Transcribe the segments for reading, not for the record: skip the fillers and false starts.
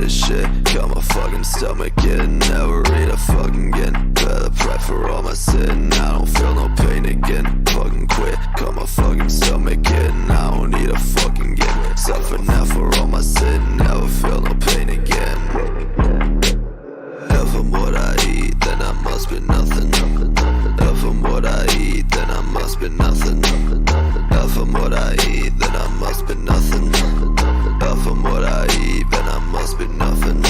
this shit. Got my fucking stomach getting, never eat a fucking again. Better pray for all my sin, I don't feel no pain again. Fucking quit, got my fucking stomach getting, I don't need a fucking get. Suffer now for all my sin, never feel no pain again. If I'm what I eat, then I must be nothing. If I'm what I eat, then I must be nothing. If I'm what I eat, then I must be nothing. If I'm what I eat, then I must be nothing.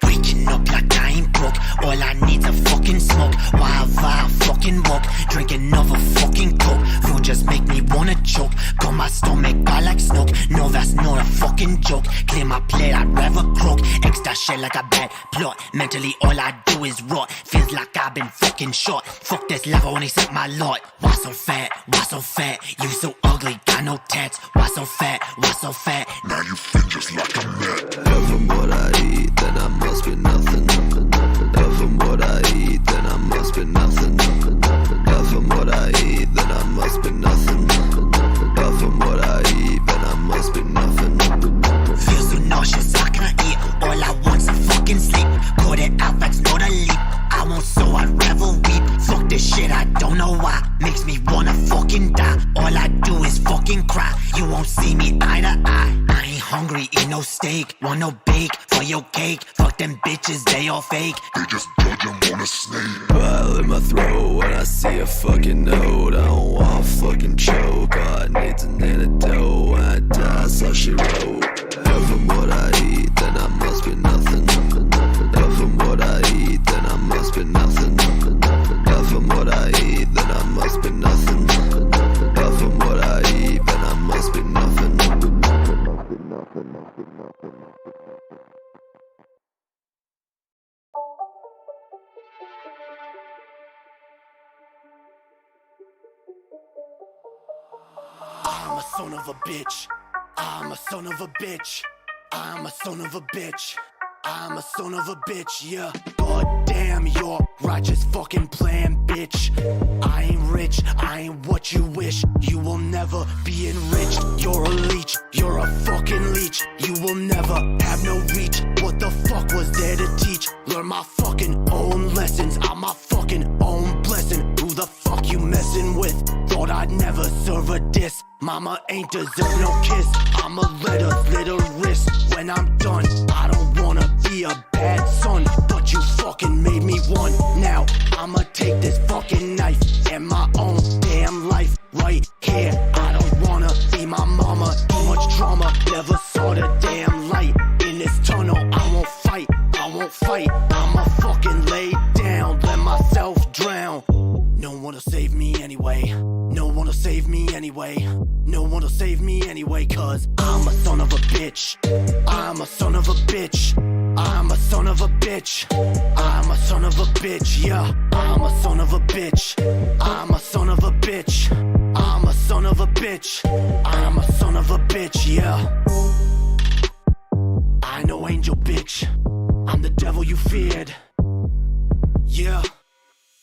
Waking up like I ain't broke. All I need's a fucking smoke. While I fucking walk, drink another fucking coke. Food just make me wanna choke. Got my stomach out like smoke. No, that's not a fucking joke. Clear my plate, I'd rather croak. Extra shit like a bad plot. Mentally all I do is rot. Feels like I've been fucking shot. Fuck this level, only set my lot. Why so fat? Why so fat? You so ugly, got no tats. Why so fat? Why so fat? Now you feel just like a man. If I'm what I eat, then I must be nothing. If I'm what I eat, then I must be nothing. If I'm what I eat, then I must be nothing. If I'm what I eat, then I must be nothing. Feel so nauseous, I can't eat. All I want's a fucking sleep. Caught it out, that's not a leap. I won't, so I'd rather weep. Fuck this shit, I don't know why. Makes me wanna fucking die. All I do is fucking cry. You won't see me eye to eye. I ain't hungry, eat no steak. Want no bake for your cake. Fuck them bitches, they all fake. They just judge them on a snake. Bile in my throat when I see a fucking note. I don't want fucking choke. All I need's an antidote. When I die, so she wrote. If I'm what I eat, then I must be nothing. If I'm what I eat, then I must be nothing. If I'm what I eat, then I must be nothing. If I'm what I eat, then I must be nothing. I'm a son of a bitch. I'm a son of a bitch. I'm a son of a bitch. I'm a son of a bitch, yeah. God damn your righteous fucking plan, bitch. I ain't rich, I ain't what you wish. You will never be enriched. You're a leech, you're a fucking leech. You will never have no reach. What the fuck was there to teach? Learn my fucking own lessons. I'm my fucking own blessing. Who the fuck you messing with? Thought I'd never serve a diss. Mama ain't deserve no kiss. I'ma let her slit her wrist when I'm done. I don't wanna be a bad son, but you fucking made me one. Now I'ma take this fucking knife and my own damn life right here. I don't wanna be my mama. Too much drama, never saw the damn light. In this tunnel, I won't fight. I won't fight. I'ma fucking lay down, let myself drown. No one will save me anyway. No one will save me anyway. No one will save me anyway, cause I'm a son of a bitch. I'm a son of a bitch. I'm a son of a bitch. I'm a son of a bitch, yeah. I'm a son of a bitch. I'm a son of a bitch. I'm a son of a bitch. I'm a son of a bitch, yeah. I know angel bitch. I'm the devil you feared. Yeah.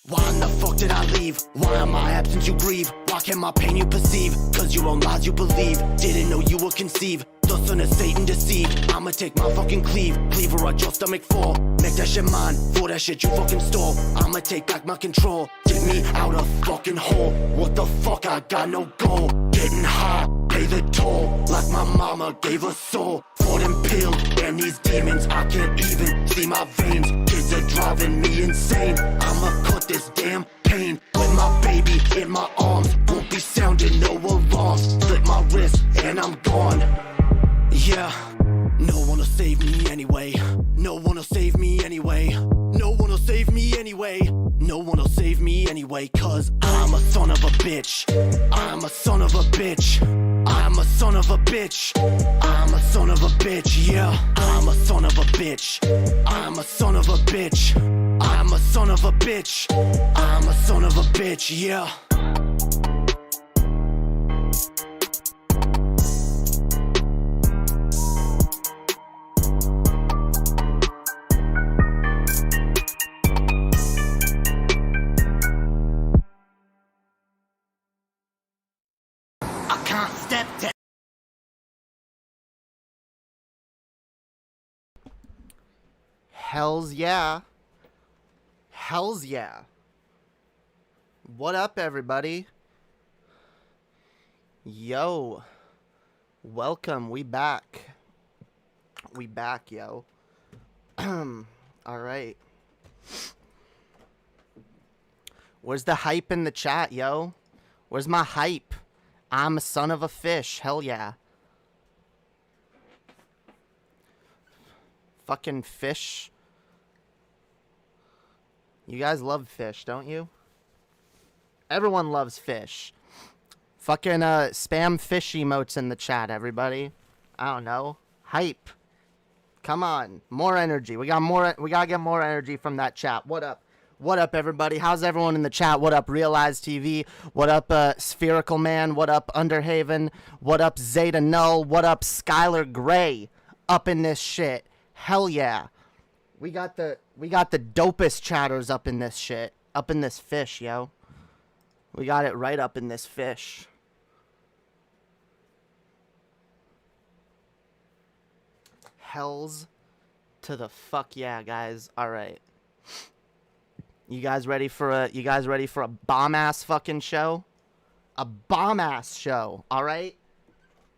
Why in the fuck did I leave? Why in my absence you grieve? Why can't my pain you perceive? Cause your own lies you believe. Didn't know you would conceive. The son of Satan deceived. I'ma take my fucking cleaver at your stomach fall. Make that shit mine, for that shit you fucking stole. I'ma take back my control. Dig me out a fucking hole. What the fuck, I got no goal. Getting high, pay the toll. Like my mama gave a soul. For them pills and these demons, I can't even see my veins. Kids are driving me insane. I'ma cut this damn pain with my baby in my arms. Won't be sounding no alarms. Slip my wrist and I'm gone. Yeah, no one will save me anyway. No one will save me anyway. No one will save me anyway. No one will save me anyway, cause I'm a son of a bitch. I'm a son of a bitch. I'm a son of a bitch. I'm a son of a bitch, yeah. I'm a son of a bitch. I'm a son of a bitch. I'm a son of a bitch. I'm a son of a bitch, yeah. Hells yeah. Hells yeah. What up, everybody? Yo. Welcome. We back. We back, yo. Alright. Where's the hype in the chat, yo? Where's my hype? I'm a son of a fish. Hell yeah. Fucking fish. You guys love fish, don't you? Everyone loves fish. Fucking spam fish emotes in the chat, everybody. I don't know. Hype. Come on. More energy. We gotta get more energy from that chat. What up? What up, everybody? How's everyone in the chat? What up, Realize TV? What up, Spherical Man? What up, Underhaven? What up, Zeta Null? What up, Skylar Gray? Up in this shit. Hell yeah. We got the dopest chatters up in this shit. Up in this fish, yo. We got it right up in this fish. Hells to the fuck yeah, guys. All right. You guys ready for a bomb ass fucking show? A bomb ass show. All right?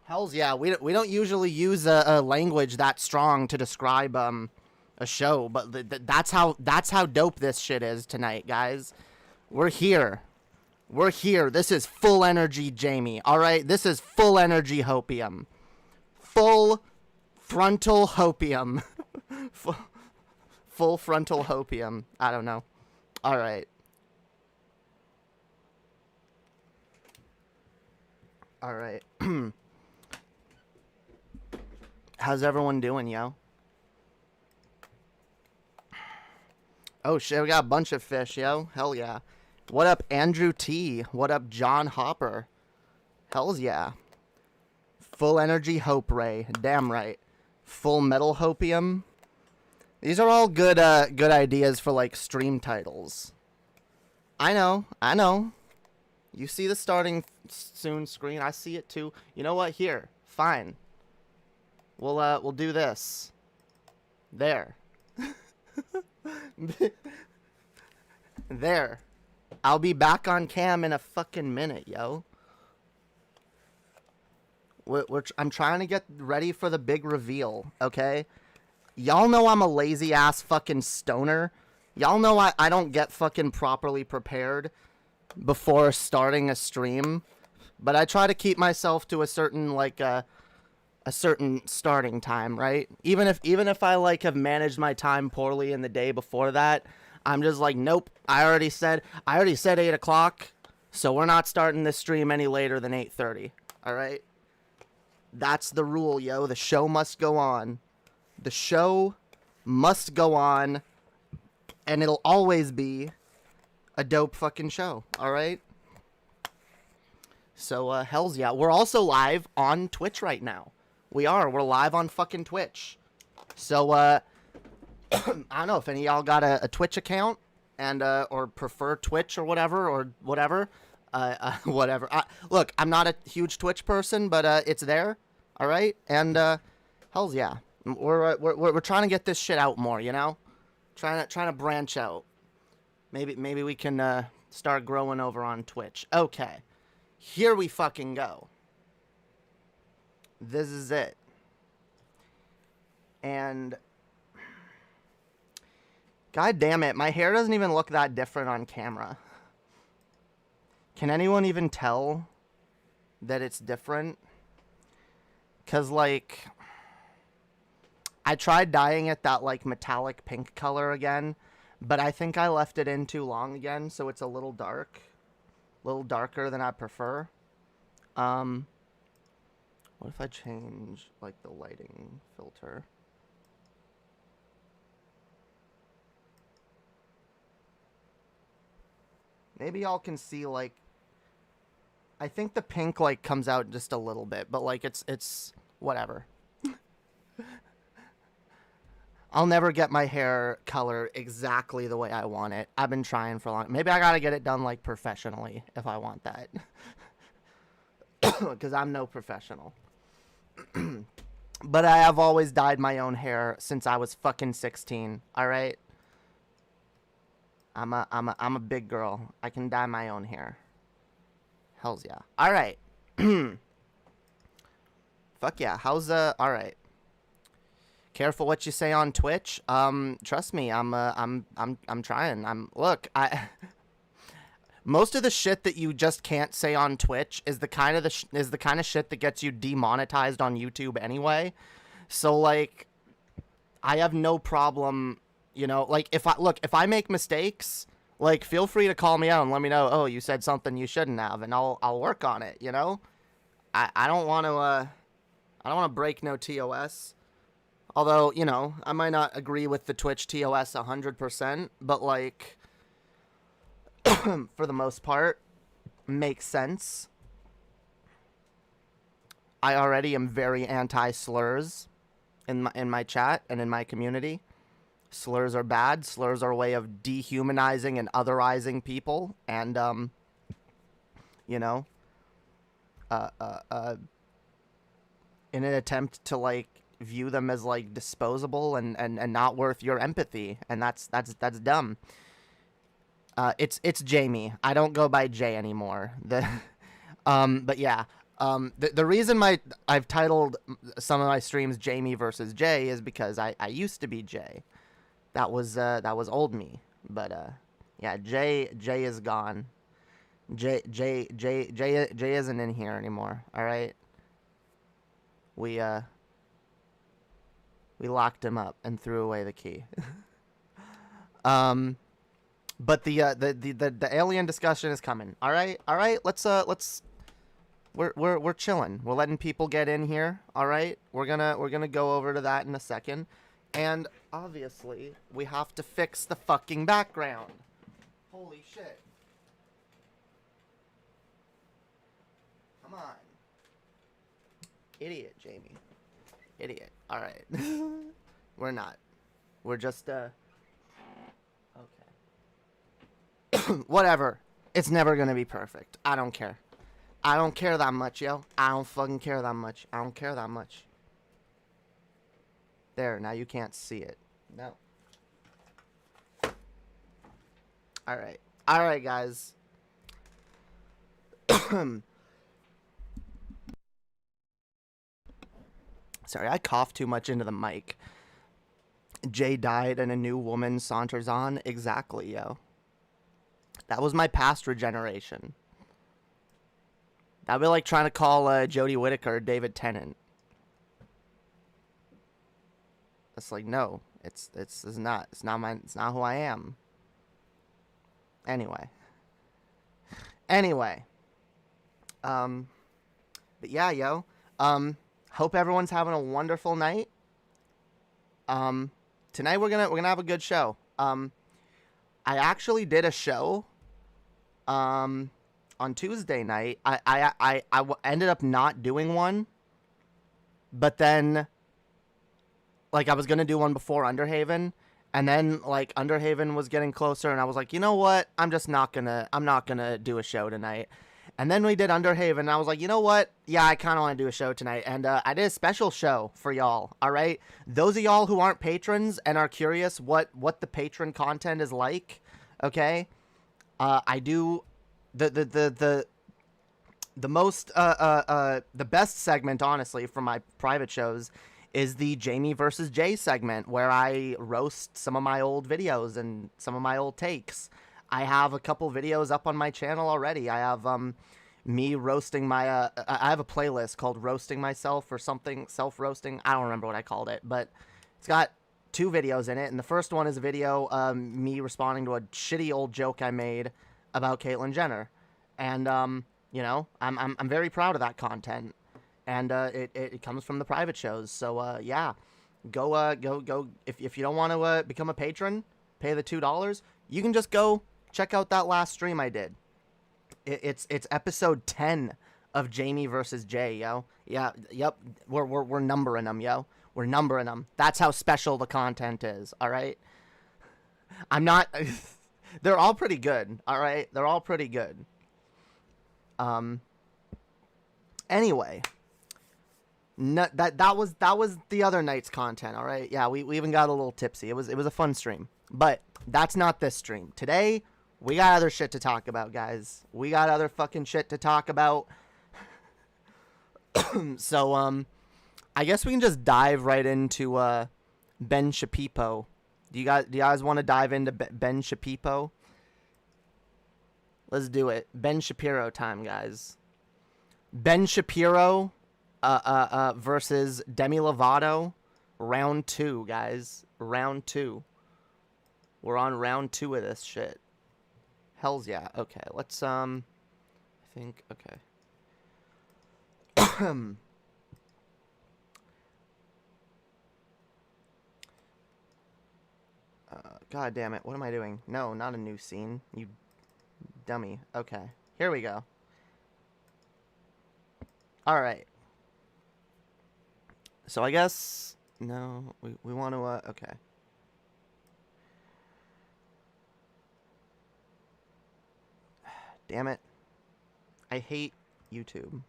Hells yeah. We don't usually use a language that strong to describe a show, but that's how dope this shit is tonight, guys. We're here. We're here. This is full energy Jamie. All right? This is full energy Hopium. Full frontal Hopium. Full frontal Hopium. I don't know. All right. All right. How's everyone doing, yo? Oh shit, we got a bunch of fish, yo. Hell yeah. What up, Andrew T? What up, John Hopper? Hells yeah. Full energy Hope Ray. Damn right. Full metal Hopium. These are all good ideas for like stream titles. I know. You see the starting soon screen. I see it too. You know what? Here. Fine. We'll do this. There. There. I'll be back on cam in a fucking minute, yo. I'm trying to get ready for the big reveal, okay? Y'all know I'm a lazy ass fucking stoner. Y'all know I don't get fucking properly prepared before starting a stream. But I try to keep myself to a certain a certain starting time, right? Even if I like have managed my time poorly in the day before that, I'm just like, nope. I already said 8 o'clock, so we're not starting this stream any later than 8:30. All right. That's the rule, yo. The show must go on. The show must go on, and it'll always be a dope fucking show. All right. So hells yeah. We're also live on Twitch right now. We're live on fucking Twitch. So, I don't know if any of y'all got a Twitch account and, or prefer Twitch or whatever, whatever. Look, I'm not a huge Twitch person, but, it's there. All right. And, hells yeah. We're trying to get this shit out more, you know, trying to branch out. Maybe we can, start growing over on Twitch. Okay. Here we fucking go. This is it. And god damn it, my hair doesn't even look that different on camera. Can anyone even tell that it's different? 'Cause like I tried dyeing it that like metallic pink color again, but I think I left it in too long again, so it's a little dark. A little darker than I prefer. What if I change, like, the lighting filter? Maybe y'all can see, like... I think the pink, like, comes out just a little bit, but, like, it's whatever. I'll never get my hair color exactly the way I want it. I've been trying for a long... Maybe I gotta get it done, like, professionally, if I want that. Because I'm no professional. But I have always dyed my own hair since I was fucking 16. All right. I'm a big girl. I can dye my own hair. Hells yeah. All right. Fuck yeah. How's all right. Careful what you say on Twitch. Trust me. I'm trying. Look, most of the shit that you just can't say on Twitch is the kind of shit that gets you demonetized on YouTube anyway. So like, I have no problem, you know, like if I make mistakes, like feel free to call me out and let me know, oh, you said something you shouldn't have, and I'll work on it, you know? I don't want to break no TOS. Although, you know, I might not agree with the Twitch TOS 100%, but like for the most part, makes sense. I already am very anti-slurs in my chat and in my community. Slurs are bad. Slurs are a way of dehumanizing and otherizing people, and you know, in an attempt to like view them as like disposable and not worth your empathy, and that's dumb. It's Jamie. I don't go by Jay anymore. But yeah. The reason I've titled some of my streams Jamie versus Jay is because I used to be Jay. That was old me. But yeah, Jay is gone. Jay isn't in here anymore. All right. We locked him up and threw away the key. But the alien discussion is coming. All right. Let's we're chilling. We're letting people get in here. All right. We're gonna go over to that in a second, and obviously we have to fix the fucking background. Holy shit! Come on, idiot, Jamie. Idiot. All right. We're not. We're just okay. Whatever. It's never gonna be perfect. I don't care. I don't care that much, yo. I don't fucking care that much. I don't care that much. There, now you can't see it. No. Alright. Alright, guys. Sorry, I coughed too much into the mic. Jay died and a new woman saunters on. Exactly, yo. That was my past regeneration. That'd be like trying to call Jodie Whittaker David Tennant. It's like, no, it's not who I am. Anyway. But yeah, yo. Hope everyone's having a wonderful night. Tonight we're gonna have a good show. I actually did a show on Tuesday night. I ended up not doing one, but then like I was gonna do one before Underhaven, and then like Underhaven was getting closer, and I was like, you know what, I'm not gonna do a show tonight. And then we did Underhaven, and I was like, you know what? Yeah, I kind of want to do a show tonight. And I did a special show for y'all, all right? Those of y'all who aren't patrons and are curious what the patron content is like, okay? I do the best segment, honestly, from my private shows is the Jamie versus Jay segment, where I roast some of my old videos and some of my old takes. I have a couple videos up on my channel already. I have me roasting my I have a playlist called Roasting Myself or something, self-roasting. I don't remember what I called it, but it's got 2 videos in it. And the first one is a video me responding to a shitty old joke I made about Caitlyn Jenner. And you know, I'm very proud of that content. And it comes from the private shows. So yeah, go if you don't want to become a patron, pay the $2. You can just go check out that last stream I did. It's episode 10 of Jamie versus Jay, yo. Yeah, yep. We're numbering them, yo. We're numbering them. That's how special the content is. All right. I'm not. They're all pretty good. All right. They're all pretty good. Anyway, No, that was the other night's content. All right, yeah, we even got a little tipsy. It was a fun stream, but that's not this stream. Today we got other shit to talk about, guys. We got other fucking shit to talk about. So I guess we can just dive right into Ben Shapiro. Do you guys want to dive into Ben Shapiro? Let's do it. Ben Shapiro time, guys. Ben Shapiro versus Demi Lovato, round 2, guys. Round 2. We're on round 2 of this shit. Hells yeah. Okay, let's I think okay. God damn it. What am I doing? No, not a new scene. You dummy. Okay. Here we go. Alright. So I guess... No, we want to... okay. Damn it. I hate YouTube.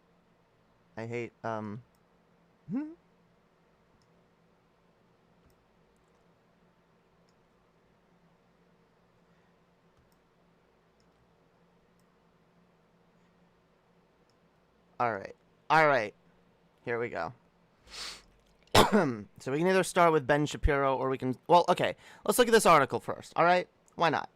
I hate, Alright. Alright. Here we go. So we can either start with Ben Shapiro or we can... Well, okay. Let's look at this article first. Alright? Why not?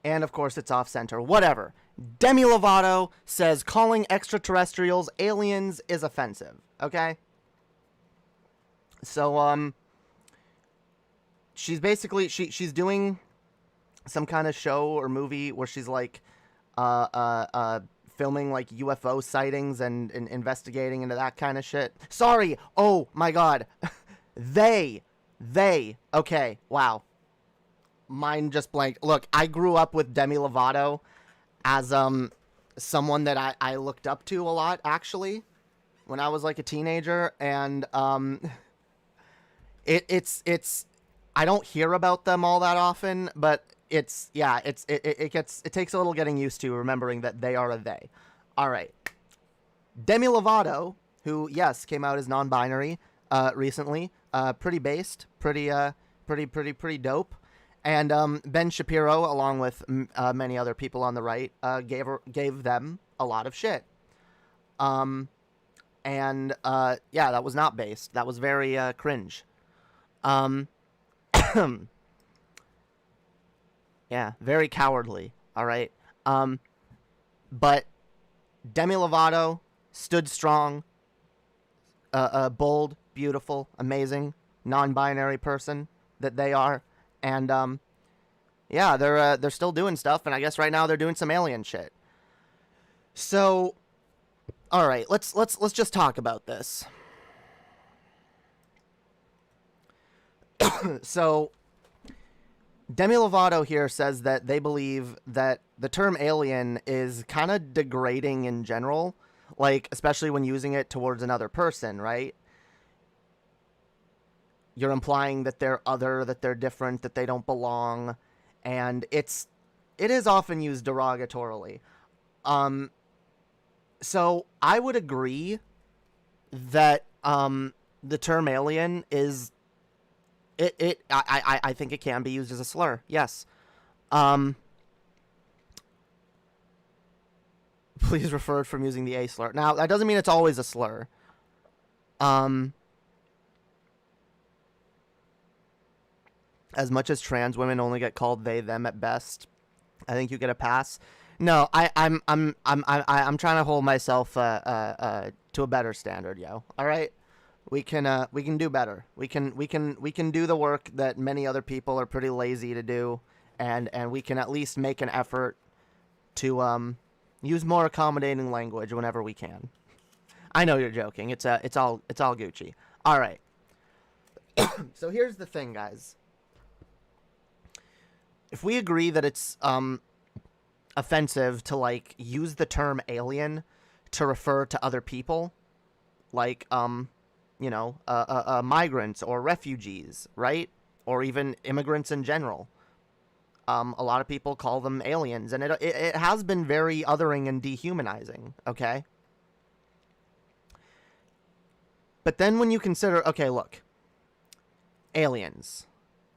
And, of course, it's off-center. Whatever. Demi Lovato says calling extraterrestrials aliens is offensive. Okay? So, she's basically... She's doing some kind of show or movie where she's, like, filming, like, UFO sightings and investigating into that kind of shit. Sorry! Oh, my God. They. Okay, wow. Mine just blanked. Look, I grew up with Demi Lovato as someone that I looked up to a lot, actually, when I was like a teenager, and it's I don't hear about them all that often, but it takes a little getting used to remembering that they are a they. All right, Demi Lovato, who yes came out as non-binary recently, pretty based, pretty dope. And Ben Shapiro, along with many other people on the right, gave them a lot of shit. Yeah, that was not based. That was very cringe. Yeah, very cowardly. All right. But Demi Lovato stood strong, bold, beautiful, amazing, non-binary person that they are. And yeah, they're still doing stuff, and I guess right now they're doing some alien shit. So, all right, let's just talk about this. So, Demi Lovato here says that they believe that the term alien is kind of degrading in general, like especially when using it towards another person, right? You're implying that they're other, that they're different, that they don't belong, and it is often used derogatorily. So I would agree that the term alien is I think it can be used as a slur. Yes. Please refrain from using the A slur. Now that doesn't mean it's always a slur. As much as trans women only get called they them at best, I think you get a pass. No, I'm trying to hold myself to a better standard, yo. All right, we can do better. We can do the work that many other people are pretty lazy to do, and we can at least make an effort to use more accommodating language whenever we can. I know you're joking. It's all Gucci. All right. So here's the thing, guys. If we agree that it's offensive to like use the term alien to refer to other people, like migrants or refugees, right? Or even immigrants in general. A lot of people call them aliens, and it has been very othering and dehumanizing, okay? But then when you consider, okay, look, aliens.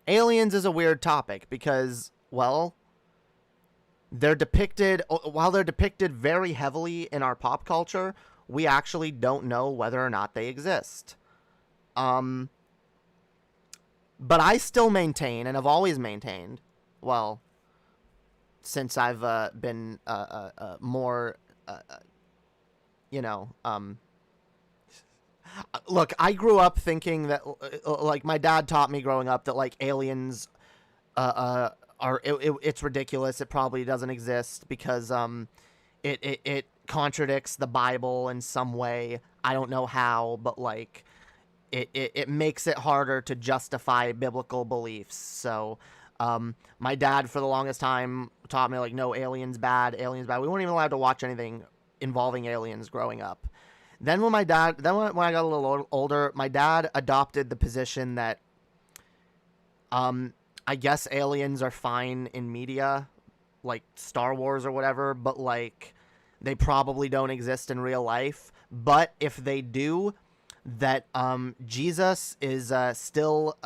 Aliens is a weird topic because, well, while they're depicted very heavily in our pop culture, we actually don't know whether or not they exist. But I still maintain, and have always maintained, well, since I've been more, look, I grew up thinking that, like, my dad taught me growing up that, like, aliens it's ridiculous. It probably doesn't exist because it contradicts the Bible in some way. I don't know how, but, like, it makes it harder to justify biblical beliefs. So my dad for the longest time taught me, like, no, aliens bad. We weren't even allowed to watch anything involving aliens growing up. Then when I got a little older, my dad adopted the position that I guess aliens are fine in media, like Star Wars or whatever, but, like, they probably don't exist in real life. But if they do, that Jesus is still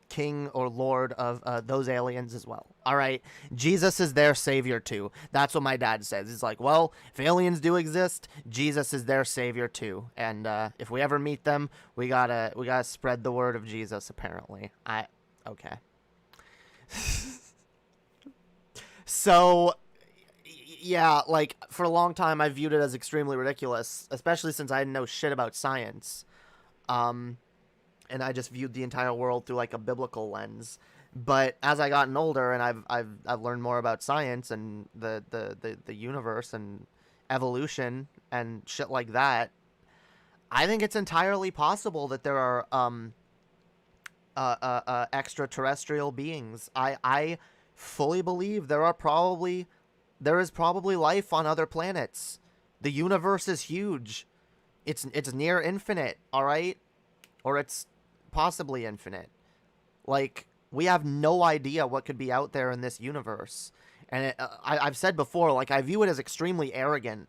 king or lord of those aliens as well. All right, Jesus is their savior too. That's what my dad says. He's like, well, if aliens do exist, Jesus is their savior too. And if we ever meet them, we gotta spread the word of Jesus. Apparently, okay. So, yeah, like, for a long time I viewed it as extremely ridiculous, especially since I didn't know shit about science. And I just viewed the entire world through, like, a biblical lens. But as I gotten older and I've learned more about science and the universe and evolution and shit like that, I think it's entirely possible that there are extraterrestrial beings. I fully believe there is probably life on other planets. The universe is huge. It's near infinite, all right? Or it's possibly infinite. Like, we have no idea what could be out there in this universe. And I've said before, like, I view it as extremely arrogant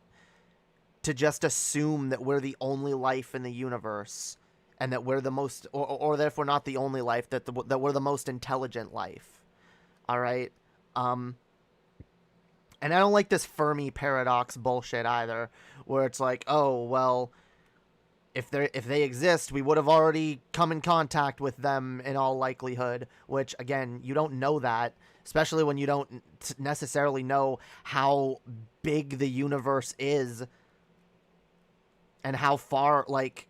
to just assume that we're the only life in the universe and that we're the most, or that if we're not the only life, that we're the most intelligent life. All right? And I don't like this Fermi paradox bullshit either, where it's like, oh, well, if they exist, we would have already come in contact with them in all likelihood, which, again, you don't know that, especially when you don't necessarily know how big the universe is and how far, like,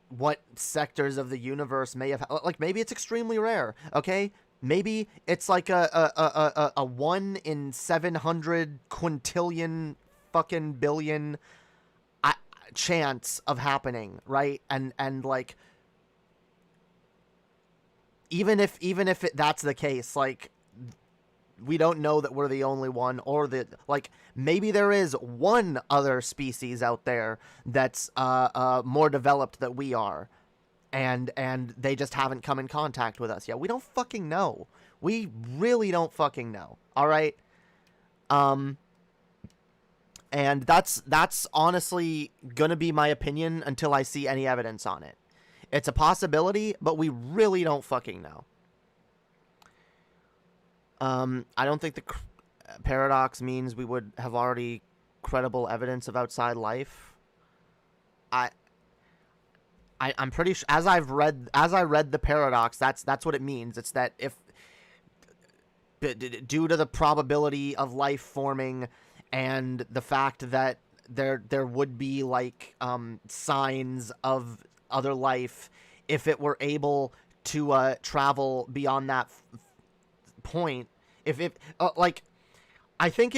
what sectors of the universe may have, like, maybe it's extremely rare, okay? Maybe it's like a 1 in 700 quintillion fucking billion chance of happening, right? And like, even if that's the case, like, we don't know that we're the only one, or that, like, maybe there is one other species out there that's more developed than we are, and they just haven't come in contact with us yet. We don't fucking know. We really don't fucking know. All right. And that's honestly gonna be my opinion until I see any evidence on it. It's a possibility, but we really don't fucking know. I don't think the paradox means we would have already credible evidence of outside life. I'm pretty sure, as I read the paradox, that's what it means. It's that if, due to the probability of life forming and the fact that there would be, like, signs of other life, if it were able to travel beyond that point, like, I think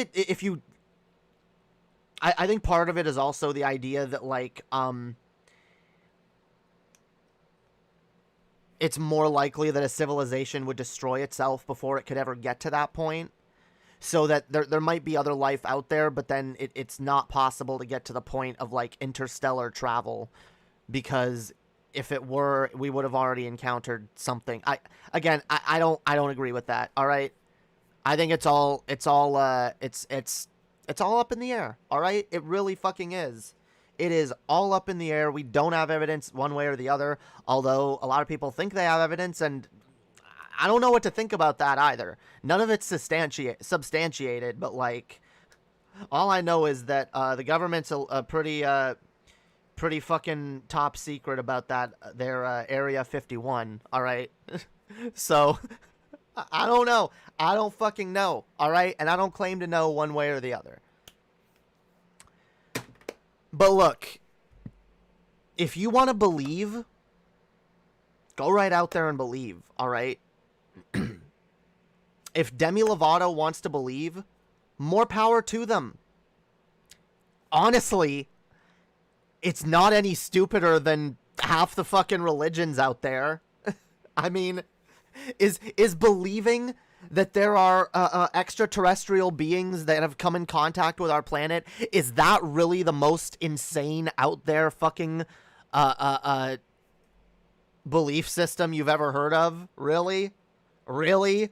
I think part of it is also the idea that, like, it's more likely that a civilization would destroy itself before it could ever get to that point. So that there might be other life out there, but then it's not possible to get to the point of, like, interstellar travel, because if it were, we would have already encountered something. I don't agree with that. All right, I think it's all up in the air. All right, it really fucking is. It is all up in the air. We don't have evidence one way or the other, although a lot of people think they have evidence, and I don't know what to think about that either. None of it's substantiated, but, like, all I know is that the government's a pretty fucking top secret about that, their Area 51, all right? So, I don't know. I don't fucking know, all right? And I don't claim to know one way or the other. But look, if you want to believe, go right out there and believe, all right? If Demi Lovato wants to believe, more power to them. Honestly, it's not any stupider than half the fucking religions out there. I mean, is believing that there are extraterrestrial beings that have come in contact with our planet, is that really the most insane out there fucking belief system you've ever heard of? Really? Really?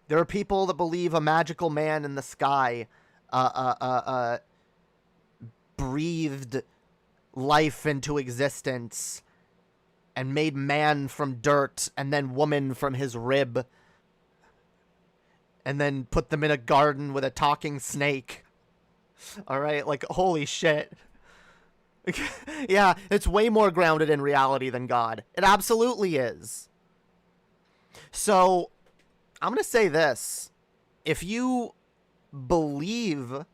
There are people that believe a magical man in the sky breathed life into existence and made man from dirt and then woman from his rib and then put them in a garden with a talking snake. All right, like, holy shit. Yeah, it's way more grounded in reality than God. It absolutely is. So, I'm going to say this. If you believe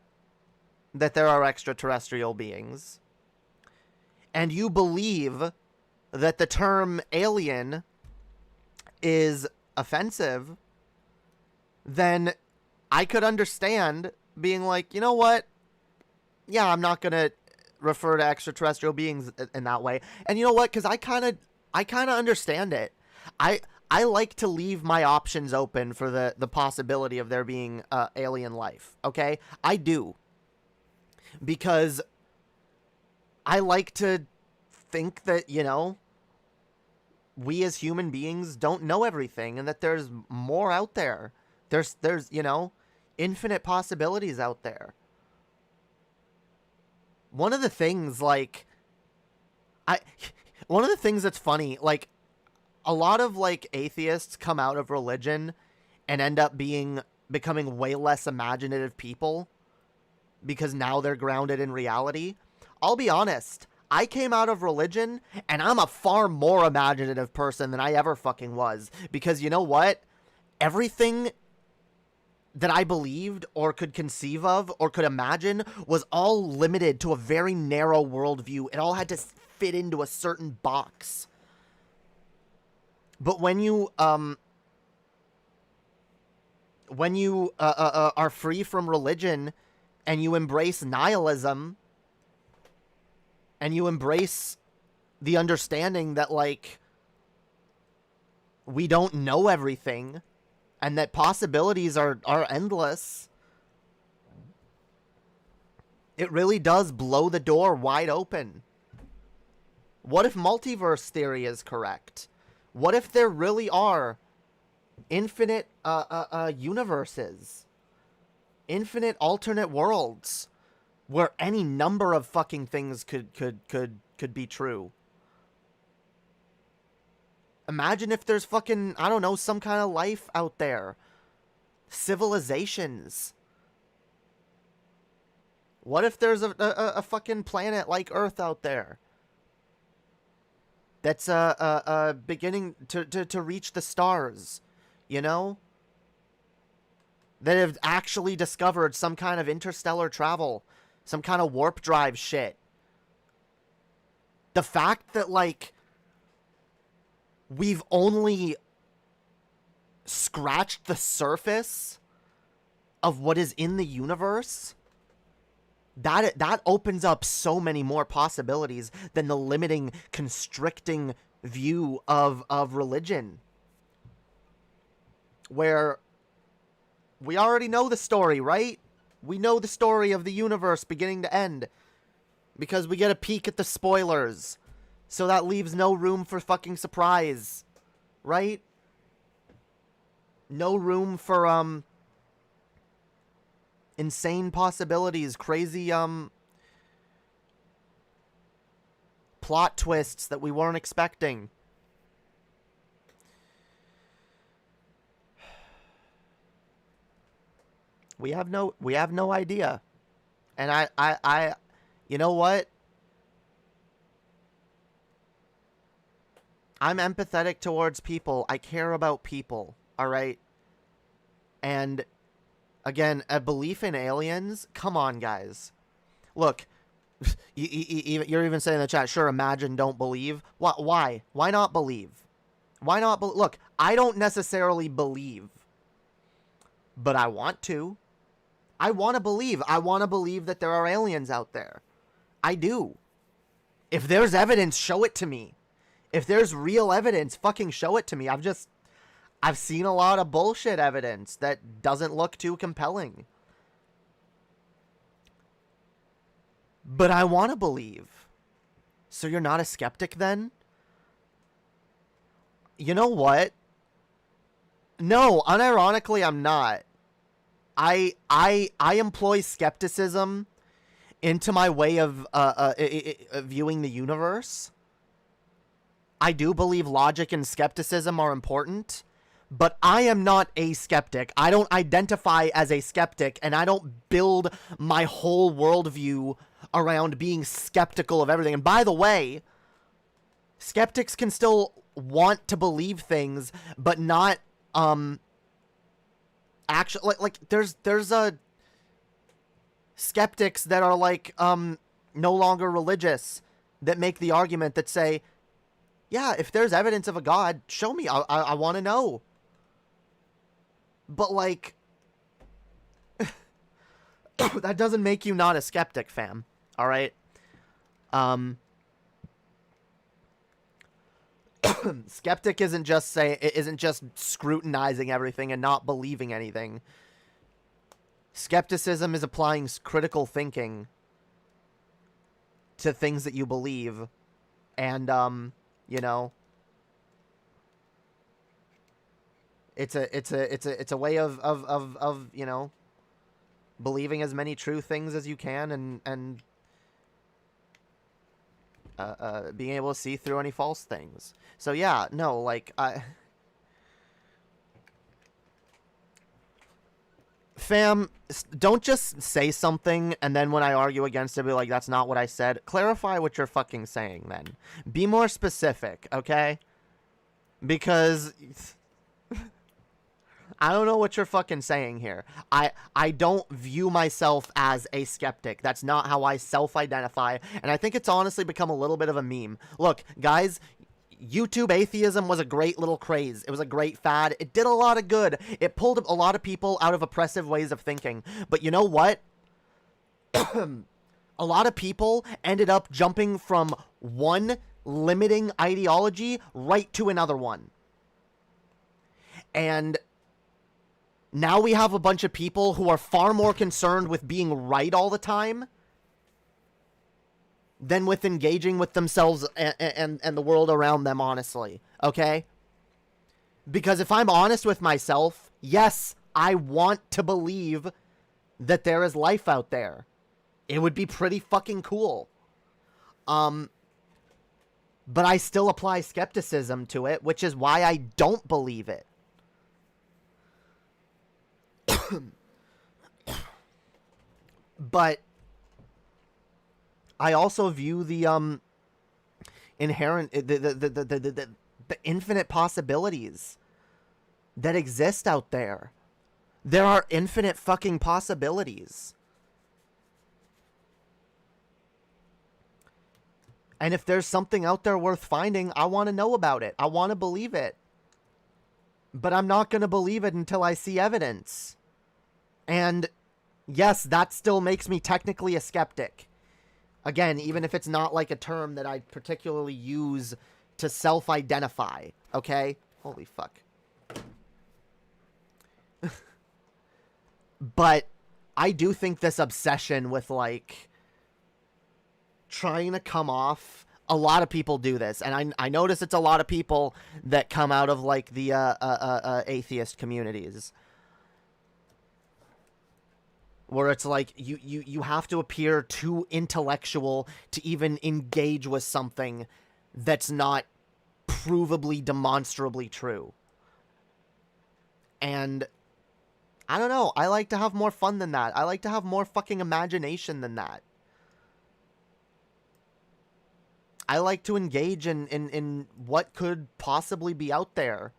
that there are extraterrestrial beings, and you believe that the term alien is offensive, then I could understand being like, you know what? Yeah, I'm not going to refer to extraterrestrial beings in that way. And you know what? Because I kind of understand it. I like to leave my options open for the possibility of there being alien life, okay? I do. Because I like to think that, you know, we as human beings don't know everything and that there's more out there. There's you know, infinite possibilities out there. One of the things, like, one of the things that's funny, like, a lot of, like, atheists come out of religion and end up becoming way less imaginative people because now they're grounded in reality. I'll be honest, I came out of religion and I'm a far more imaginative person than I ever fucking was. Because you know what? Everything that I believed or could conceive of or could imagine was all limited to a very narrow worldview. It all had to fit into a certain box. But when you are free from religion and you embrace nihilism and you embrace the understanding that, like, we don't know everything and that possibilities are endless, it really does blow the door wide open. What if multiverse theory is correct? What if there really are infinite universes, infinite alternate worlds, where any number of fucking things could be true? Imagine if there's fucking, I don't know, some kind of life out there, civilizations. What if there's a fucking planet like Earth out there that's beginning to reach the stars, you know? That have actually discovered some kind of interstellar travel, some kind of warp drive shit. The fact that, like, we've only scratched the surface of what is in the universe, that opens up so many more possibilities than the limiting, constricting view of religion. Where we already know the story, right? We know the story of the universe beginning to end. Because we get a peek at the spoilers. So that leaves no room for fucking surprise. Right? No room for, insane possibilities, crazy plot twists that we weren't expecting. We have no idea. And I you know what? I'm empathetic towards people. I care about people, all right? And again, a belief in aliens? Come on, guys. Look, you're even saying in the chat, sure, imagine, don't believe. Why? Why not believe? Why not? Look, I don't necessarily believe, but I want to. I want to believe. I want to believe that there are aliens out there. I do. If there's evidence, show it to me. If there's real evidence, fucking show it to me. I've seen a lot of bullshit evidence that doesn't look too compelling. But I want to believe. So you're not a skeptic then? You know what? No, unironically, I'm not. I employ skepticism into my way of viewing the universe. I do believe logic and skepticism are important, but I am not a skeptic. I don't identify as a skeptic, and I don't build my whole worldview around being skeptical of everything. And by the way, skeptics can still want to believe things, but not actually like there's a skeptics that are like no longer religious that make the argument that say, yeah, if there's evidence of a god, show me. I want to know. But like that doesn't make you not a skeptic, fam. All right? Skeptic isn't just scrutinizing everything and not believing anything. Skepticism is applying critical thinking to things that you believe, and you know, it's a way of you know, believing as many true things as you can, and being able to see through any false things. So yeah, no, like fam, don't just say something and then when I argue against it, be like, that's not what I said. Clarify what you're fucking saying then. Be more specific, okay? Because I don't know what you're fucking saying here. I don't view myself as a skeptic. That's not how I self-identify. And I think it's honestly become a little bit of a meme. Look, guys, YouTube atheism was a great little craze. It was a great fad. It did a lot of good. It pulled a lot of people out of oppressive ways of thinking. But you know what? A lot of people ended up jumping from one limiting ideology right to another one. And now we have a bunch of people who are far more concerned with being right all the time than with engaging with themselves and the world around them, honestly. Okay? Because if I'm honest with myself, yes, I want to believe that there is life out there. It would be pretty fucking cool. But I still apply skepticism to it, which is why I don't believe it. But I also view the inherent the infinite possibilities that exist out there. There are infinite fucking possibilities. And if there's something out there worth finding, I want to know about it. I want to believe it. But I'm not going to believe it until I see evidence. And yes, that still makes me technically a skeptic. Again, even if it's not like a term that I particularly use to self-identify. Okay? Holy fuck. But I do think this obsession with, like, trying to come off, a lot of people do this, and I notice it's a lot of people that come out of, like, the atheist communities, where it's like you have to appear too intellectual to even engage with something that's not provably, demonstrably true. And I don't know, I like to have more fun than that. I like to have more fucking imagination than that. I like to engage in what could possibly be out there.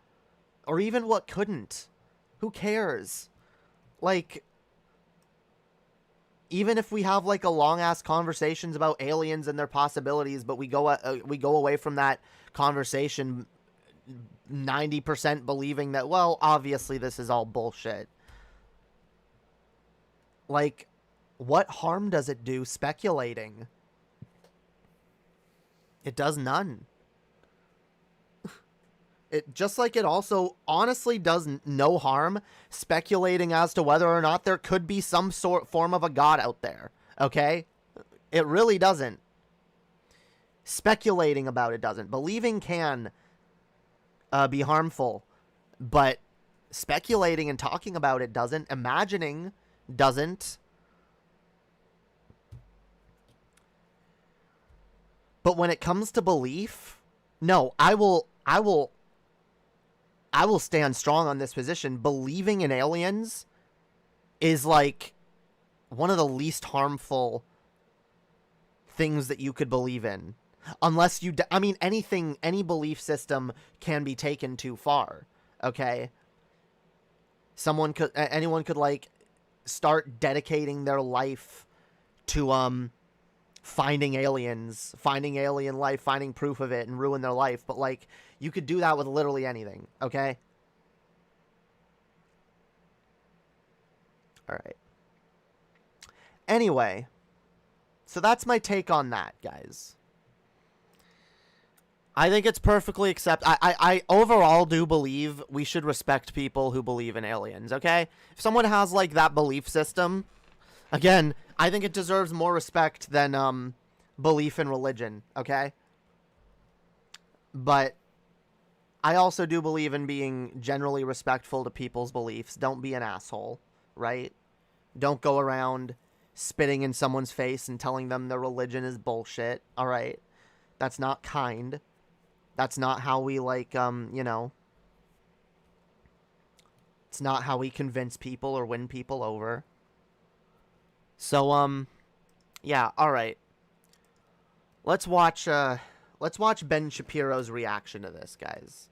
Or even what couldn't. Who cares? Like, even if we have like a long-ass conversations about aliens and their possibilities, but we go away from that conversation 90% believing that, well, obviously this is all bullshit. Like, what harm does it do speculating? It does none. It just like it also honestly does no harm speculating as to whether or not there could be some form of a god out there. Okay? It really doesn't. Speculating about it doesn't. Believing can be harmful, but speculating and talking about it doesn't. Imagining doesn't. But when it comes to belief, no, I will stand strong on this position. Believing in aliens is like one of the least harmful things that you could believe in. Unless you, I mean, any belief system can be taken too far. Okay. Anyone could like start dedicating their life to, finding aliens, finding alien life, finding proof of it, and ruin their life. But, like, you could do that with literally anything, okay? Alright. Anyway, so that's my take on that, guys. I think it's perfectly acceptable. I overall do believe we should respect people who believe in aliens, okay? If someone has, like, that belief system, again, I think it deserves more respect than belief in religion, okay? But I also do believe in being generally respectful to people's beliefs. Don't be an asshole, right? Don't go around spitting in someone's face and telling them their religion is bullshit, all right? That's not kind. That's not how we, like, you know... It's not how we convince people or win people over. So, yeah, alright. Let's watch Ben Shapiro's reaction to this, guys.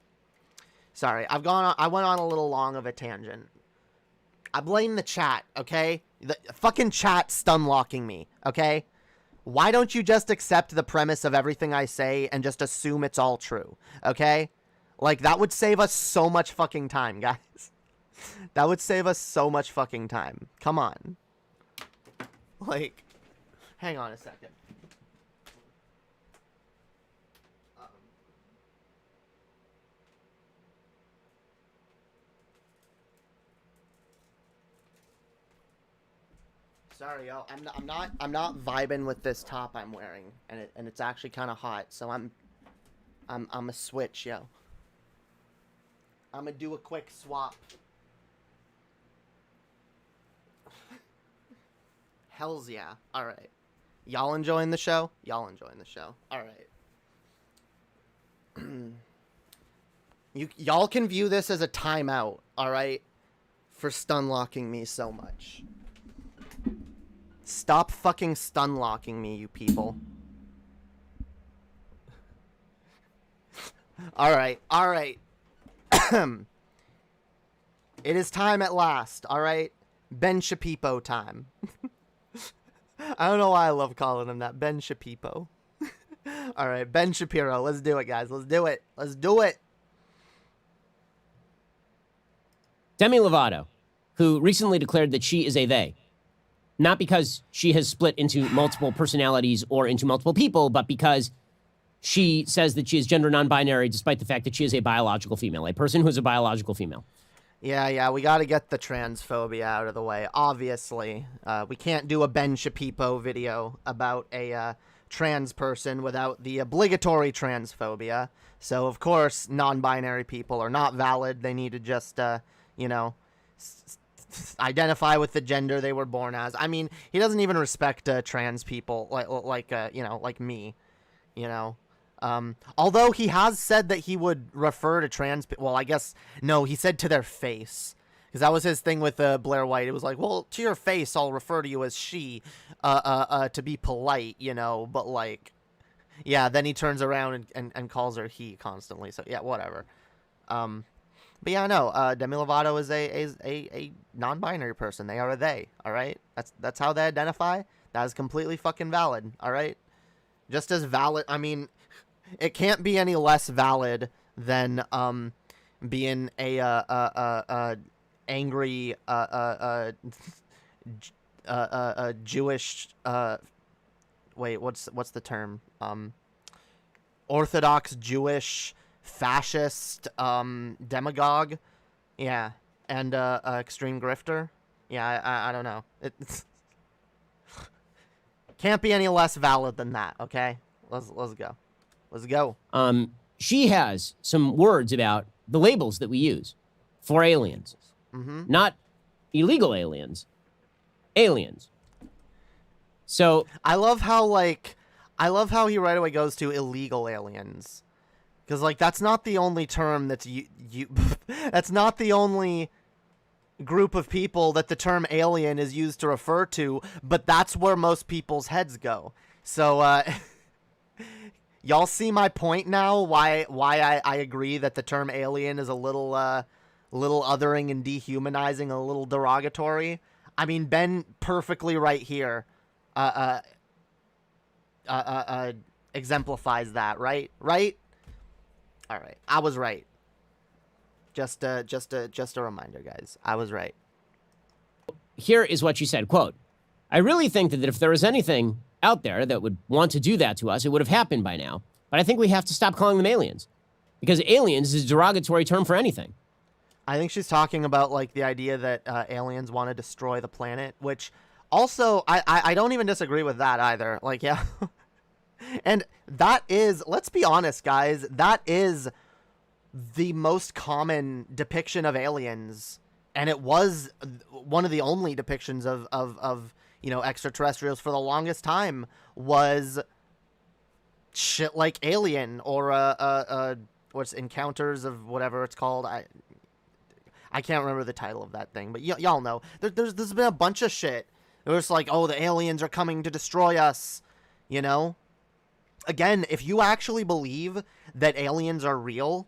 Sorry, I went on a little long of a tangent. I blame the chat, okay? The fucking chat stun-locking me, okay? Why don't you just accept the premise of everything I say and just assume it's all true, okay? Like, that would save us so much fucking time, guys. That would save us so much fucking time. Come on. Like, hang on a second. Sorry, y'all. I'm not vibing with this top I'm wearing, and it's actually kind of hot. So I'm a switch, yo. I'm gonna do a quick swap. Hells yeah. All right. Y'all enjoying the show? Y'all enjoying the show. All right. Y'all can view this as a timeout, all right? For stun-locking me so much. Stop fucking stun-locking me, you people. All right. All right. It is time at last, all right? Ben Shapiro time. I don't know why I love calling him that. Ben Shapiro. All right, Ben Shapiro. Let's do it, guys. Let's do it. Let's do it. Demi Lovato, who recently declared that she is a they. Not because she has split into multiple personalities or into multiple people, but because she says that she is gender non-binary despite the fact that she is a biological female, a person who is a biological female. Yeah, we got to get the transphobia out of the way, obviously. We can't do a Ben Shapiro video about a trans person without the obligatory transphobia. So, of course, non-binary people are not valid. They need to just, you know, identify with the gender they were born as. I mean, he doesn't even respect trans people like like me, you know. Although he has said that he would refer to trans people. Well, I guess no, he said to their face. Because that was his thing with Blair White. It was like, well, to your face, I'll refer to you as she, to be polite, you know. But like, yeah, then he turns around and calls her he constantly. So yeah, whatever. But yeah, no. Demi Lovato is a non-binary person. They are a they. All right. That's how they identify. That is completely fucking valid. All right. Just as valid. I mean, it can't be any less valid than being a angry Jewish wait, what's the term? Orthodox Jewish fascist demagogue. Yeah. And extreme grifter. Yeah, I don't know. It's can't be any less valid than that, okay? Let's go. Let's go. She has some words about the labels that we use for aliens. Not illegal aliens. Aliens. So I love how he right away goes to illegal aliens. Because like that's not the only term that's that's not the only group of people that the term alien is used to refer to, but that's where most people's heads go. So y'all see my point now, why I agree that the term alien is a little othering and dehumanizing, a little derogatory. I mean, Ben perfectly right here exemplifies that, right? Right? All right. I was right. Just a reminder, guys. I was right. here is what she said, quote, "I really think that if there was anything out there that would want to do that to us, it would have happened by now. But I think we have to stop calling them aliens. Because aliens is a derogatory term for anything." I think she's talking about, like, the idea that aliens want to destroy the planet, which also, I don't even disagree with that either. Like, yeah. And that is, let's be honest, guys, that is the most common depiction of aliens. And it was one of the only depictions of you know, extraterrestrials for the longest time was shit like Alien or what's Encounters of whatever it's called. I can't remember the title of that thing, but y'all know. There's been a bunch of shit. It was like, oh, the aliens are coming to destroy us, you know? Again, if you actually believe that aliens are real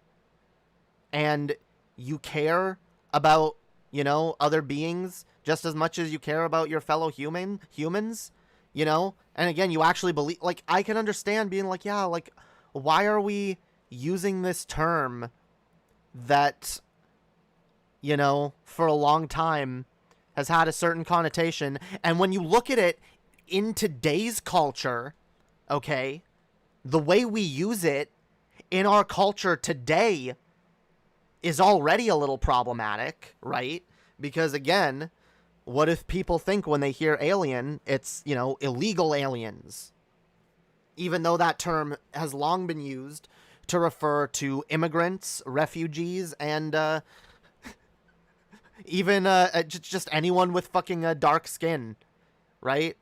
and you care about, you know, other beings just as much as you care about your fellow humans, you know? And again, you actually believe, like, I can understand being like, yeah, like, why are we using this term that, you know, for a long time has had a certain connotation. And when you look at it in today's culture, okay, the way we use it in our culture today is already a little problematic, right? Because again, what if people think when they hear alien, it's, you know, illegal aliens? Even though that term has long been used to refer to immigrants, refugees, and even just anyone with fucking dark skin, right?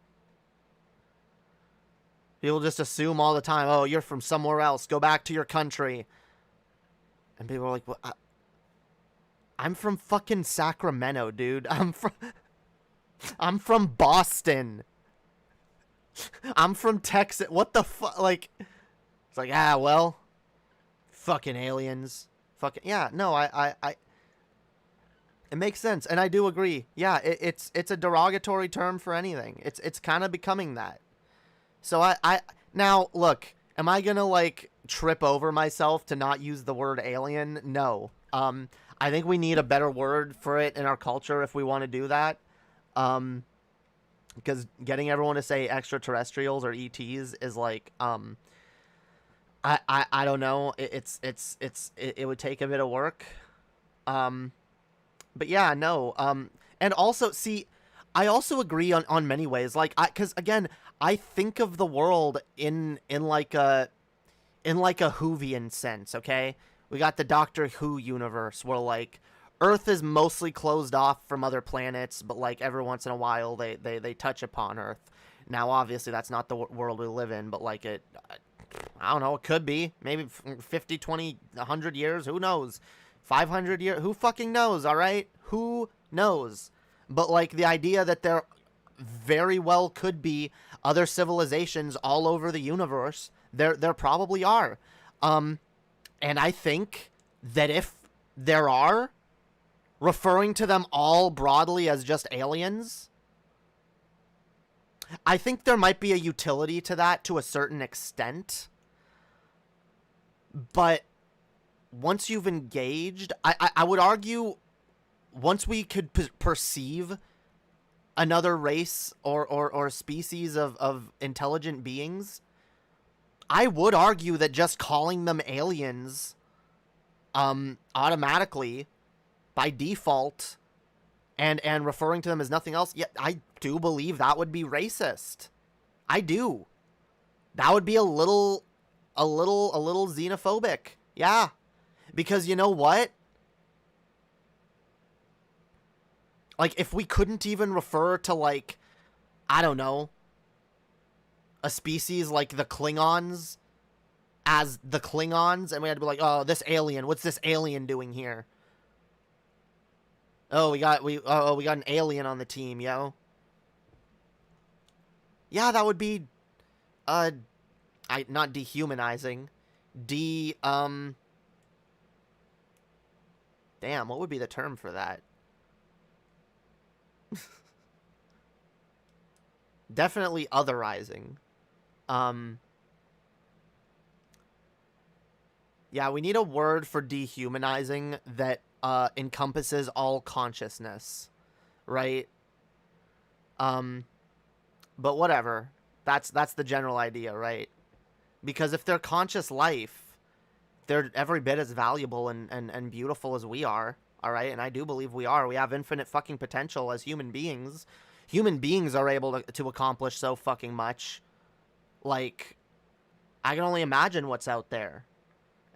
People just assume all the time, oh, you're from somewhere else, go back to your country. And people are like, well, I'm from fucking Sacramento, dude. I'm from Boston. I'm from Texas. What the fuck? Like, it's like, well, fucking aliens. Fucking, yeah, no, it makes sense, and I do agree. Yeah, it's a derogatory term for anything. It's kind of becoming that. So I now look, am I gonna like trip over myself to not use the word alien? No. I think we need a better word for it in our culture if we want to do that. Because getting everyone to say extraterrestrials or ETs is like I don't know. It would take a bit of work. But yeah, no. And also, see, I also agree on many ways. Like, because again, I think of the world in like a Whovian sense. Okay, we got the Doctor Who universe where like Earth is mostly closed off from other planets, but like every once in a while they touch upon Earth. Now, obviously, that's not the world we live in, but like I don't know, it could be. Maybe 50, 20, 100 years, who knows? 500 years, who fucking knows, all right? Who knows? But like the idea that there very well could be other civilizations all over the universe, there probably are. And I think that if there are, referring to them all broadly as just aliens, I think there might be a utility to that to a certain extent. But once you've engaged, I would argue once we could perceive another race or species of intelligent beings, I would argue that just calling them aliens automatically by default and referring to them as nothing else, yeah, I do believe that would be racist. I do. That would be a little xenophobic. Yeah. Because you know what? Like, if we couldn't even refer to, like, I don't know, a species like the Klingons as the Klingons, and we had to be like, oh, this alien, what's this alien doing here? Oh, we got an alien on the team, yo. Yeah, that would be, not dehumanizing. Damn, what would be the term for that? Definitely otherizing. Yeah, we need a word for dehumanizing that encompasses all consciousness, right? But whatever. That's the general idea, right? Because if they're conscious life, they're every bit as valuable and beautiful as we are, all right? And I do believe we are. We have infinite fucking potential as human beings. Human beings are able to accomplish so fucking much. Like, I can only imagine what's out there.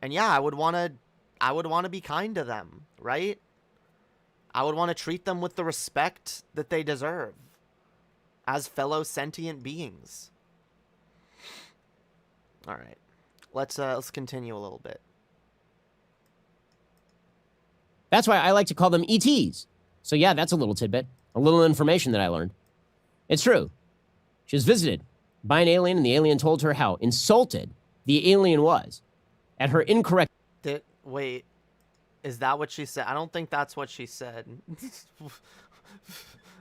And yeah, I would want to be kind to them, right? I would want to treat them with the respect that they deserve as fellow sentient beings. All right. Let's continue a little bit. That's why I like to call them ETs. So yeah, that's a little tidbit, a little information that I learned. It's true. She was visited by an alien, and the alien told her how insulted the alien was at her incorrect... Wait, is that what she said? I don't think that's what she said.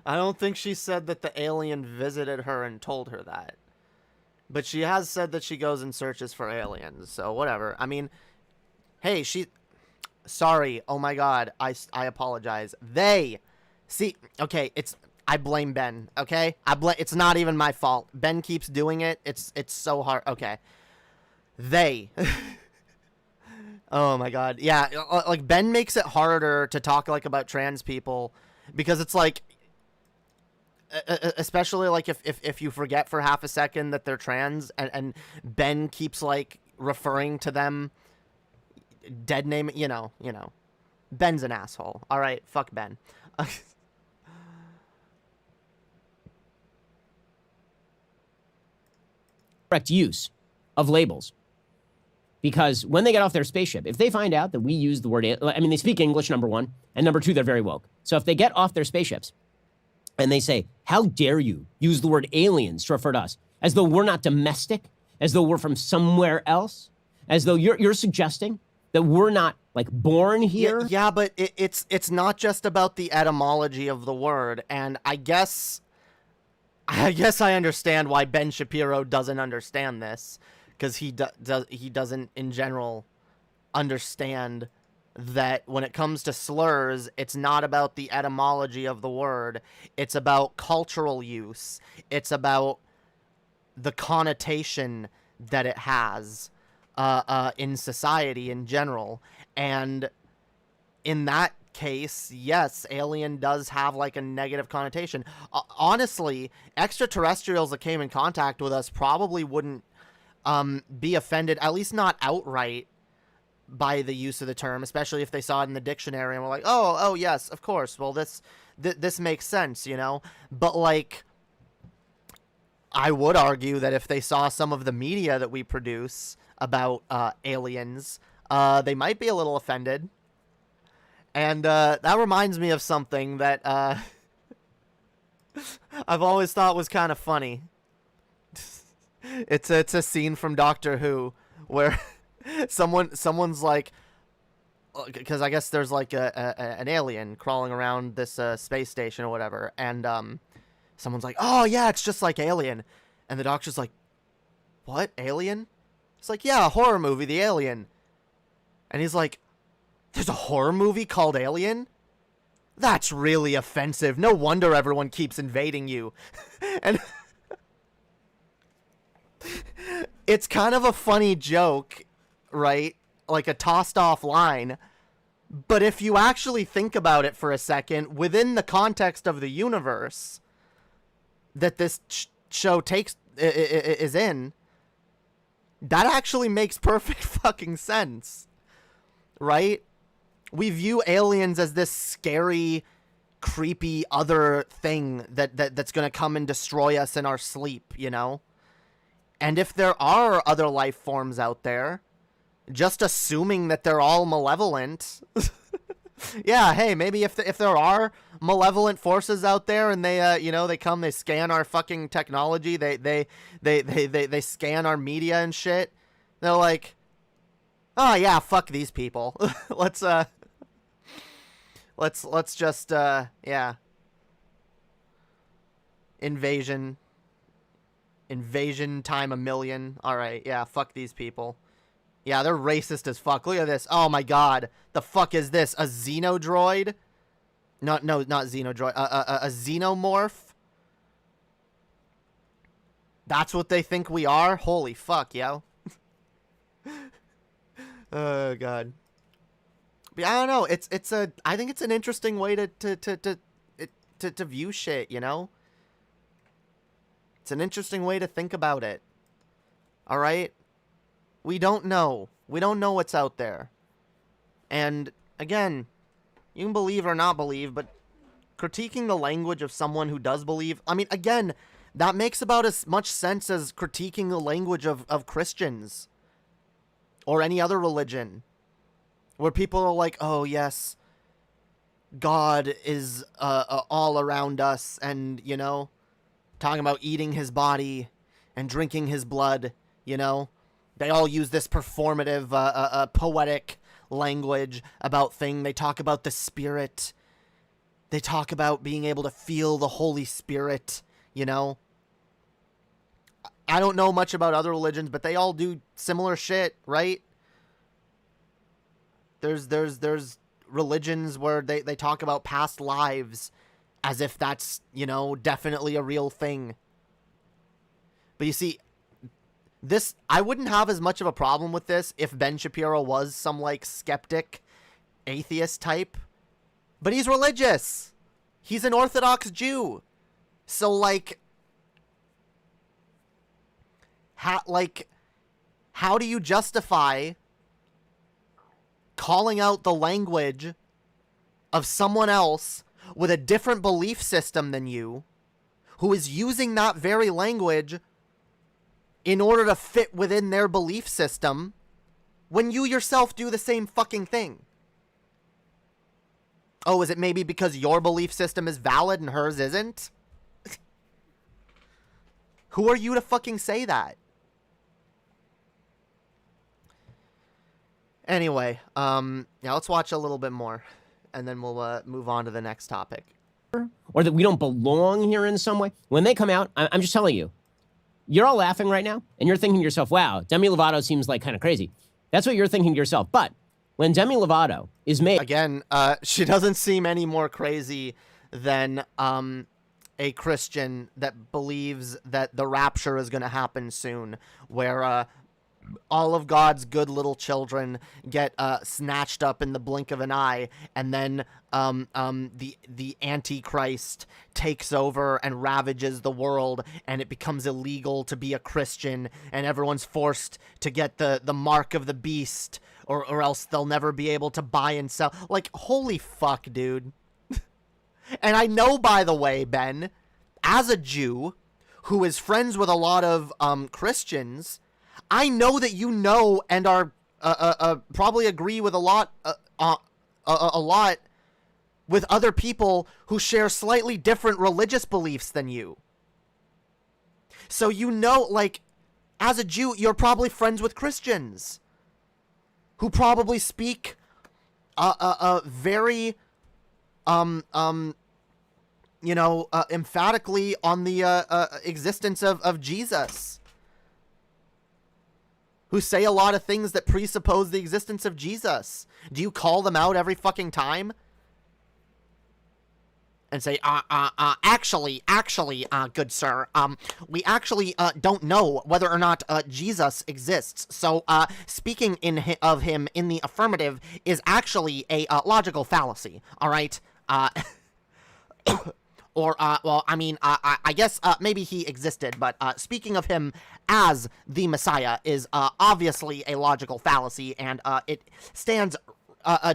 I don't think she said that the alien visited her and told her that. But she has said that she goes and searches for aliens, so whatever. I mean, hey, sorry, oh my god, I apologize. See, okay, I blame Ben, okay? It's not even my fault. Ben keeps doing it. It's so hard. Okay. Oh my god. Yeah, like Ben makes it harder to talk like about trans people because it's like, especially like if you forget for half a second that they're trans and Ben keeps like referring to them dead name, you know. Ben's an asshole. All right, fuck Ben. Correct use of labels. Because when they get off their spaceship, if they find out that we use the word, I mean, they speak English, number one, and number two, they're very woke. So if they get off their spaceships and they say, how dare you use the word aliens to refer to us, as though we're not domestic, as though we're from somewhere else, as though you're suggesting that we're not like born here. Yeah, but it's not just about the etymology of the word, and I guess I understand why Ben Shapiro doesn't understand this, because he doesn't in general understand that when it comes to slurs, it's not about the etymology of the word. It's about cultural use. It's about the connotation that it has in society in general. And in that case, yes, alien does have like a negative connotation. Honestly, extraterrestrials that came in contact with us probably wouldn't be offended, at least not outright, by the use of the term, especially if they saw it in the dictionary and were like, oh yes, of course. Well, this makes sense, you know? But, like, I would argue that if they saw some of the media that we produce about aliens, they might be a little offended. And that reminds me of something that I've always thought was kind of funny. It's a scene from Doctor Who where someone's like, because I guess there's like an alien crawling around this space station or whatever, and someone's like, oh yeah, it's just like Alien, and the Doctor's like, what, Alien? It's like, yeah, a horror movie, The Alien. And he's like, there's a horror movie called Alien? That's really offensive. No wonder everyone keeps invading you. And it's kind of a funny joke, right? Like a tossed off line. But if you actually think about it for a second, within the context of the universe that this show is in, that actually makes perfect fucking sense, right? We view aliens as this scary, creepy other thing that's going to come and destroy us in our sleep, you know? And if there are other life forms out there, just assuming that they're all malevolent, yeah, hey, maybe if there are malevolent forces out there and they they come, they scan our fucking technology, they scan our media and shit, they're like, oh yeah, fuck these people. let's just yeah, invasion time a million. All right, yeah, fuck these people. Yeah, they're racist as fuck. Look at this. Oh my god. The fuck is this? A xenodroid? No, not xenodroid. A xenomorph? That's what they think we are? Holy fuck, yo. Oh god. But I don't know. I think it's an interesting way to view shit, you know? It's an interesting way to think about it. All right? We don't know. We don't know what's out there. And, again, you can believe or not believe, but critiquing the language of someone who does believe, I mean, again, that makes about as much sense as critiquing the language of Christians or any other religion, where people are like, oh, yes, God is all around us, and, you know, talking about eating his body and drinking his blood, you know? They all use this performative, poetic language about thing. They talk about the Spirit. They talk about being able to feel the Holy Spirit, you know? I don't know much about other religions, but they all do similar shit, right? There's religions where they talk about past lives as if that's, you know, definitely a real thing. But you see, I wouldn't have as much of a problem with this if Ben Shapiro was some, like, skeptic, atheist type. But he's religious. He's an Orthodox Jew. So, like, how do you justify calling out the language of someone else with a different belief system than you, who is using that very language in order to fit within their belief system, when you yourself do the same fucking thing? Oh, is it maybe because your belief system is valid and hers isn't? Who are you to fucking say that? Anyway, yeah, let's watch a little bit more, and then we'll move on to the next topic. Or that we don't belong here in some way. When they come out, I'm just telling you, you're all laughing right now, and you're thinking to yourself, wow, Demi Lovato seems like kind of crazy. That's what you're thinking to yourself. But when Demi Lovato is made... Again, she doesn't seem any more crazy than a Christian that believes that the rapture is going to happen soon, where all of God's good little children get snatched up in the blink of an eye, and then the Antichrist takes over and ravages the world, and it becomes illegal to be a Christian, and everyone's forced to get the mark of the beast, or else they'll never be able to buy and sell. Like, holy fuck, dude. And I know, by the way, Ben, as a Jew who is friends with a lot of Christians, I know that you know and are probably agree with a lot with other people who share slightly different religious beliefs than you. So you know, like, as a Jew, you're probably friends with Christians who probably speak very emphatically on the existence of Jesus, who say a lot of things that presuppose the existence of Jesus. Do you call them out every fucking time? And say, actually, good sir, we actually don't know whether or not Jesus exists. So, speaking of him in the affirmative is actually a logical fallacy. All right. Or, well, I mean, I guess maybe he existed, but speaking of him as the Messiah is obviously a logical fallacy, and it stands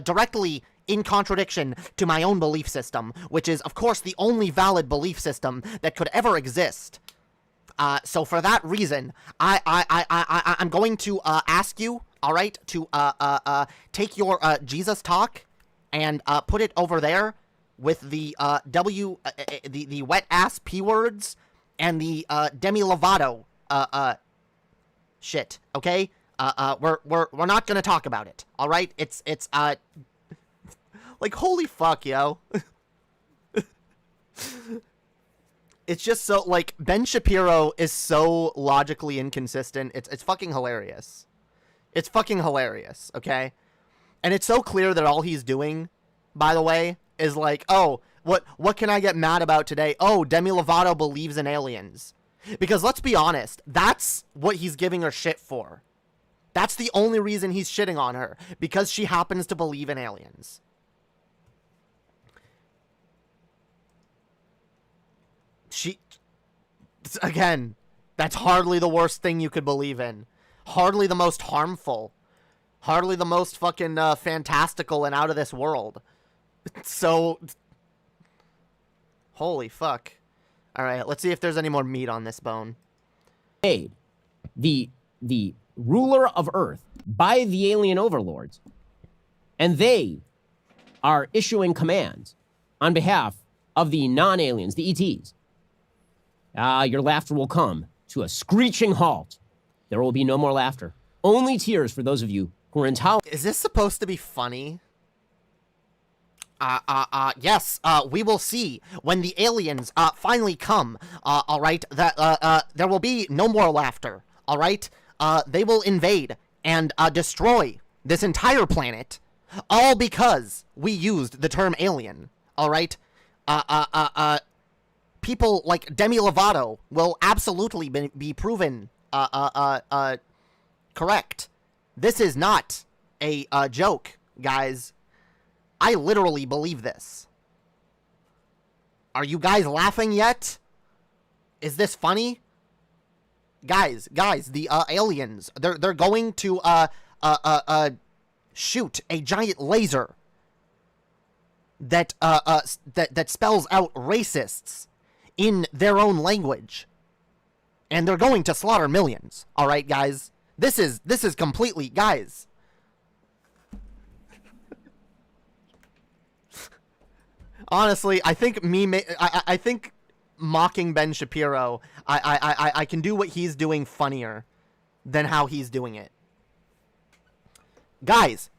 directly in contradiction to my own belief system, which is, of course, the only valid belief system that could ever exist. So for that reason, I'm going to ask you, all right, to take your Jesus talk and put it over there with the the wet ass P words and the Demi Lovato shit. Okay, we're not gonna talk about it. All right, it's like, holy fuck, yo. It's just so, like, Ben Shapiro is so logically inconsistent. It's fucking hilarious. It's fucking hilarious, okay? And it's so clear that all he's doing, by the way, is like, oh, what can I get mad about today? Oh, Demi Lovato believes in aliens. Because let's be honest, that's what he's giving her shit for. That's the only reason he's shitting on her, because she happens to believe in aliens. Again, that's hardly the worst thing you could believe in. Hardly the most harmful. Hardly the most fucking fantastical and out of this world. So, holy fuck. Alright, let's see if there's any more meat on this bone. The ruler of Earth by the alien overlords, and they are issuing commands on behalf of the non-aliens, the ETs. Your laughter will come to a screeching halt. There will be no more laughter. Only tears for those of you who are intolerant. Is this supposed to be funny? Yes, we will see when the aliens, finally come, alright, that, there will be no more laughter, alright? They will invade and, destroy this entire planet, all because we used the term alien, alright? People like Demi Lovato will absolutely be proven, correct. This is not a joke, guys. I literally believe this. Are you guys laughing yet? Is this funny? Guys, the aliens, they're going to shoot a giant laser that spells out racists in their own language. And they're going to slaughter millions. All right, guys. This is completely, guys. Honestly, I think I think mocking Ben Shapiro, I can do what he's doing funnier than how he's doing it. Guys,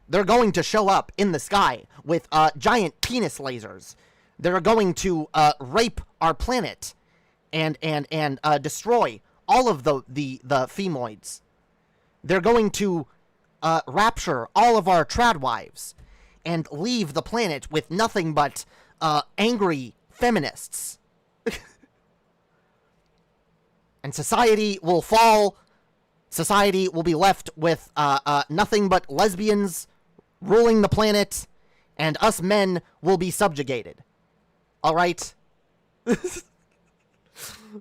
they're going to show up in the sky with giant penis lasers. They're going to rape our planet and destroy all of the femoids. They're going to rapture all of our trad wives and leave the planet with nothing but angry feminists. And society will fall society will be left with nothing but lesbians ruling the planet, and us men will be subjugated. All right?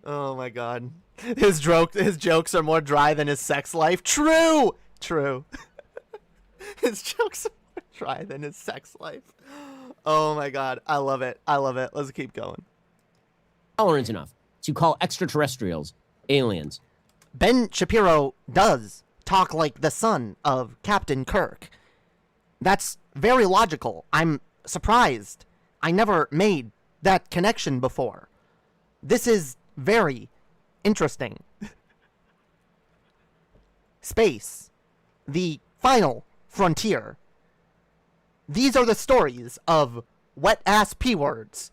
Oh my god. His jokes are more dry than his sex life. True! True. His jokes are more dry than his sex life. Oh my god. I love it. I love it. Let's keep going. Tolerant enough to call extraterrestrials aliens. Ben Shapiro does talk like the son of Captain Kirk. That's very logical. I'm surprised. I never made that connection before. This is very interesting. Space. The final frontier. These are the stories of wet-ass P-words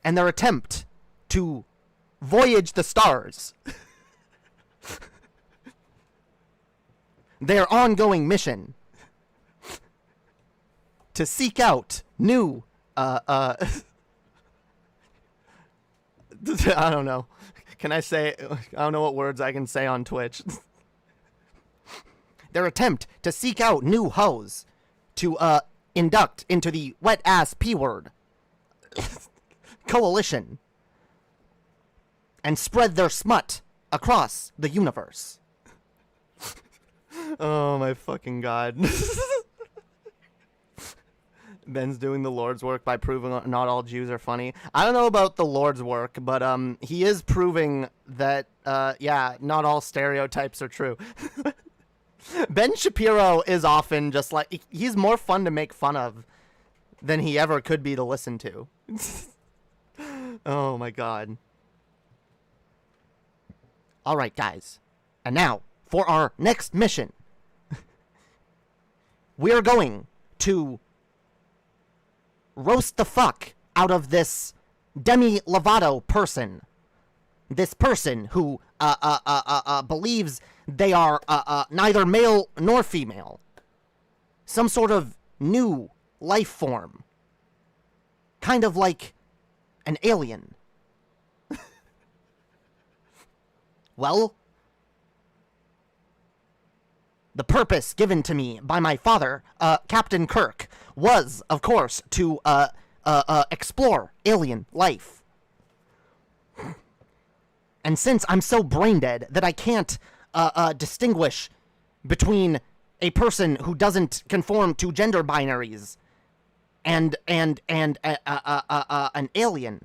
and their attempt to voyage the stars. Their ongoing mission to seek out new I don't know. Can I say, I don't know what words I can say on Twitch. Their attempt to seek out new hoes to induct into the wet-ass P-word coalition and spread their smut across the universe. Oh my fucking god. Ben's doing the Lord's work by proving not all Jews are funny. I don't know about the Lord's work, but he is proving that yeah, not all stereotypes are true. Ben Shapiro is often just like, he's more fun to make fun of than he ever could be to listen to. Oh my god. All right, guys. And now for our next mission. We are going to roast the fuck out of this Demi Lovato person. This person who believes they are neither male nor female. Some sort of new life form. Kind of like an alien. Well, the purpose given to me by my father, Captain Kirk, was, of course, to explore alien life. And since I'm so brain dead that I can't distinguish between a person who doesn't conform to gender binaries and an alien,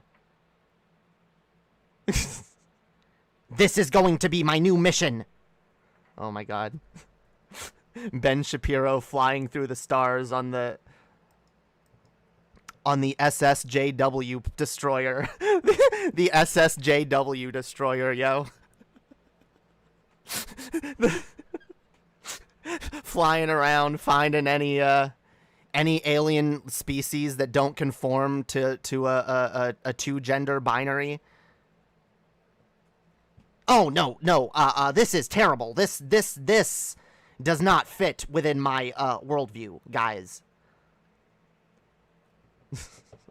this is going to be my new mission. Oh my god. Ben Shapiro flying through the stars on the SSJW destroyer. The SSJW destroyer, yo. Flying around, finding any alien species that don't conform to a two gender binary. Oh no, this is terrible. This does not fit within my worldview, guys.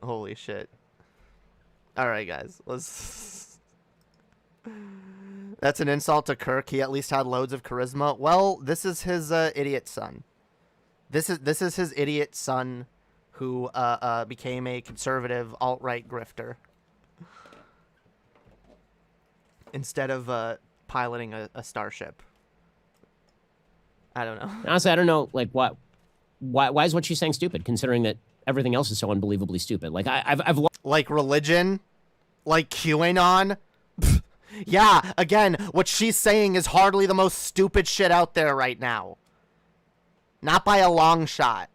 Holy shit. Alright, guys. Let's... That's an insult to Kirk. He at least had loads of charisma. Well, this is his idiot son. This is his idiot son who became a conservative alt-right grifter. Instead of piloting a starship. I don't know. Honestly, I don't know, like, why is what she's saying stupid, considering that everything else is so unbelievably stupid? Like, I've like religion? Like QAnon? Yeah, again, what she's saying is hardly the most stupid shit out there right now. Not by a long shot.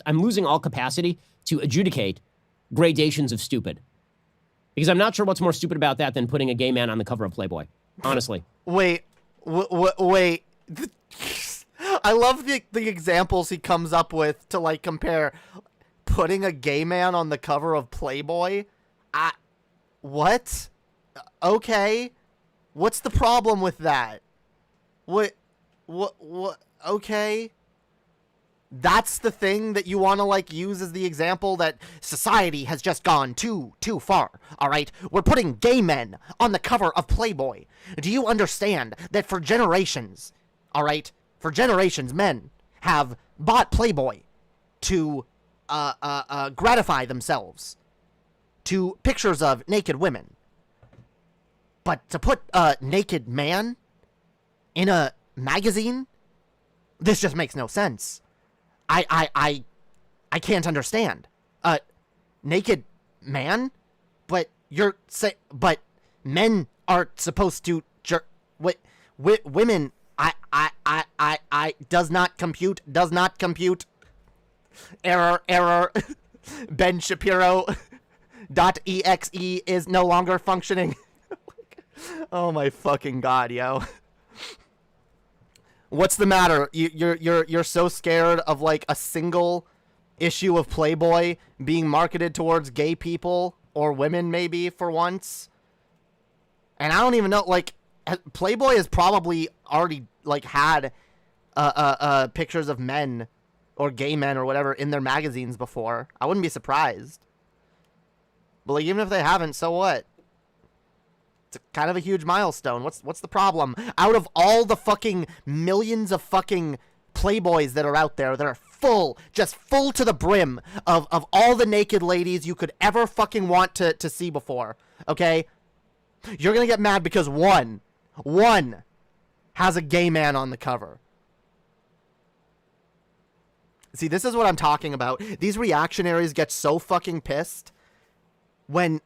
I'm losing all capacity to adjudicate gradations of stupid. Because I'm not sure what's more stupid about that than putting a gay man on the cover of Playboy. Honestly. Wait. I love the examples he comes up with to, like, compare putting a gay man on the cover of Playboy. What? Okay. What's the problem with that? What? Okay. That's the thing that you want to like use as the example that society has just gone too far. All right, we're putting gay men on the cover of Playboy. Do you understand that for generations, all right, for generations, men have bought Playboy to gratify themselves to pictures of naked women, but to put a naked man in a magazine, this just makes no sense. I can't understand. Naked man, but but men are supposed to women. I does not compute. Error. Ben Shapiro .exe is no longer functioning. Oh my fucking god, yo. What's the matter? You're so scared of like a single issue of Playboy being marketed towards gay people or women, maybe for once? And I don't even know, like, Playboy has probably already like had pictures of men or gay men or whatever in their magazines before. I wouldn't be surprised. But like, even if they haven't, so what? It's kind of a huge milestone. What's the problem? Out of all the fucking millions of fucking Playboys that are out there that are full to the brim of all the naked ladies you could ever fucking want to see before, okay? You're gonna get mad because one has a gay man on the cover. See, this is what I'm talking about. These reactionaries get so fucking pissed when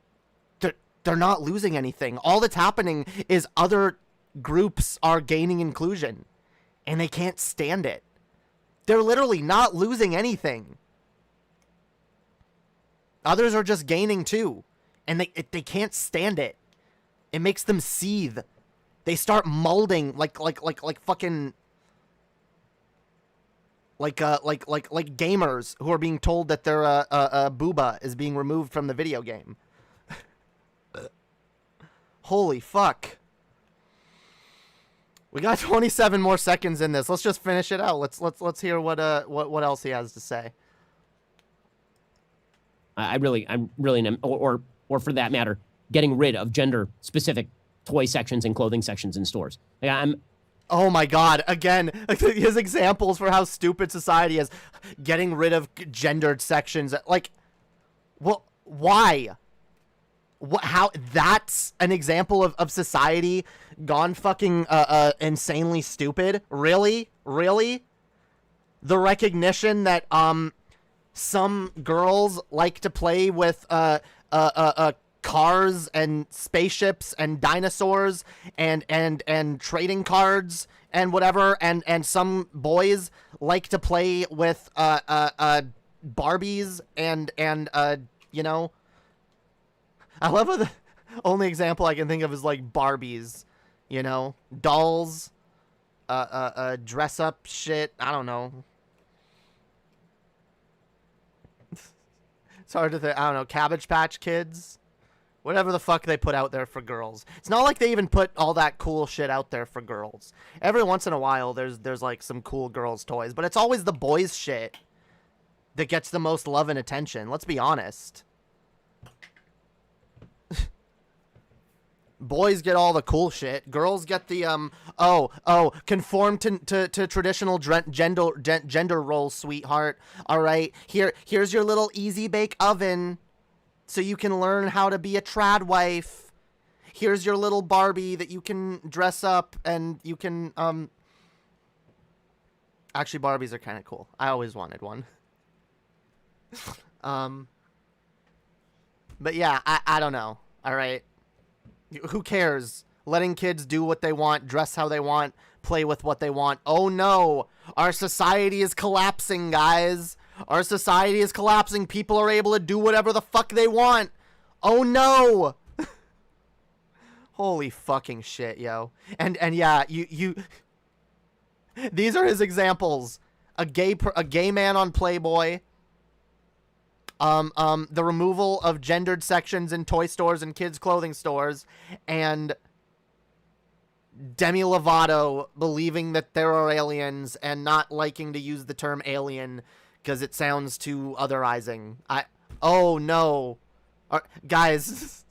they're not losing anything. All that's happening is other groups are gaining inclusion, and they can't stand it. They're literally not losing anything. Others are just gaining too, and they can't stand it. It makes them seethe. They start molding like fucking like gamers who are being told that their booba is being removed from the video game. Holy fuck. We got 27 more seconds in this. Let's just finish it out. Let's hear what else he has to say. I'm really, or for that matter, getting rid of gender-specific toy sections and clothing sections in stores. Like, oh my god, again, his examples for how stupid society is. Getting rid of gendered sections. Like, well, why? How? That's an example of society gone fucking insanely stupid? Really? The recognition that some girls like to play with cars and spaceships and dinosaurs and trading cards and whatever, and some boys like to play with Barbies and you know, I love how the only example I can think of is like Barbies, you know, dolls, dress up shit. I don't know. It's hard to think. I don't know. Cabbage Patch Kids, whatever the fuck they put out there for girls. It's not like they even put all that cool shit out there for girls. Every once in a while, there's like some cool girls' toys, but it's always the boys' shit that gets the most love and attention. Let's be honest. Boys get all the cool shit. Girls get the conform to traditional gender roles, sweetheart. All right, here's your little easy bake oven, so you can learn how to be a trad wife. Here's your little Barbie that you can dress up, and you can Actually, Barbies are kind of cool. I always wanted one. But yeah, I don't know. All right. Who cares? Letting kids do what they want, dress how they want, play with what they want. Oh no, our society is collapsing, guys. Our society is collapsing. People are able to do whatever the fuck they want. Oh no. Holy fucking shit, yo. And yeah, you these are his examples. A gay man on Playboy. The removal of gendered sections in toy stores and kids' clothing stores, and Demi Lovato believing that there are aliens and not liking to use the term alien because it sounds too otherizing. Oh no. Guys,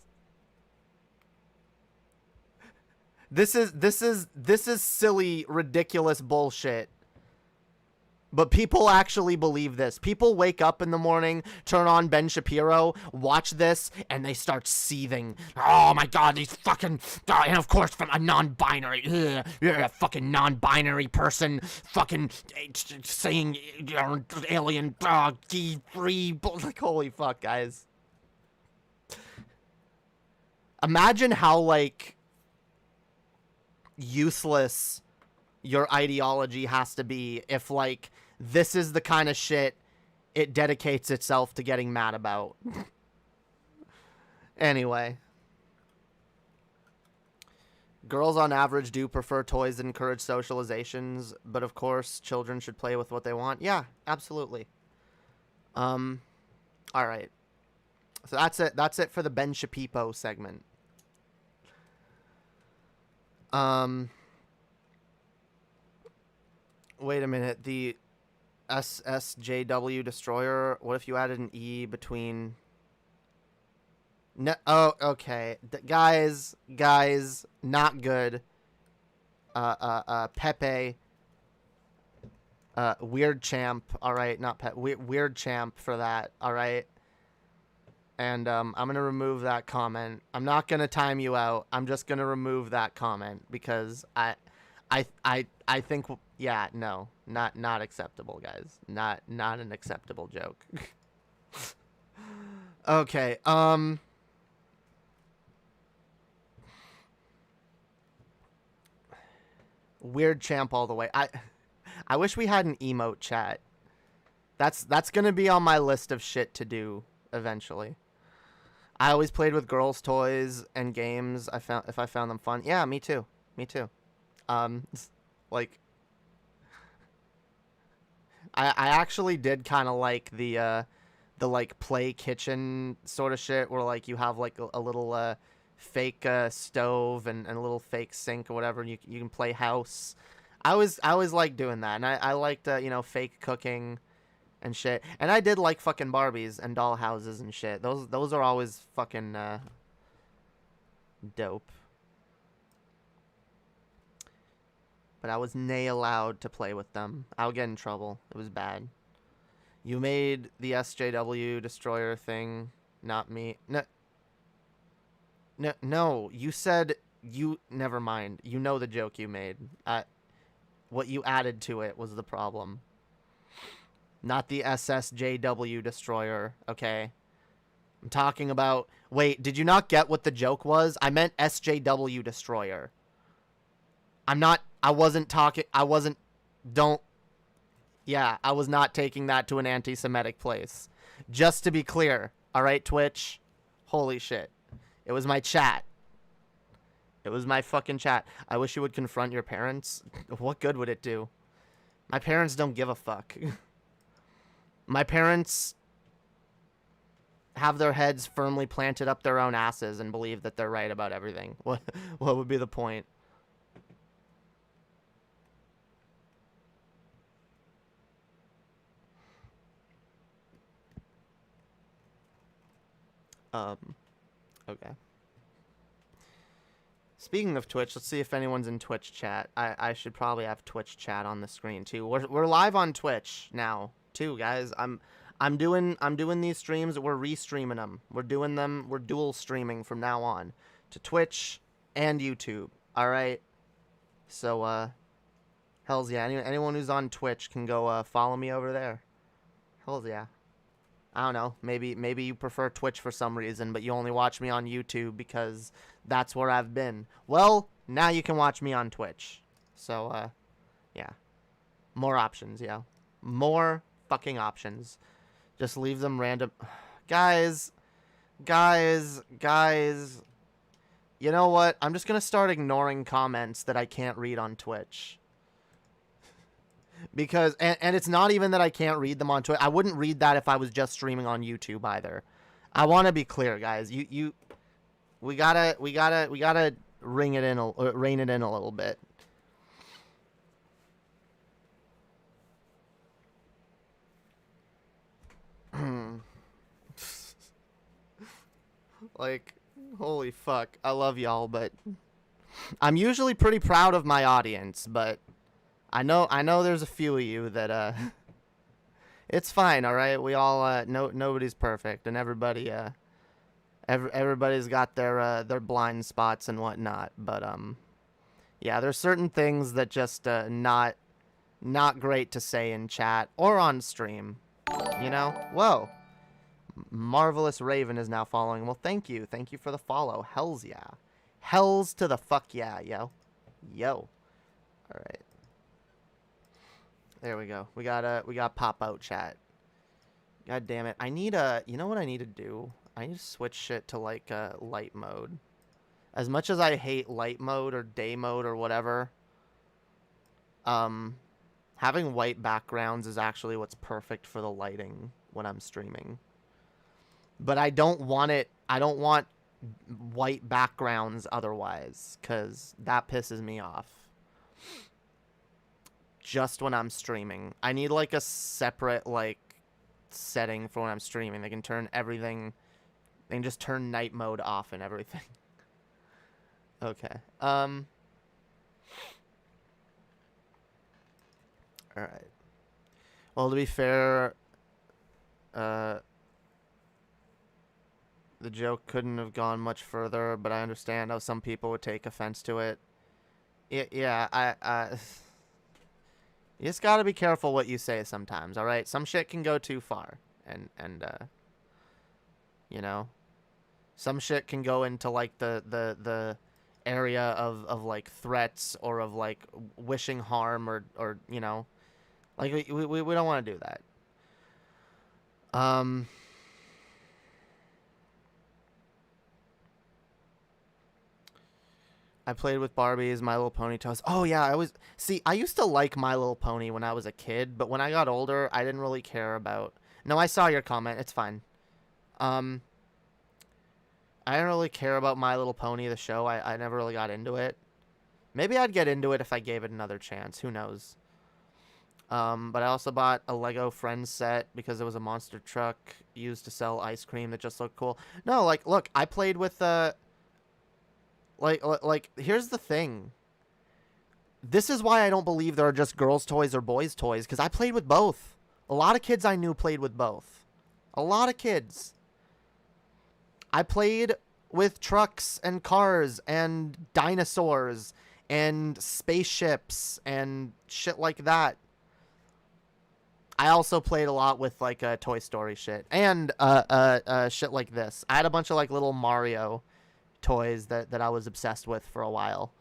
this is silly, ridiculous bullshit. But people actually believe this. People wake up in the morning, turn on Ben Shapiro, watch this, and they start seething. Oh my god, these fucking... and of course from a non-binary... fucking non-binary person fucking saying alien dog, free... Like, holy fuck, guys. Imagine how, like, useless your ideology has to be if, like, this is the kind of shit it dedicates itself to getting mad about. Anyway. Girls on average do prefer toys that encourage socializations, but of course, children should play with what they want. Yeah, absolutely. Alright. So that's it. That's it for the Ben Shapiro segment. Wait a minute. The SSJW Destroyer. What if you added an E between... No. Oh, okay. Guys, not good. Pepe. Weird Champ. All right, not Pep. Weird Champ for that. All right. And I'm gonna remove that comment. I'm not gonna time you out. I'm just gonna remove that comment because I think, yeah, no, not acceptable, guys. Not an acceptable joke. Okay. Weird Champ all the way. I wish we had an emote chat. That's gonna be on my list of shit to do eventually. I always played with girls' toys and games. If I found them fun. Yeah, me too. Like, I actually did kind of like the like play kitchen sort of shit where like you have like a little fake stove and a little fake sink or whatever, and you can play house. I always liked doing that, and I liked you know, fake cooking and shit. And I did like fucking Barbies and doll houses and shit. Those are always fucking dope. But I was nay allowed to play with them. I would get in trouble. It was bad. You made the SJW Destroyer thing, not me. No. You said you... Never mind. You know the joke you made. What you added to it was the problem. Not the SSJW Destroyer, okay? I'm talking about... Wait, did you not get what the joke was? I meant SJW Destroyer. I wasn't talking... Yeah, I was not taking that to an anti-Semitic place. Just to be clear. Alright, Twitch? Holy shit. It was my chat. It was my fucking chat. I wish you would confront your parents. What good would it do? My parents don't give a fuck. My parents have their heads firmly planted up their own asses and believe that they're right about everything. What would be the point? Okay. Speaking of Twitch, let's see if anyone's in Twitch chat. I should probably have Twitch chat on the screen too. We're live on Twitch now too, guys. I'm doing these streams. We're restreaming them. We're doing them. We're dual streaming from now on to Twitch and YouTube. All right. So hells yeah. Anyone who's on Twitch can go follow me over there. Hells yeah. I don't know. Maybe you prefer Twitch for some reason, but you only watch me on YouTube because that's where I've been. Well, now you can watch me on Twitch. So, yeah. More options, yeah. More fucking options. Just leave them random. Guys. You know what? I'm just gonna start ignoring comments that I can't read on Twitch. Because, and it's not even that I can't read them on Twitch. I wouldn't read that if I was just streaming on YouTube either. I want to be clear, guys. We gotta rein it in a little bit. Like, holy fuck, I love y'all, but I'm usually pretty proud of my audience, but I know there's a few of you that it's fine, all right? We all nobody's perfect, and everybody everybody's got their blind spots and whatnot, but yeah, there's certain things that just not great to say in chat or on stream, you know? Whoa. Marvelous Raven is now following. Well, thank you for the follow. Hells yeah. Hells to the fuck yeah, yo. All right. There we go. We got pop out chat. God damn it. I need you know what I need to do? I need to switch shit to like light mode. As much as I hate light mode or day mode or whatever, having white backgrounds is actually what's perfect for the lighting when I'm streaming. But I don't want white backgrounds otherwise, because that pisses me off. Just when I'm streaming. I need like a separate like setting for when I'm streaming. They can turn everything, they can just turn night mode off and everything. Okay. Alright. Well, to be fair, the joke couldn't have gone much further, but I understand how some people would take offense to it. Yeah, I you just gotta be careful what you say sometimes, alright? Some shit can go too far, and you know, some shit can go into, like, the area of like, threats, or of, like, wishing harm, or you know, like, we don't want to do that. I played with Barbies, My Little Pony toys. Oh, yeah, I used to like My Little Pony when I was a kid, but when I got older, I didn't really care about... No, I saw your comment. It's fine. I didn't really care about My Little Pony, the show. I never really got into it. Maybe I'd get into it if I gave it another chance. Who knows? But I also bought a Lego Friends set because it was a monster truck used to sell ice cream that just looked cool. No, like, look, I played with... Like, here's the thing. This is why I don't believe there are just girls' toys or boys' toys, because I played with both. A lot of kids I knew played with both. A lot of kids. I played with trucks and cars and dinosaurs and spaceships and shit like that. I also played a lot with, like, Toy Story shit. And shit like this. I had a bunch of, like, little Mario toys that I was obsessed with for a while.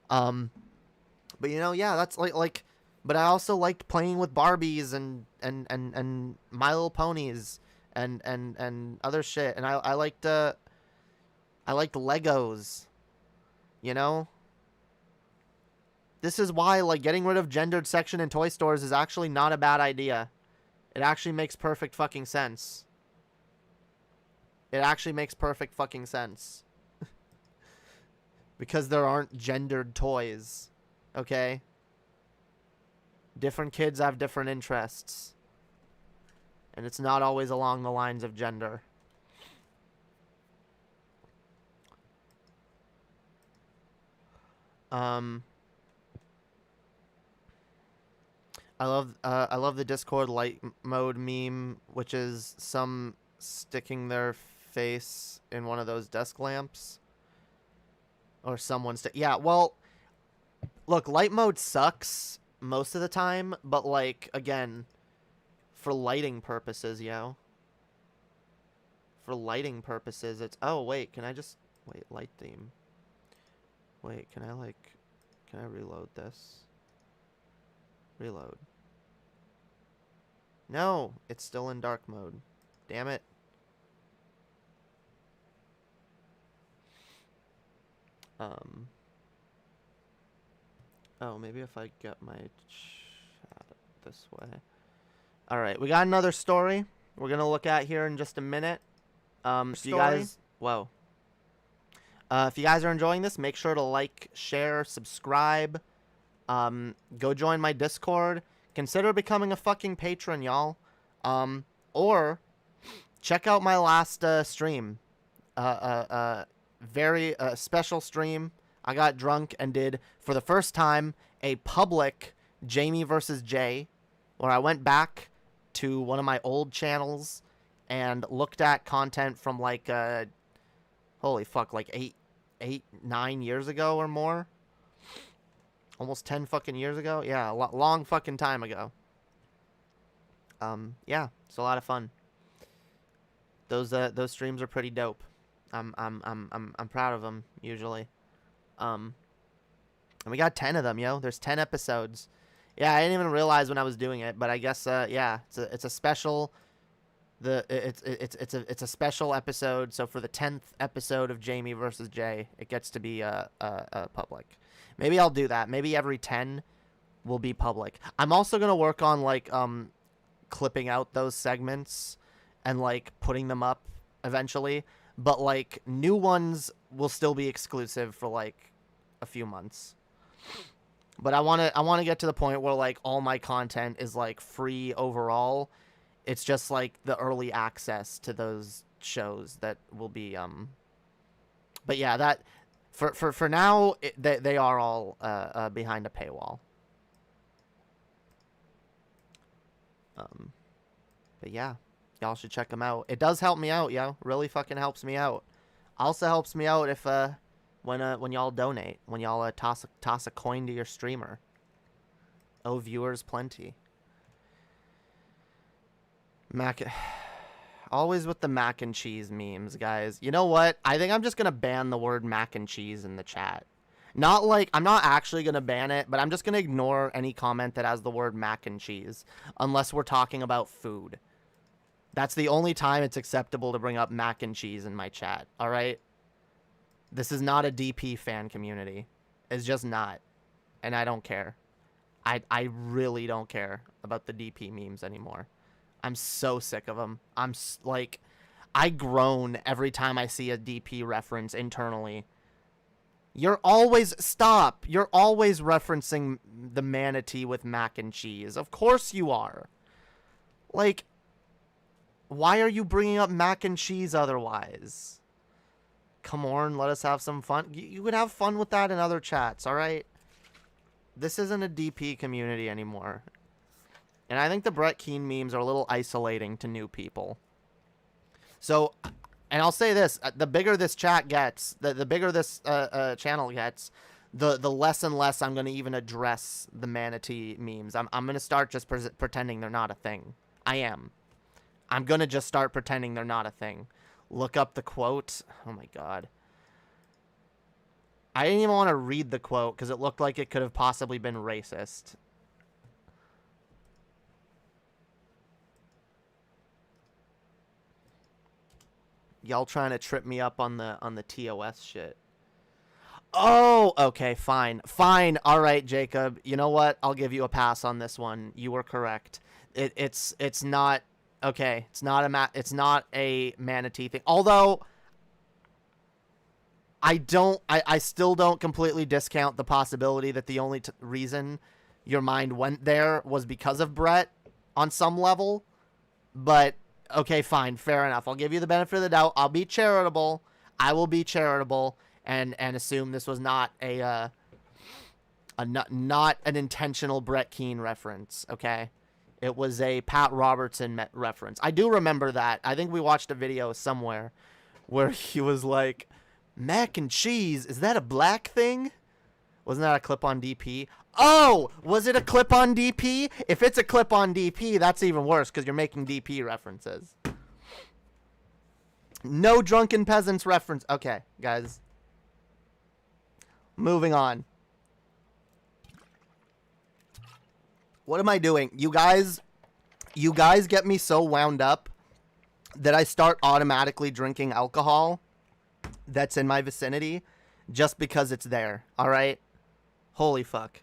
But you know, yeah, that's like but I also liked playing with Barbies and My Little Ponies and other shit, and I liked Legos, you know? This is why, like, getting rid of gendered section in toy stores is actually not a bad idea. It actually makes perfect fucking sense. It actually makes perfect fucking sense. Because there aren't gendered toys, okay? Different kids have different interests. And it's not always along the lines of gender. I love the Discord light mode meme, which is some sticking their face in one of those desk lamps. Or someone's... Yeah, well, look, light mode sucks most of the time, but, like, again, for lighting purposes, yo. For lighting purposes, it's... Oh, wait, can I just... Wait, light theme. Wait, can I, like... Can I reload this? Reload. No, it's still in dark mode. Damn it. Oh, maybe if I get my chat this way. Alright, we got another story we're gonna look at here in just a minute. So you guys... Whoa. If you guys are enjoying this, make sure to like, share, subscribe. Go join my Discord. Consider becoming a fucking patron, y'all. Or check out my last stream. Very special stream. I got drunk and did, for the first time, a public Jamie versus Jay, where I went back to one of my old channels and looked at content from like, holy fuck, like 9 years ago or more. Almost 10 fucking years ago. Yeah, a long fucking time ago. Yeah, it's a lot of fun. Those streams are pretty dope. I'm proud of them usually. And we got 10 of them, yo. There's 10 episodes. Yeah, I didn't even realize when I was doing it, but I guess yeah, it's a special. It's a special episode. So for the 10th episode of Jamie versus Jay, it gets to be public. Maybe I'll do that. Maybe every 10 will be public. I'm also gonna work on like clipping out those segments and like putting them up eventually. But like new ones will still be exclusive for like a few months. But I want to get to the point where like all my content is like free overall. It's just like the early access to those shows that will be but yeah, that for now they are all behind a paywall. But yeah, y'all should check them out. It does help me out, yo. Really fucking helps me out. Also helps me out if when y'all donate, when y'all toss a coin to your streamer. Oh, viewers plenty. Always with the mac and cheese memes, guys. You know what? I think I'm just gonna ban the word mac and cheese in the chat. Not like, I'm not actually gonna ban it, but I'm just gonna ignore any comment that has the word mac and cheese, unless we're talking about food. That's the only time it's acceptable to bring up mac and cheese in my chat, alright? This is not a DP fan community. It's just not. And I don't care. I really don't care about the DP memes anymore. I'm so sick of them. Like, I groan every time I see a DP reference internally. You're always referencing the manatee with mac and cheese. Of course you are. Like, why are you bringing up mac and cheese otherwise? Come on, let us have some fun. You would have fun with that in other chats, alright? This isn't a DP community anymore. And I think the Brett Keane memes are a little isolating to new people. So, and I'll say this, the bigger this chat gets, the bigger this channel gets, the less and less I'm going to even address the manatee memes. I'm going to start just pretending they're not a thing. I am. I'm going to just start pretending they're not a thing. Look up the quote. Oh my god. I didn't even want to read the quote because it looked like it could have possibly been racist. Y'all trying to trip me up on the TOS shit. Oh, okay, fine. Fine. All right, Jacob. You know what? I'll give you a pass on this one. You were correct. It's not okay. It's not a manatee thing. Although I still don't completely discount the possibility that the only reason your mind went there was because of Brett on some level. But okay, fine, fair enough. I'll give you the benefit of the doubt. I'll be charitable. I will be charitable and assume this was not not an intentional Brett Keane reference. Okay, it was a Pat Robertson reference. I do remember that. I think we watched a video somewhere where he was like, "Mac and cheese, is that a black thing?" Wasn't that a clip on DP? Oh, was it a clip on DP? If it's a clip on DP, that's even worse because you're making DP references. No drunken peasants reference. Okay, guys. Moving on. What am I doing? You guys get me so wound up that I start automatically drinking alcohol that's in my vicinity just because it's there. All right? Holy fuck.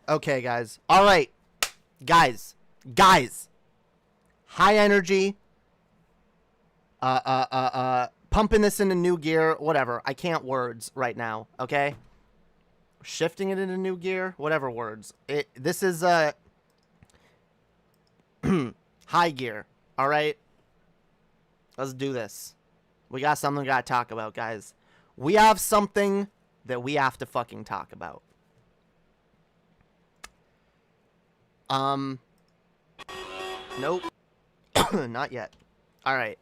Okay, guys. All right. Guys. High energy. pumping this into new gear, whatever. I can't words right now, okay? Shifting it into new gear, whatever words. This is high gear, all right? Let's do this. We got something we got to talk about, guys. We have something that we have to fucking talk about. Nope. Not yet. All right.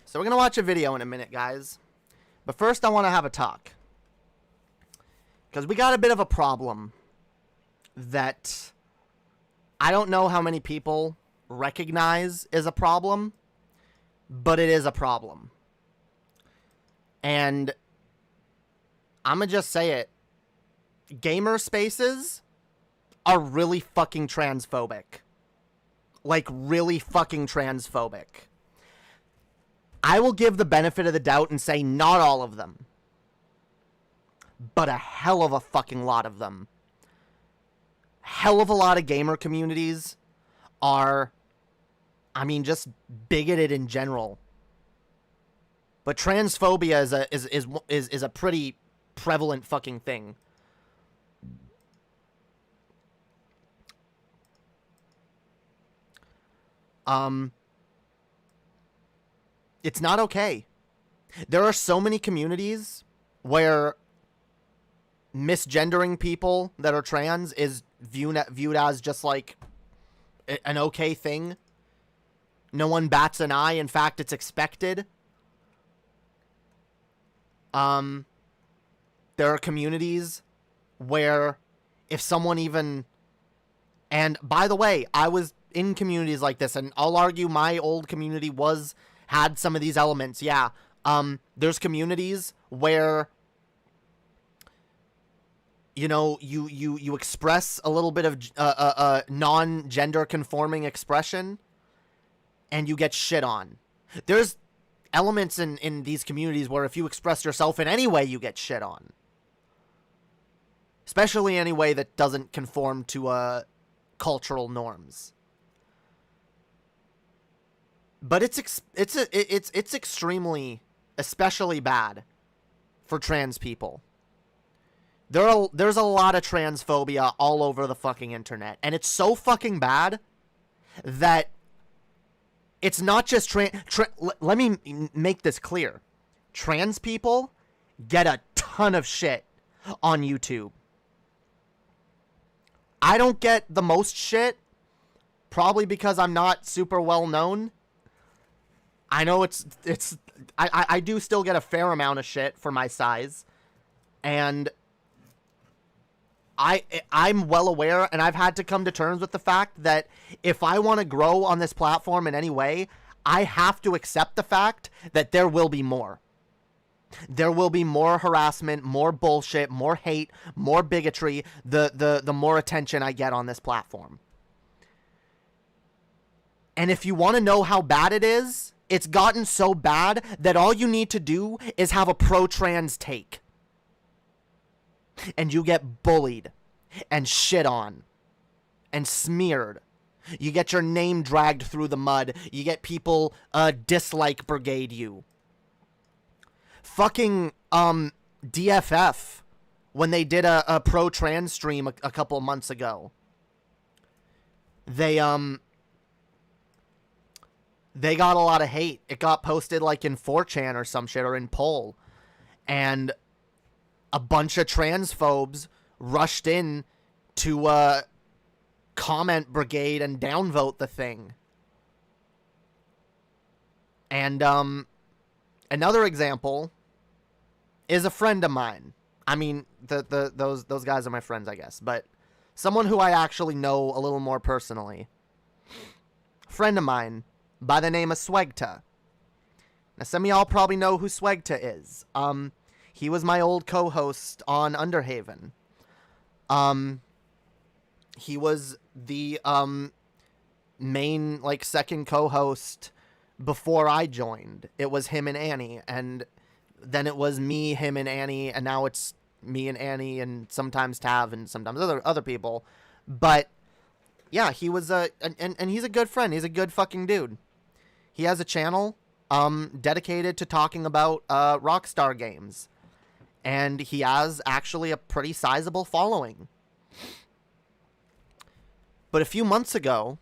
So we're going to watch a video in a minute, guys. But first I want to have a talk. Because we got a bit of a problem that I don't know how many people recognize is a problem, but it is a problem. And I'm going to just say it. Gamer spaces are really fucking transphobic. Like, really fucking transphobic. I will give the benefit of the doubt and say not all of them. But a hell of a fucking lot of them. Hell of a lot of gamer communities are, I mean, just bigoted in general. But transphobia is a pretty prevalent fucking thing. It's not okay. There are so many communities where misgendering people that are trans is viewed as just like an okay thing. No one bats an eye. In fact, it's expected. There are communities where if someone even... And by the way, I was in communities like this, and I'll argue my old community had some of these elements. Yeah. There's communities where, you know, you express a little bit of non-gender conforming expression and you get shit on. There's elements in these communities where if you express yourself in any way, you get shit on. Especially any way that doesn't conform to cultural norms. But it's extremely, especially bad for trans people. There's a lot of transphobia all over the fucking internet, and it's so fucking bad that it's not just let me make this clear. Trans people get a ton of shit on YouTube. I don't get the most shit, probably because I'm not super well known. I know I do still get a fair amount of shit for my size, and I'm well aware, and I've had to come to terms with the fact that if I want to grow on this platform in any way, I have to accept the fact that there will be more. There will be more harassment, more bullshit, more hate, more bigotry, the more attention I get on this platform. And if you want to know how bad it is, it's gotten so bad that all you need to do is have a pro-trans take. And you get bullied and shit on and smeared. You get your name dragged through the mud. You get people dislike brigade you. Fucking DFF, when they did a pro-trans stream a couple of months ago, they got a lot of hate. It got posted like in 4chan or some shit, or in Poll. And a bunch of transphobes rushed in to comment brigade and downvote the thing. And another example is a friend of mine. I mean, those guys are my friends, I guess, but someone who I actually know a little more personally. Friend of mine by the name of Swegta. Now, some of y'all probably know who Swegta is. He was my old co-host on Underhaven. He was the main, like, second co-host before I joined. It was him and Annie, and then it was me, him, and Annie, and now it's me and Annie, and sometimes Tav, and sometimes other people. But yeah, he was and he's a good friend. He's a good fucking dude. He has a channel. dedicated to talking about Rockstar games. And he has actually a pretty sizable following. But a few months ago,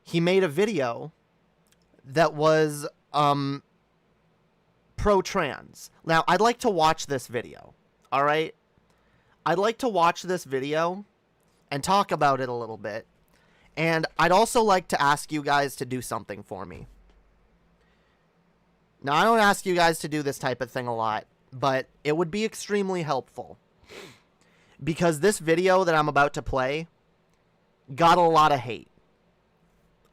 he made a video that was pro-trans. Now, I'd like to watch this video, all right? I'd like to watch this video and talk about it a little bit. And I'd also like to ask you guys to do something for me. Now, I don't ask you guys to do this type of thing a lot, but it would be extremely helpful. Because this video that I'm about to play got a lot of hate.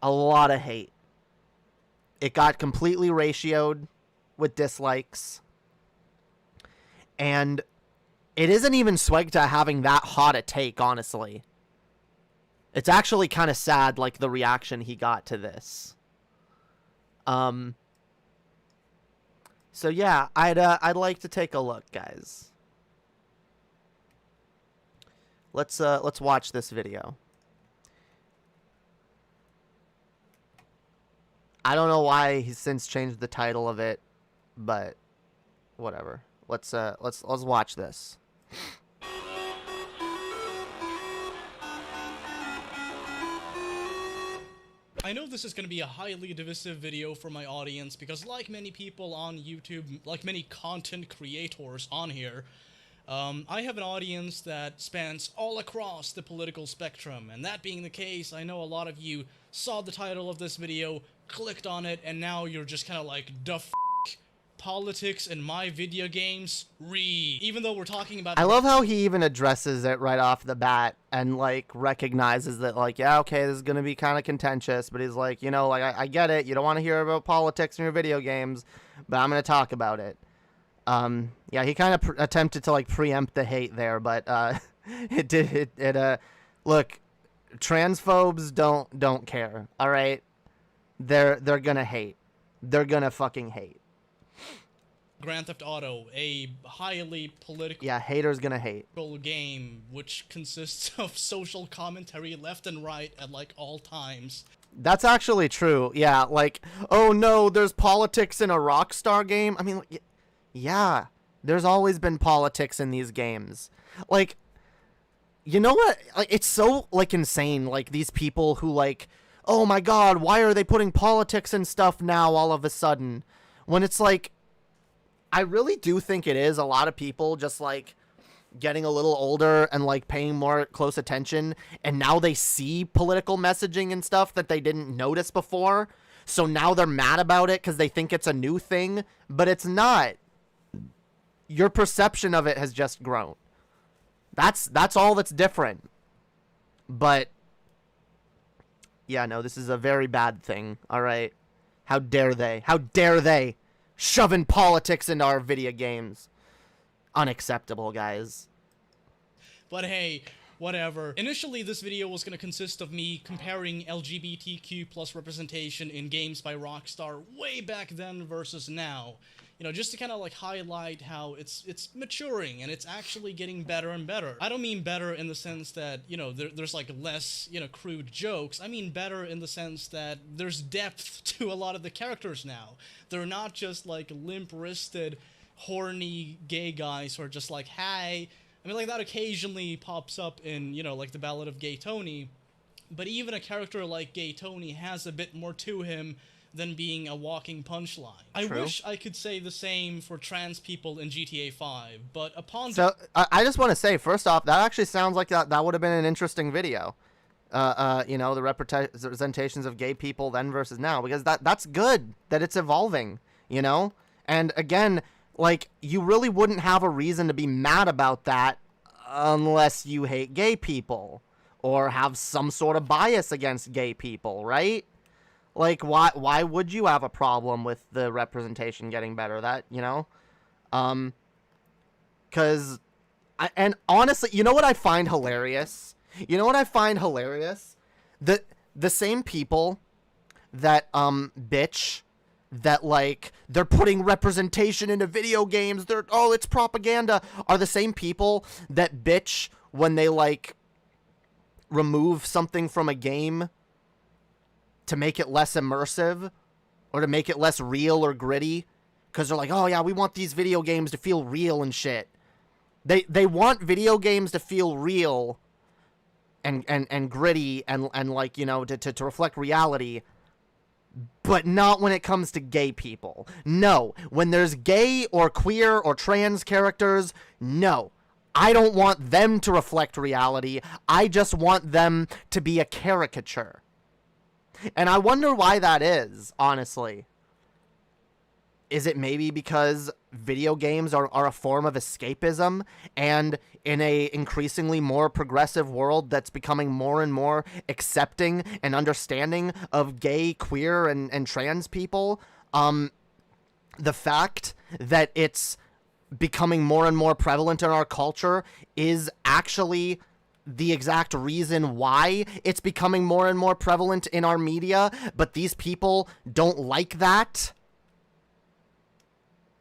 A lot of hate. It got completely ratioed with dislikes. And it isn't even Swegta having that hot a take, honestly. It's actually kind of sad, like, the reaction he got to this. So yeah, I'd like to take a look, guys. Let's watch this video. I don't know why he's since changed the title of it, but whatever. Let's watch this. I know this is going to be a highly divisive video for my audience because like many people on YouTube, like many content creators on here, I have an audience that spans all across the political spectrum, and that being the case, I know a lot of you saw the title of this video, clicked on it, and now you're just kind of like, the f***, politics in my video games? Read. Even though we're talking about... I love how he even addresses it right off the bat and, like, recognizes that, like, yeah, okay, this is going to be kind of contentious, but he's like, you know, like, I get it, you don't want to hear about politics in your video games, but I'm going to talk about it. Yeah, he kind of attempted to, like, preempt the hate there, but, look, transphobes don't care, all right? They're gonna hate. They're gonna fucking hate. Grand Theft Auto, a highly political haters gonna hate game which consists of social commentary left and right at like all times. That's actually true. Yeah, like, oh no, there's politics in a Rockstar game. I mean, like, yeah, there's always been politics in these games. Like, you know what? Like, it's so, like, insane. Like, these people who, like, oh my god, why are they putting politics and stuff now all of a sudden? When it's like, I really do think it is a lot of people just, like, getting a little older and, like, paying more close attention, and now they see political messaging and stuff that they didn't notice before, so now they're mad about it because they think it's a new thing, but it's not. Your perception of it has just grown. That's all that's different. But yeah, no, this is a very bad thing, all right? How dare they? How dare they? Shoving politics into our video games. Unacceptable, guys. But hey, whatever. Initially, this video was going to consist of me comparing LGBTQ plus representation in games by Rockstar way back then versus now. You know, just to kind of like highlight how it's maturing and it's actually getting better and better. I don't mean better in the sense that, you know, there's like less, you know, crude jokes. I mean better in the sense that there's depth to a lot of the characters now. They're not just like limp-wristed, horny gay guys who are just like, hi. I mean, like, that occasionally pops up in, you know, like the Ballad of Gay Tony. But even a character like Gay Tony has a bit more to him than being a walking punchline. I wish I could say the same for trans people in GTA 5, but upon... So, I just want to say, first off, that actually sounds like that would have been an interesting video. You know, the representations of gay people then versus now, because that's good that it's evolving, you know? And again, like, you really wouldn't have a reason to be mad about that unless you hate gay people or have some sort of bias against gay people, right? Like, why would you have a problem with the representation getting better? That, you know? Because, and honestly, you know what I find hilarious? You know what I find hilarious? The same people that, bitch, that, like, they're putting representation into video games, it's propaganda, are the same people that bitch when they, like, remove something from a game to make it less immersive, or to make it less real or gritty, because they're like, oh yeah, we want these video games to feel real and shit. They want video games to feel real and gritty and like, you know, to reflect reality, but not when it comes to gay people. No, when there's gay or queer or trans characters, no. I don't want them to reflect reality. I just want them to be a caricature. And I wonder why that is, honestly. Is it maybe because video games are a form of escapism, and in a increasingly more progressive world that's becoming more and more accepting and understanding of gay, queer, and trans people, the fact that it's becoming more and more prevalent in our culture is actually the exact reason why it's becoming more and more prevalent in our media, but these people don't like that?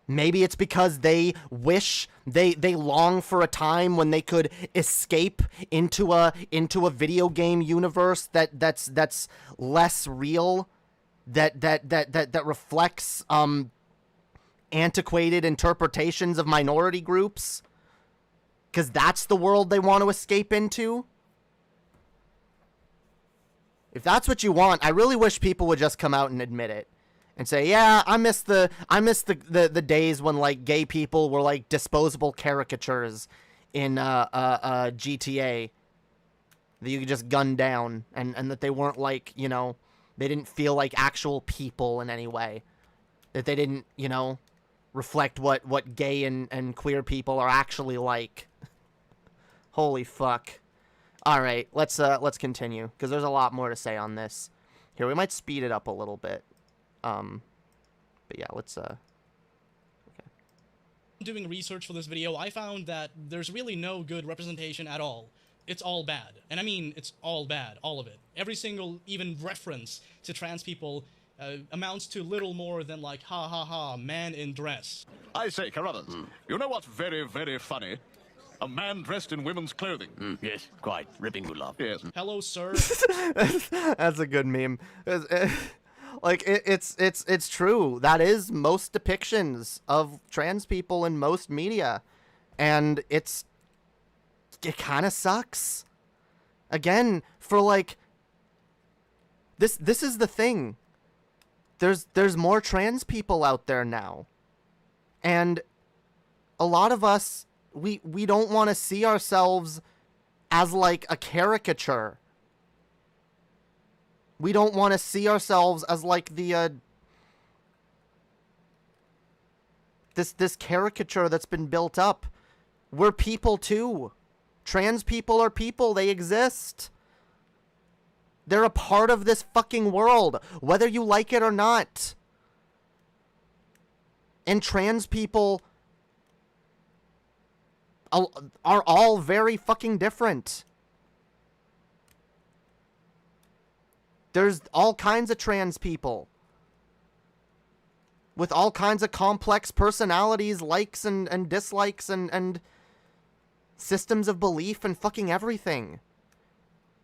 Maybe it's because they wish, they long for a time when they could escape into a video game universe that's less real, that reflects antiquated interpretations of minority groups, because that's the world they want to escape into. If that's what you want, I really wish people would just come out and admit it and say, yeah, I miss the days when like gay people were like disposable caricatures in GTA that you could just gun down, and that they weren't like, you know, they didn't feel like actual people in any way, that they didn't, you know, reflect what gay and queer people are actually like. Holy fuck. All right, let's continue, because there's a lot more to say on this. Here, we might speed it up a little bit. But yeah, let's okay. Doing research for this video, I found that there's really no good representation at all. It's all bad. And I mean, it's all bad, all of it. Every single even reference to trans people amounts to little more than like, ha ha ha, man in dress. I say, Carruthers, you know what's very, very funny? A man dressed in women's clothing. Yes, quite. Ripping good love. Yes. Hello, sir. That's a good meme. Like, it's true. That is most depictions of trans people in most media. And it kind of sucks. Again, for like, this is the thing. There's more trans people out there now. And a lot of us, we don't want to see ourselves as like a caricature. We don't want to see ourselves as like the this caricature that's been built up. We're people too. Trans people are people. They exist. They're a part of this fucking world, whether you like it or not. And trans people are all very fucking different. There's all kinds of trans people with all kinds of complex personalities, likes and dislikes and systems of belief and fucking everything.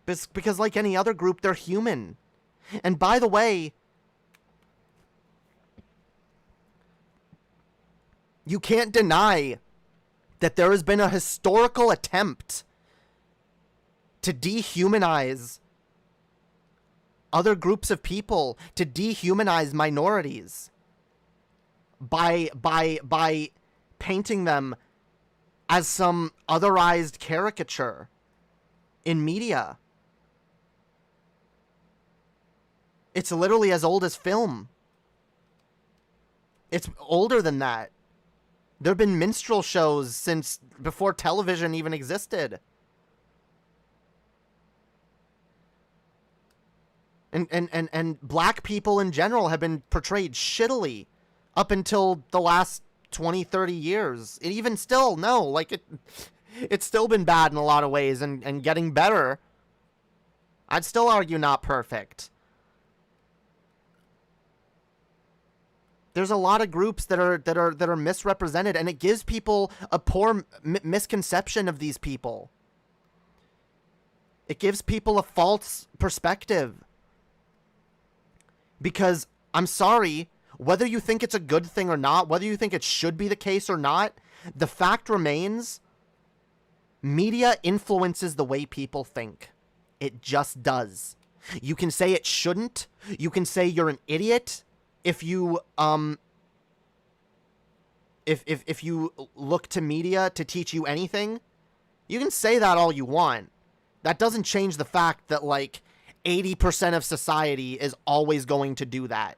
Because like any other group, they're human. And by the way, you can't deny that there has been a historical attempt to dehumanize other groups of people, to dehumanize minorities by painting them as some otherized caricature in media. It's literally as old as film. It's older than that. There have been minstrel shows since before television even existed. And black people in general have been portrayed shittily up until the last 20, 30 years. And even still, no, like it's still been bad in a lot of ways and getting better. I'd still argue not perfect. There's a lot of groups that are misrepresented, and it gives people a poor misconception of these people. It gives people a false perspective. Because I'm sorry, whether you think it's a good thing or not, whether you think it should be the case or not, the fact remains, media influences the way people think. It just does. You can say it shouldn't. You can say you're an idiot if you if you look to media to teach you anything. You can say that all you want. That doesn't change the fact that like 80% of society is always going to do that.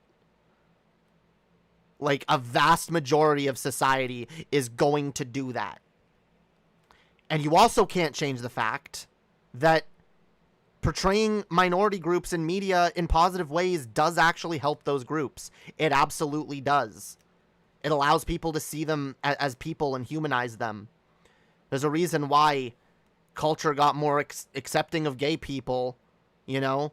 Like a vast majority of society is going to do that. And you also can't change the fact that portraying minority groups in media in positive ways does actually help those groups. It absolutely does. It allows people to see them as people and humanize them. There's a reason why culture got more accepting of gay people, you know,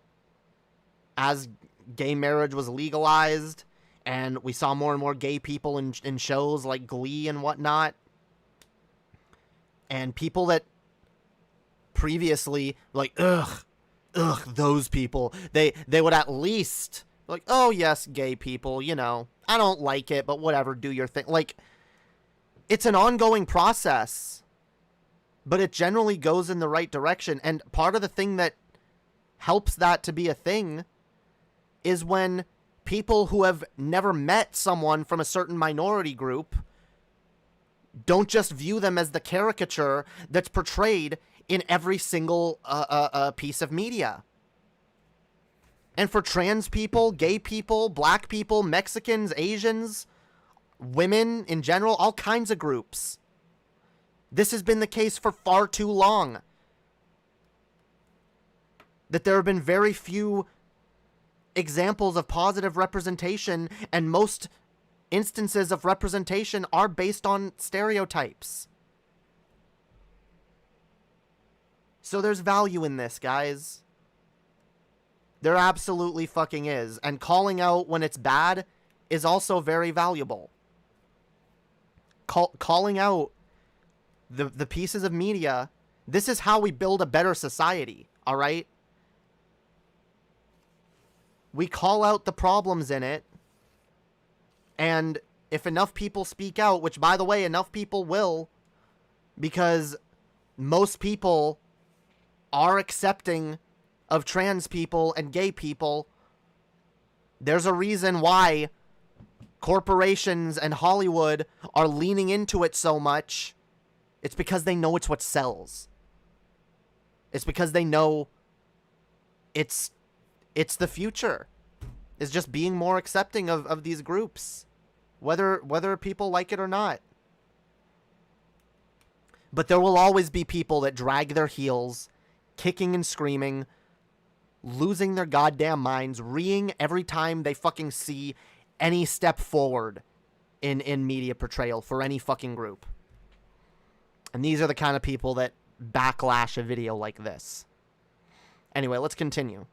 as gay marriage was legalized, and we saw more and more gay people in shows like Glee and whatnot. And people that previously, like, ugh, those people, they would at least, like, oh, yes, gay people, you know, I don't like it, but whatever, do your thing. Like, it's an ongoing process, but it generally goes in the right direction. And part of the thing that helps that to be a thing is when people who have never met someone from a certain minority group don't just view them as the caricature that's portrayed in every single piece of media. And for trans people, gay people, black people, Mexicans, Asians, women in general, all kinds of groups, this has been the case for far too long. That there have been very few examples of positive representation, and most instances of representation are based on stereotypes. So there's value in this, guys. There absolutely fucking is. And calling out when it's bad is also very valuable. Calling out the pieces of media, this is how we build a better society, all right? We call out the problems in it, and if enough people speak out, which, by the way, enough people will, because most people are accepting of trans people and gay people, there's a reason why corporations and Hollywood are leaning into it so much. It's because they know it's what sells. It's because they know it's the future. It's just being more accepting of these groups, whether people like it or not. But there will always be people that drag their heels, kicking and screaming, losing their goddamn minds, reeing every time they fucking see any step forward in media portrayal for any fucking group. And these are the kind of people that backlash a video like this. Anyway, let's continue.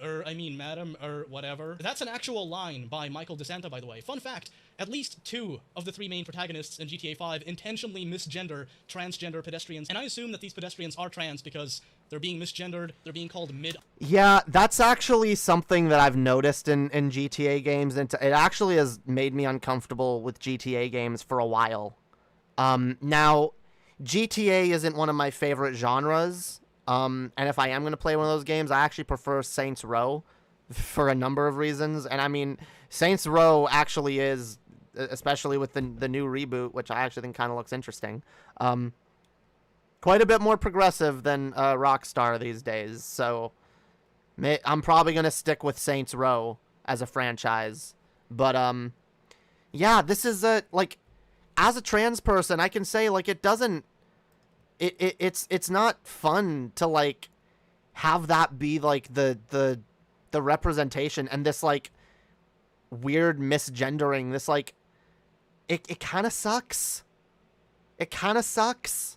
Or, I mean, madam, or whatever. That's an actual line by Michael DeSanta, by the way. Fun fact, at least 2 of the 3 main protagonists in GTA 5 intentionally misgender transgender pedestrians, and I assume that these pedestrians are trans because they're being misgendered, they're being called mid- Yeah, that's actually something that I've noticed in GTA games, and it actually has made me uncomfortable with GTA games for a while. Now, GTA isn't one of my favorite genres. And if I am going to play one of those games, I actually prefer Saints Row for a number of reasons. And I mean, Saints Row actually is, especially with the new reboot, which I actually think kind of looks interesting, quite a bit more progressive than Rockstar these days. So I'm probably going to stick with Saints Row as a franchise. But yeah, this is like, as a trans person, I can say, like, it doesn't, it's not fun to, like, have that be, like, the representation, and this, like, weird misgendering, this, like, it kind of sucks. It kind of sucks.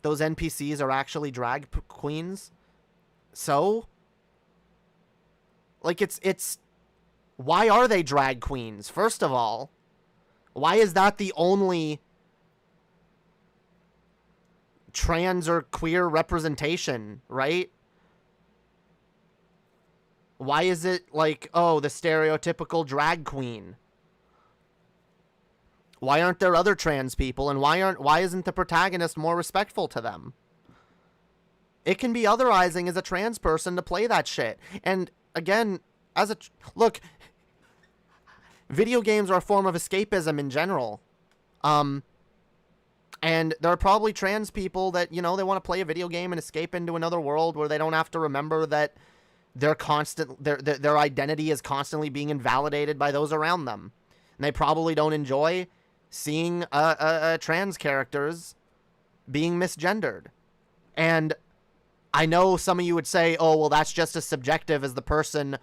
Those NPCs are actually drag queens. So? Like, it's why are they drag queens, first of all? Why is that the only trans or queer representation, right? Why is it like, oh, the stereotypical drag queen? Why aren't there other trans people, and why isn't the protagonist more respectful to them? It can be otherizing as a trans person to play that shit. And again, look, video games are a form of escapism in general. And there are probably trans people that, you know, they want to play a video game and escape into another world where they don't have to remember that their identity is constantly being invalidated by those around them. And they probably don't enjoy seeing trans characters being misgendered. And I know some of you would say, oh, well, that's just as subjective as the person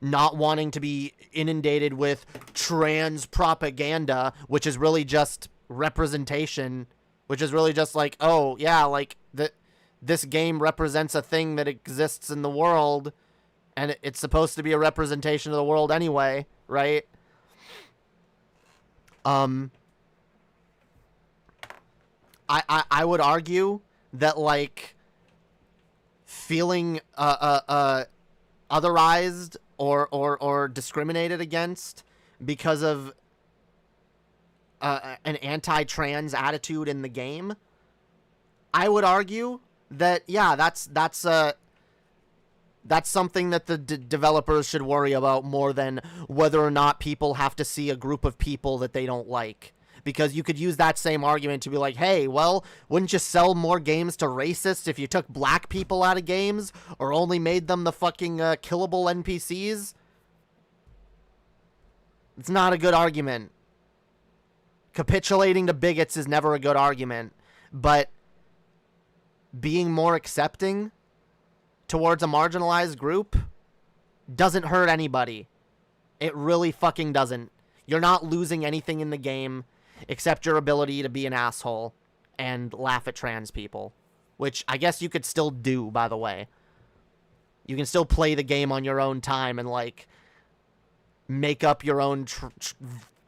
not wanting to be inundated with trans propaganda, which is really just representation, which is really just like, oh, yeah, like, this game represents a thing that exists in the world, and it's supposed to be a representation of the world anyway, right? I would argue that, like, feeling otherized or discriminated against because of an anti-trans attitude in the game, I would argue that, yeah, that's something that the developers should worry about more than whether or not people have to see a group of people that they don't like. Because you could use that same argument to be like, hey, well, wouldn't you sell more games to racists if you took black people out of games or only made them the fucking killable NPCs? It's not a good argument. Capitulating to bigots is never a good argument. But being more accepting towards a marginalized group doesn't hurt anybody. It really fucking doesn't. You're not losing anything in the game except your ability to be an asshole and laugh at trans people, which I guess you could still do, by the way. You can still play the game on your own time and, like, make up your own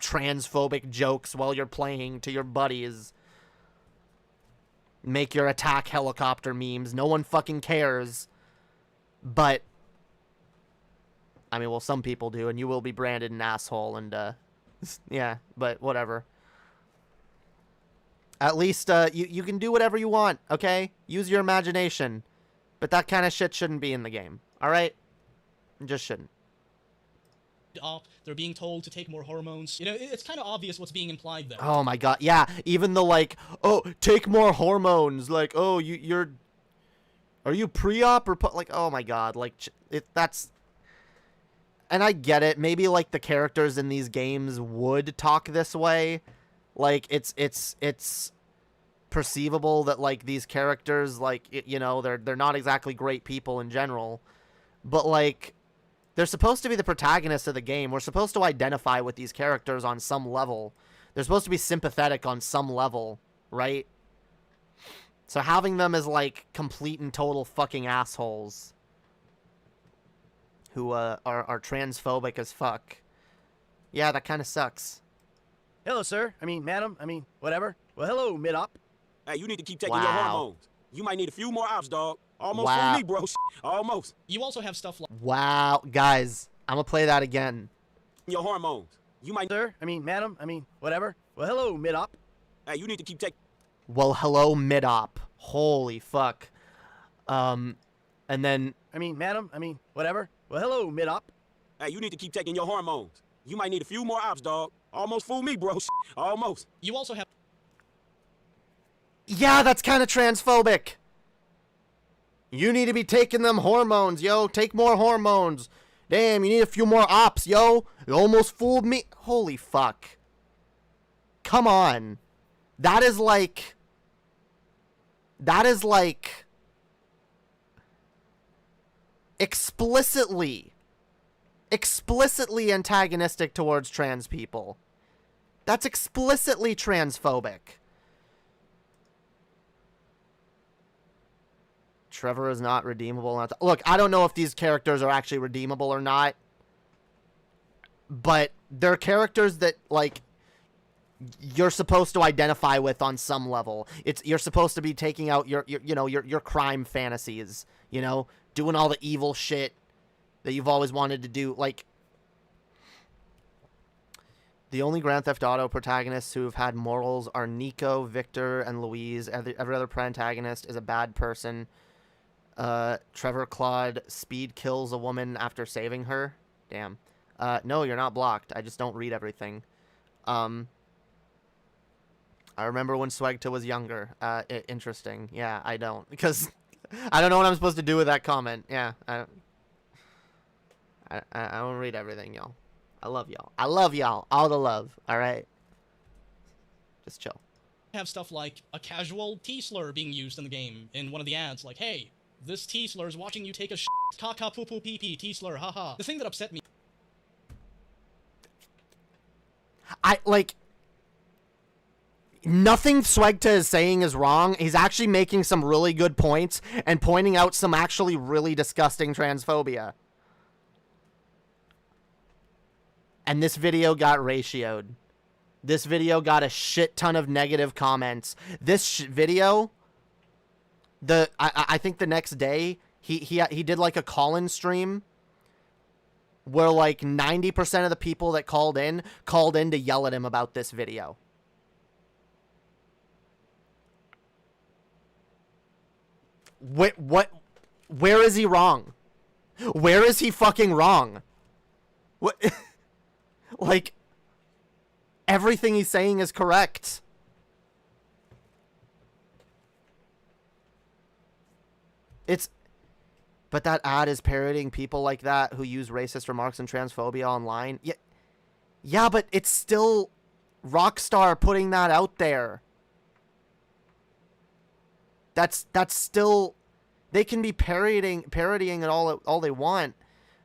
transphobic jokes while you're playing to your buddies. Make your attack helicopter memes. No one fucking cares. But, I mean, well, some people do, and you will be branded an asshole, and, yeah, but whatever. At least, you can do whatever you want, okay? Use your imagination. But that kind of shit shouldn't be in the game, alright? It just shouldn't. They're being told to take more hormones. You know, it's kind of obvious what's being implied there. Oh my god, yeah. Even the, like, oh, take more hormones. Like, oh, you're... Are you pre-op or... Like, oh my god, like, that's... And I get it. Maybe, like, the characters in these games would talk this way. Like, it's perceivable that, like, these characters, like, you know, they're not exactly great people in general. But, like, they're supposed to be the protagonists of the game. We're supposed to identify with these characters on some level. They're supposed to be sympathetic on some level, right? So having them as, like, complete and total fucking assholes who are transphobic as fuck. Yeah, that kind of sucks. Hello, sir. I mean, madam. I mean, whatever. Well, hello, mid-op. Hey, you need to keep taking your hormones. You might need a few more ops, dog. Almost for me, bro. Almost. You also have stuff like... Wow, guys. I'm gonna play that again. Your hormones. You might... Sir. I mean, madam. I mean, whatever. Well, hello, mid-op. Hey, you need to keep taking... Well, hello, mid-op. Holy fuck. And then... I mean, madam. I mean, whatever. Well, hello, mid-op. Hey, you need to keep taking your hormones. You might need a few more ops, dog. Almost fooled me, bro. Almost. You also have... Yeah, that's kind of transphobic. You need to be taking them hormones, yo. Take more hormones. Damn, you need a few more ops, yo. You almost fooled me. Holy fuck. Come on. That is like... explicitly antagonistic towards trans people. That's explicitly transphobic. Trevor is not redeemable. Look, I don't know if these characters are actually redeemable or not, but they're characters that, like, you're supposed to identify with on some level. You're supposed to be taking out your crime fantasies, you know, doing all the evil shit, that you've always wanted to do. Like, the only Grand Theft Auto protagonists who have had morals are Nico, Victor, and Louise. Every other protagonist is a bad person. Trevor Claude speed kills a woman after saving her. Damn. No, you're not blocked. I just don't read everything. I remember when Swagta was younger. Interesting. Yeah, I don't. Because I don't know what I'm supposed to do with that comment. Yeah, I don't read everything, y'all. I love y'all. I love y'all. All the love. All right? Just chill. Have stuff like a casual T-slur being used in the game in one of the ads. Like, hey, this T-slur is watching you take a shit. Kaka poo poo pee pee T-slur. Haha. The thing that upset me. Nothing Swagta is saying is wrong. He's actually making some really good points and pointing out some actually really disgusting transphobia. And this video got ratioed. This video got a shit ton of negative comments. This video, I think the next day, he did like a call-in stream where like 90% of the people that called in to yell at him about this video. What? Where is he wrong? Where is he fucking wrong? What? Like, everything he's saying is correct. But that ad is parodying people like that who use racist remarks and transphobia online. Yeah, but it's still Rockstar putting that out there. That's still, they can be parodying it all they want.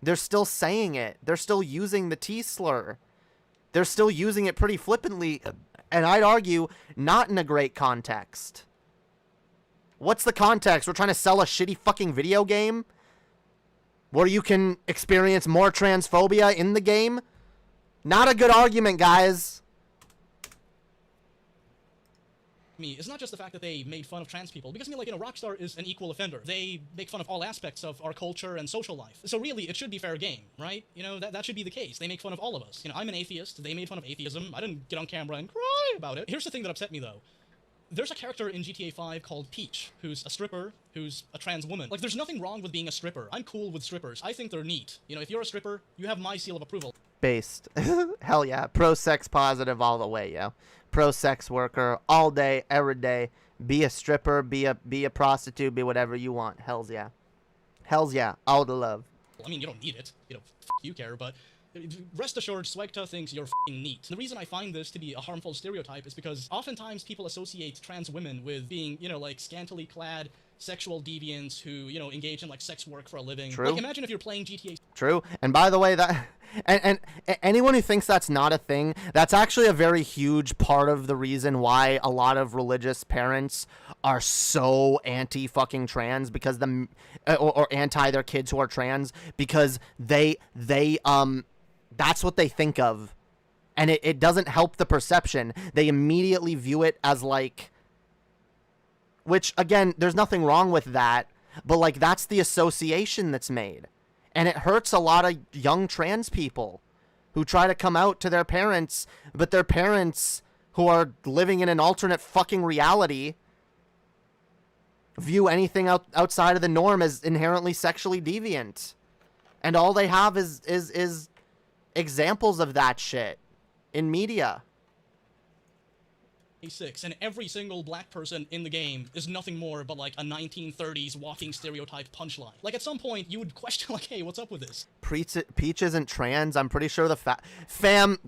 They're still saying it. They're still using the T-slur. They're still using it pretty flippantly, and I'd argue not in a great context. What's the context? We're trying to sell a shitty fucking video game where you can experience more transphobia in the game? Not a good argument, guys. It's not just the fact that they made fun of trans people, because Rockstar is an equal offender. They make fun of all aspects of our culture and social life. So really, it should be fair game, right? That should be the case. They make fun of all of us. I'm an atheist. They made fun of atheism. I didn't get on camera and cry about it. Here's the thing that upset me, though. There's a character in GTA 5 called Peach, who's a stripper, who's a trans woman. Like, there's nothing wrong with being a stripper. I'm cool with strippers. I think they're neat. If you're a stripper, you have my seal of approval. Based. Hell yeah. Pro-sex positive all the way, yo. Pro-sex worker all day, every day. Be a stripper, be a prostitute, be whatever you want. Hells yeah. Hells yeah. All the love. You don't need it. You care, but rest assured, Swagta thinks you're f***ing neat. The reason I find this to be a harmful stereotype is because oftentimes people associate trans women with being, like, scantily clad sexual deviants who, engage in, like, sex work for a living. True. Like, imagine if you're playing GTA. True. And by the way, that... And anyone who thinks that's not a thing, that's actually a very huge part of the reason why a lot of religious parents are so anti-fucking trans, because or anti their kids who are trans, because they that's what they think of. And it doesn't help the perception. They immediately view it as like, which again, there's nothing wrong with that, but like that's the association that's made. And it hurts a lot of young trans people who try to come out to their parents, but their parents, who are living in an alternate fucking reality, view anything outside of the norm as inherently sexually deviant. And all they have is examples of that shit in media. And every single black person in the game is nothing more but like a 1930s walking stereotype punchline. Like, at some point, you would question, like, hey, what's up with this? Peach isn't trans. I'm pretty sure fam,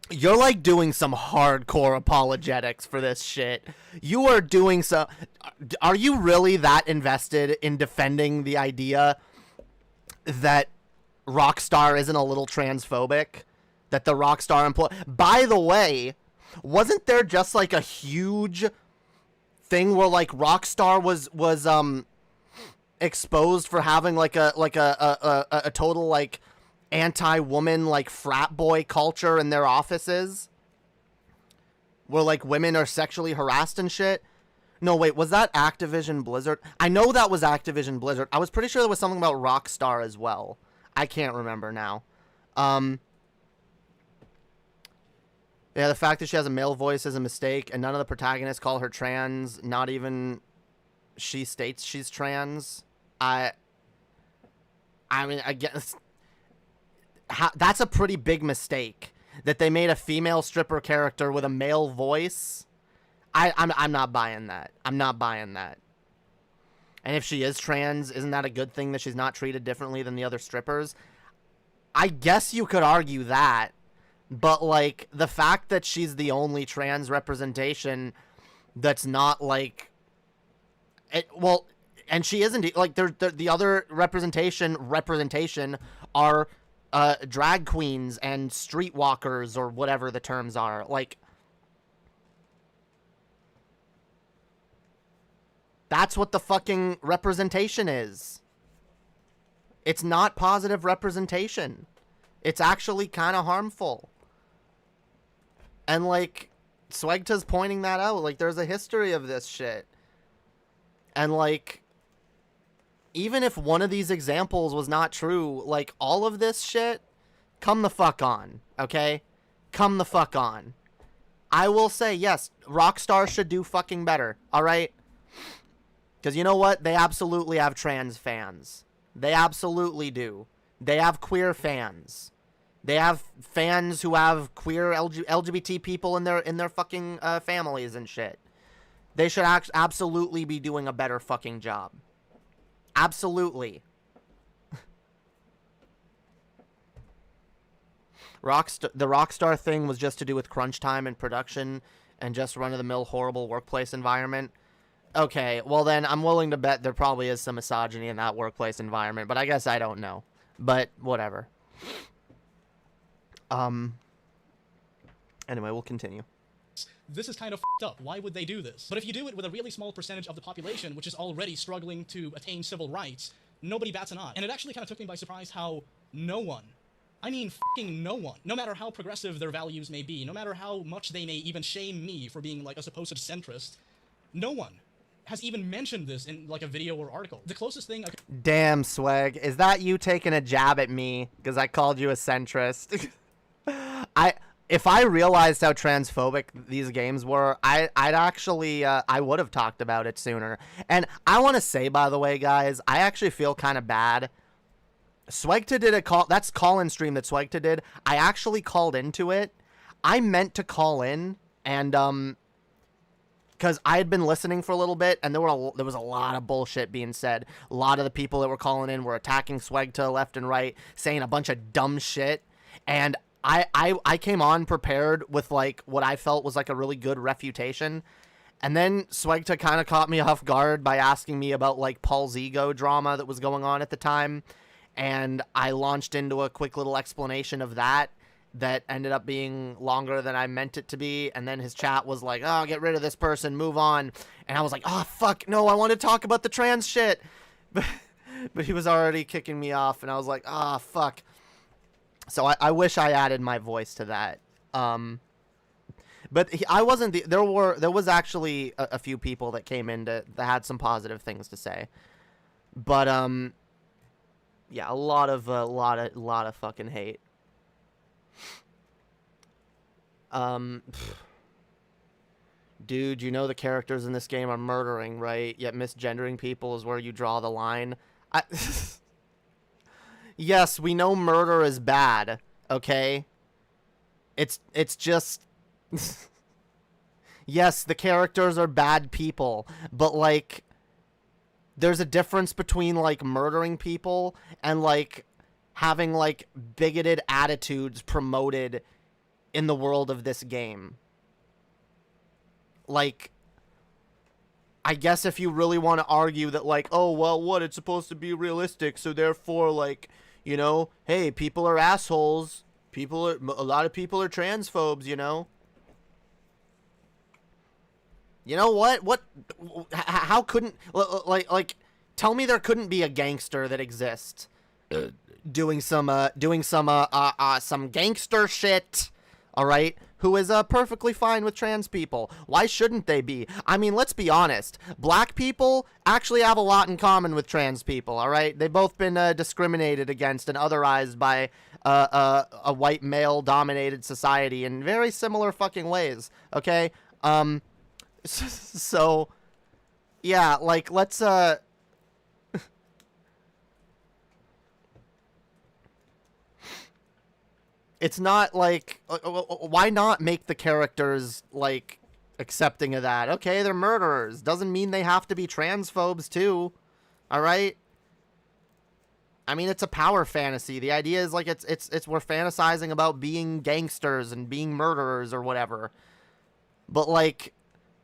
you're like doing some hardcore apologetics for this shit. You are doing so. Are you really that invested in defending the idea that Rockstar isn't a little transphobic? That the Rockstar employee... By the way... Wasn't there just like a huge thing where like Rockstar was exposed for having like a total like anti-woman like frat boy culture in their offices, where like women are sexually harassed and shit? No, wait, was that Activision Blizzard? I know that was Activision Blizzard. I was pretty sure there was something about Rockstar as well. I can't remember now. Yeah, the fact that she has a male voice is a mistake, and none of the protagonists call her trans. Not even she states she's trans. I mean, I guess that's a pretty big mistake that they made a female stripper character with a male voice. I'm not buying that. I'm not buying that. And if she is trans, isn't that a good thing that she's not treated differently than the other strippers? I guess you could argue that. But, like, the fact that she's the only trans representation that's not, like... well, and she isn't... Like, the other representation are drag queens and streetwalkers or whatever the terms are. Like... That's what the fucking representation is. It's not positive representation. It's actually kind of harmful. And, like, Swegta's pointing that out. Like, there's a history of this shit. And, like, even if one of these examples was not true, like, all of this shit, come the fuck on, okay? Come the fuck on. I will say, yes, Rockstar should do fucking better, alright? Because you know what? They absolutely have trans fans. They absolutely do. They have queer fans. They have fans who have queer LGBT people in their fucking families and shit. They should absolutely be doing a better fucking job. Absolutely. The Rockstar thing was just to do with crunch time and production and just run-of-the-mill horrible workplace environment. Okay, well then I'm willing to bet there probably is some misogyny in that workplace environment, but I guess I don't know. But whatever. Anyway, we'll continue. This is kind of f***ed up. Why would they do this? But if you do it with a really small percentage of the population, which is already struggling to attain civil rights, nobody bats an eye. And it actually kind of took me by surprise how no one, I mean f***ing no one, no matter how progressive their values may be, no matter how much they may even shame me for being like a supposed centrist, no one has even mentioned this in like a video or article. The closest thing I could... Damn, Swag. Is that you taking a jab at me because I called you a centrist? If I realized how transphobic these games were, I'd actually, I would have talked about it sooner. And I want to say, by the way, guys, I actually feel kind of bad. Swegta did that's call-in stream that Swegta did. I actually called into it. I meant to call in, and, because I had been listening for a little bit, and there was a lot of bullshit being said. A lot of the people that were calling in were attacking Swegta left and right, saying a bunch of dumb shit, and I came on prepared with, like, what I felt was, like, a really good refutation. And then Swegta kind of caught me off guard by asking me about, like, Paul's ego drama that was going on at the time. And I launched into a quick little explanation of that ended up being longer than I meant it to be. And then his chat was like, oh, get rid of this person, move on. And I was like, oh, fuck, no, I want to talk about the trans shit. But he was already kicking me off, and I was like, ah, fuck. So I wish I added my voice to that. But I wasn't there was actually a few people that came in that had some positive things to say. But yeah, a lot of fucking hate. Dude, you know the characters in this game are murdering, right? Yet misgendering people is where you draw the line. Yes, we know murder is bad, okay? It's just... Yes, the characters are bad people, but, like, there's a difference between, like, murdering people and, like, having, like, bigoted attitudes promoted in the world of this game. Like... I guess if you really want to argue that, like, oh, well, what, it's supposed to be realistic, so therefore, like, you know, hey, people are assholes. A lot of people are transphobes, you know? You know what? How couldn't, like, tell me there couldn't be a gangster that exists doing some gangster shit, all right? who is perfectly fine with trans people. Why shouldn't they be? I mean, let's be honest. Black people actually have a lot in common with trans people, all right? They've both been discriminated against and otherized by a white male-dominated society in very similar fucking ways, okay? So, yeah, like, let's, it's not like, why not make the characters, like, accepting of that? Okay, they're murderers. Doesn't mean they have to be transphobes, too. Alright? I mean, it's a power fantasy. The idea is, like, it's we're fantasizing about being gangsters and being murderers or whatever. But, like,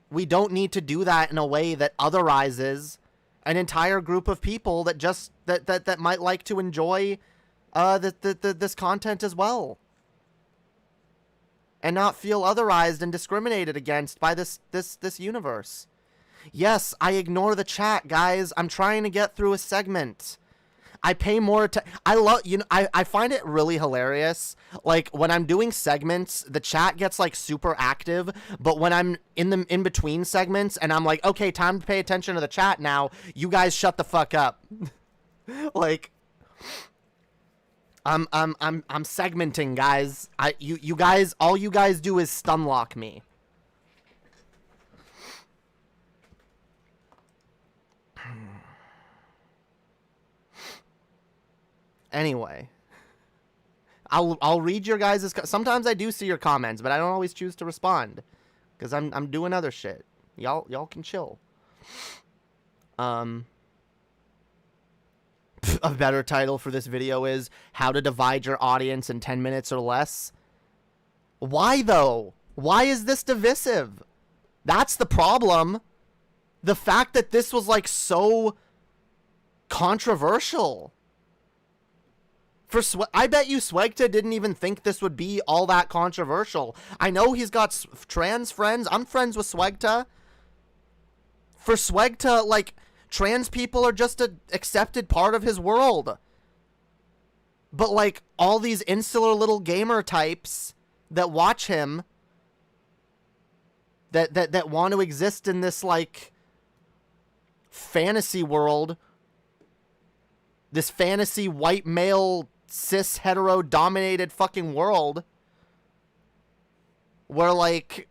we don't need to do that in a way that otherizes an entire group of people that just, that might like to enjoy this content as well, and not feel otherized and discriminated against by this universe. Yes, I ignore the chat, guys. I'm trying to get through a segment. I pay more I love, you know, I find it really hilarious. Like, when I'm doing segments, the chat gets, like, super active, but when I'm in between segments and I'm like, okay, time to pay attention to the chat now, you guys shut the fuck up. Like, I'm segmenting, guys. You guys, all you guys do is stun lock me. Anyway, I'll read your guys'. Sometimes I do see your comments, but I don't always choose to respond because I'm doing other shit. Y'all can chill. A better title for this video is How to Divide Your Audience in 10 Minutes or Less. Why, though? Why is this divisive? That's the problem. The fact that this was, like, so controversial. I bet you Swegta didn't even think this would be all that controversial. I know he's got trans friends. I'm friends with Swegta. For Swegta, like, trans people are just an accepted part of his world. But, like, all these insular little gamer types that watch him, that want to exist in this, like, fantasy world, this fantasy white male cis hetero dominated fucking world where, like,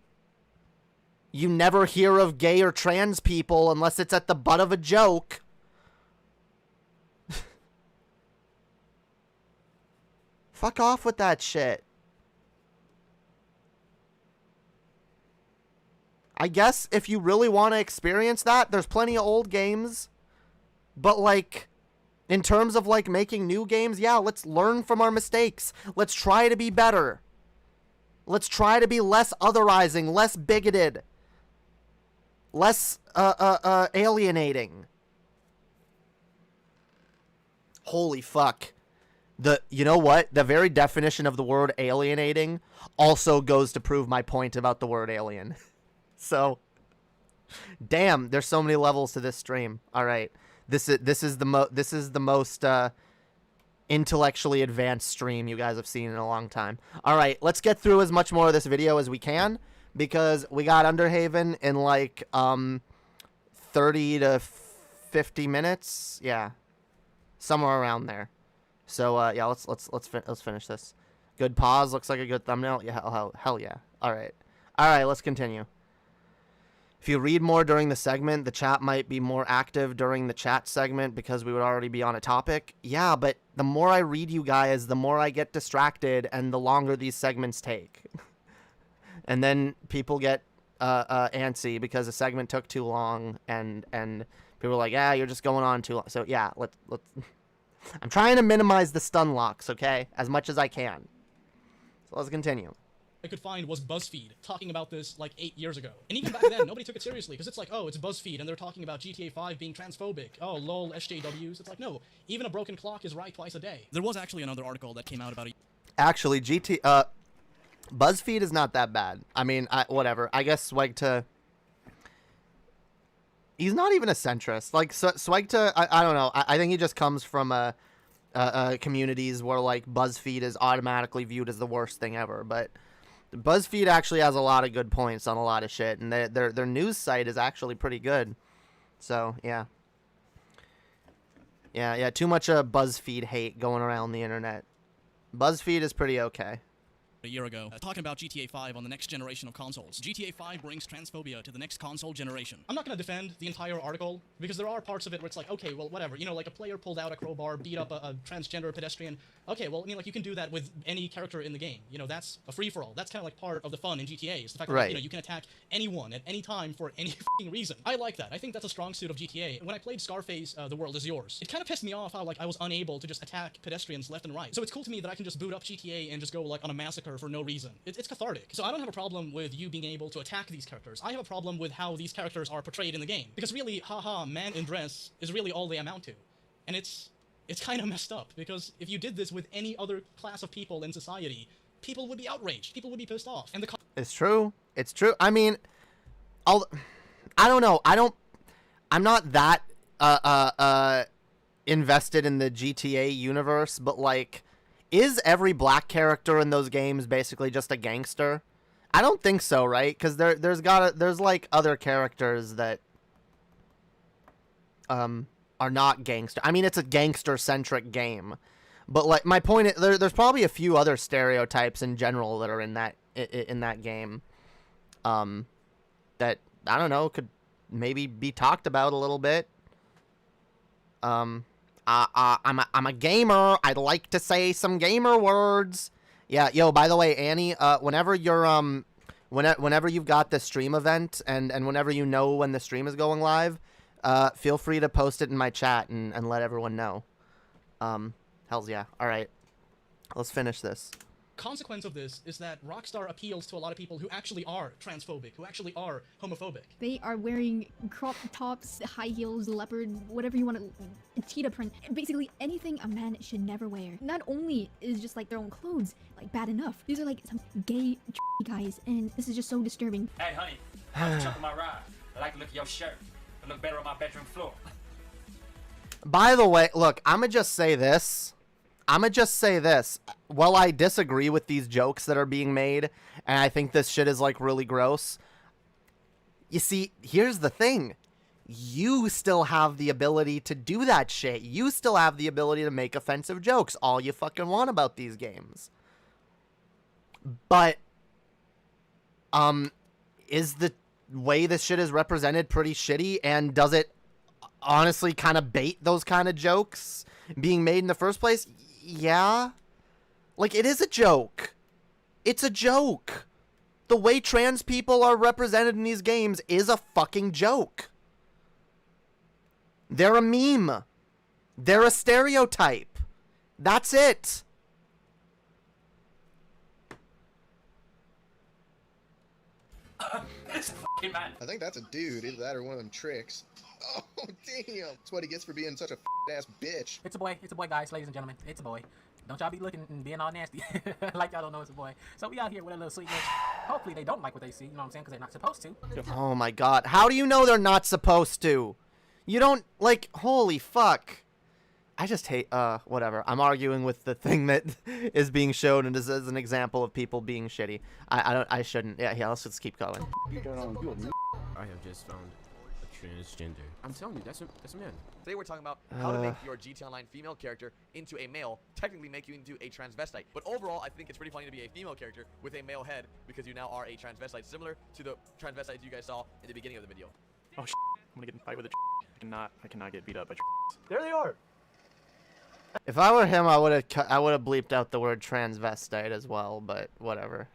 you never hear of gay or trans people unless it's at the butt of a joke. Fuck off with that shit. I guess if you really want to experience that, there's plenty of old games. But, like, in terms of, like, making new games, yeah, let's learn from our mistakes. Let's try to be better. Let's try to be less otherizing, less bigoted, less alienating. Holy fuck. You know what? The very definition of the word alienating also goes to prove my point about the word alien. So, damn, there's so many levels to this stream. All right. This is the most intellectually advanced stream you guys have seen in a long time. All right, let's get through as much more of this video as we can because we got Underhaven in like 30 to 50 minutes. Yeah, somewhere around there. So yeah, let's finish this. Good pause. Looks like a good thumbnail. Yeah, hell yeah. All right, let's continue. If you read more during the segment, the chat might be more active during the chat segment because we would already be on a topic. Yeah, but the more I read you guys, the more I get distracted and the longer these segments take. And then people get antsy because the segment took too long and people are like, yeah, you're just going on too long. So yeah, let's I'm trying to minimize the stun locks, okay? As much as I can. So let's continue. I could find was BuzzFeed talking about this like 8 years ago. And even back then, nobody took it seriously because it's like, oh, it's BuzzFeed and they're talking about GTA 5 being transphobic. Oh, lol, SJWs. It's like, no, even a broken clock is right twice a day. There was actually another article that came out about Actually, BuzzFeed is not that bad. I mean, whatever. I guess Swegta, he's not even a centrist. Like, Swegta, I don't know. I think he just comes from communities where, like, BuzzFeed is automatically viewed as the worst thing ever. But BuzzFeed actually has a lot of good points on a lot of shit, and their news site is actually pretty good. So yeah. Yeah, too much BuzzFeed hate going around the internet. BuzzFeed is pretty okay. A year ago, talking about GTA 5 on the next generation of consoles. GTA 5 brings transphobia to the next console generation. I'm not gonna defend the entire article, because there are parts of it where it's like, okay, well, whatever. You know, like a player pulled out a crowbar, beat up a transgender pedestrian. Okay, well, I mean, like, you can do that with any character in the game. You know, that's a free-for-all. That's kind of like part of the fun in GTA, is the fact that, you know, you can attack anyone at any time for any f***ing reason. I like that. I think that's a strong suit of GTA. When I played Scarface, The World Is Yours, it kind of pissed me off how, like, I was unable to just attack pedestrians left and right. So it's cool to me that I can just boot up GTA and just go, like, on a massacre for no reason. It's cathartic. So I don't have a problem with you being able to attack these characters. I have a problem with how these characters are portrayed in the game. Because really, haha, man in dress is really all they amount to. And it's kind of messed up, because if you did this with any other class of people in society, people would be outraged. People would be pissed off. And It's true. It's true. I mean, I don't know. I'm not that invested in the GTA universe, but like, is every black character in those games basically just a gangster? I don't think so, right? Because there's like other characters that are not gangster. I mean, it's a gangster-centric game, but like my point is, there's probably a few other stereotypes in general that are in that game, that I don't know, could maybe be talked about a little bit. I'm a gamer. I'd like to say some gamer words. Yeah, yo, by the way, Annie, whenever you're whenever you've got the stream event and whenever you know when the stream is going live, feel free to post it in my chat and let everyone know. Hells yeah. All right. Let's finish this. Consequence of this is that Rockstar appeals to a lot of people who actually are transphobic, who actually are homophobic. They are wearing crop tops, high heels, leopard, whatever you want to, cheetah print, basically anything a man should never wear. Not only is just like their own clothes like bad enough, these are like some gay guys, and this is just so disturbing. Hey honey, how's the chuck of my ride? I like to look at your shirt. I look better on my bedroom floor. By the way, look, I'ma just say this. While I disagree with these jokes that are being made, and I think this shit is like really gross, you see, here's the thing. You still have the ability to do that shit. You still have the ability to make offensive jokes all you fucking want about these games. But, is the way this shit is represented pretty shitty, and does it honestly kind of bait those kind of jokes being made in the first place? Yeah. Like, it is a joke. It's a joke. The way trans people are represented in these games is a fucking joke. They're a meme. They're a stereotype. That's it. This fucking man. I think that's a dude. Either that or one of them tricks. Oh, damn. That's what he gets for being such a ass bitch. It's a boy, guys, ladies and gentlemen. It's a boy. Don't y'all be looking and being all nasty like y'all don't know it's a boy. So we out here with a little sweetness. Hopefully they don't like what they see, you know what I'm saying, because they're not supposed to. Oh my god. How do you know they're not supposed to? You don't, like, holy fuck. I just hate, whatever. I'm arguing with the thing that is being shown and is as an example of people being shitty. I shouldn't. Yeah, let's just keep going. I have just found a transgender. I'm telling you, that's a man. Today we're talking about how to make your GTA Online female character into a male, technically make you into a transvestite. But overall, I think it's pretty funny to be a female character with a male head because you now are a transvestite, similar to the transvestites you guys saw in the beginning of the video. Oh shit, I'm gonna get in a fight with a I cannot get beat up by There they are. If I were him, I would have bleeped out the word transvestite as well, but whatever.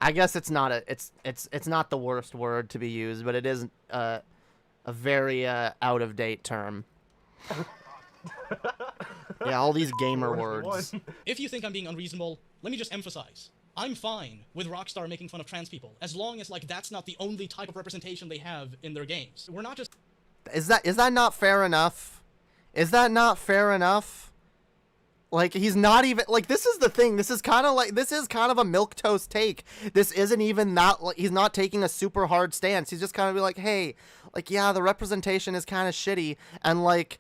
I guess it's not it's not the worst word to be used, but it is a very out of date term. Yeah, all these gamer words. If you think I'm being unreasonable, let me just emphasize. I'm fine with Rockstar making fun of trans people, as long as like that's not the only type of representation they have in their games. We're not just. Is that not fair enough? Is that not fair enough? Like, he's not even, like, this is the thing. This is kind of a milquetoast take. This isn't even that, like, he's not taking a super hard stance. He's just kind of be like, hey, like, yeah, the representation is kind of shitty. And, like,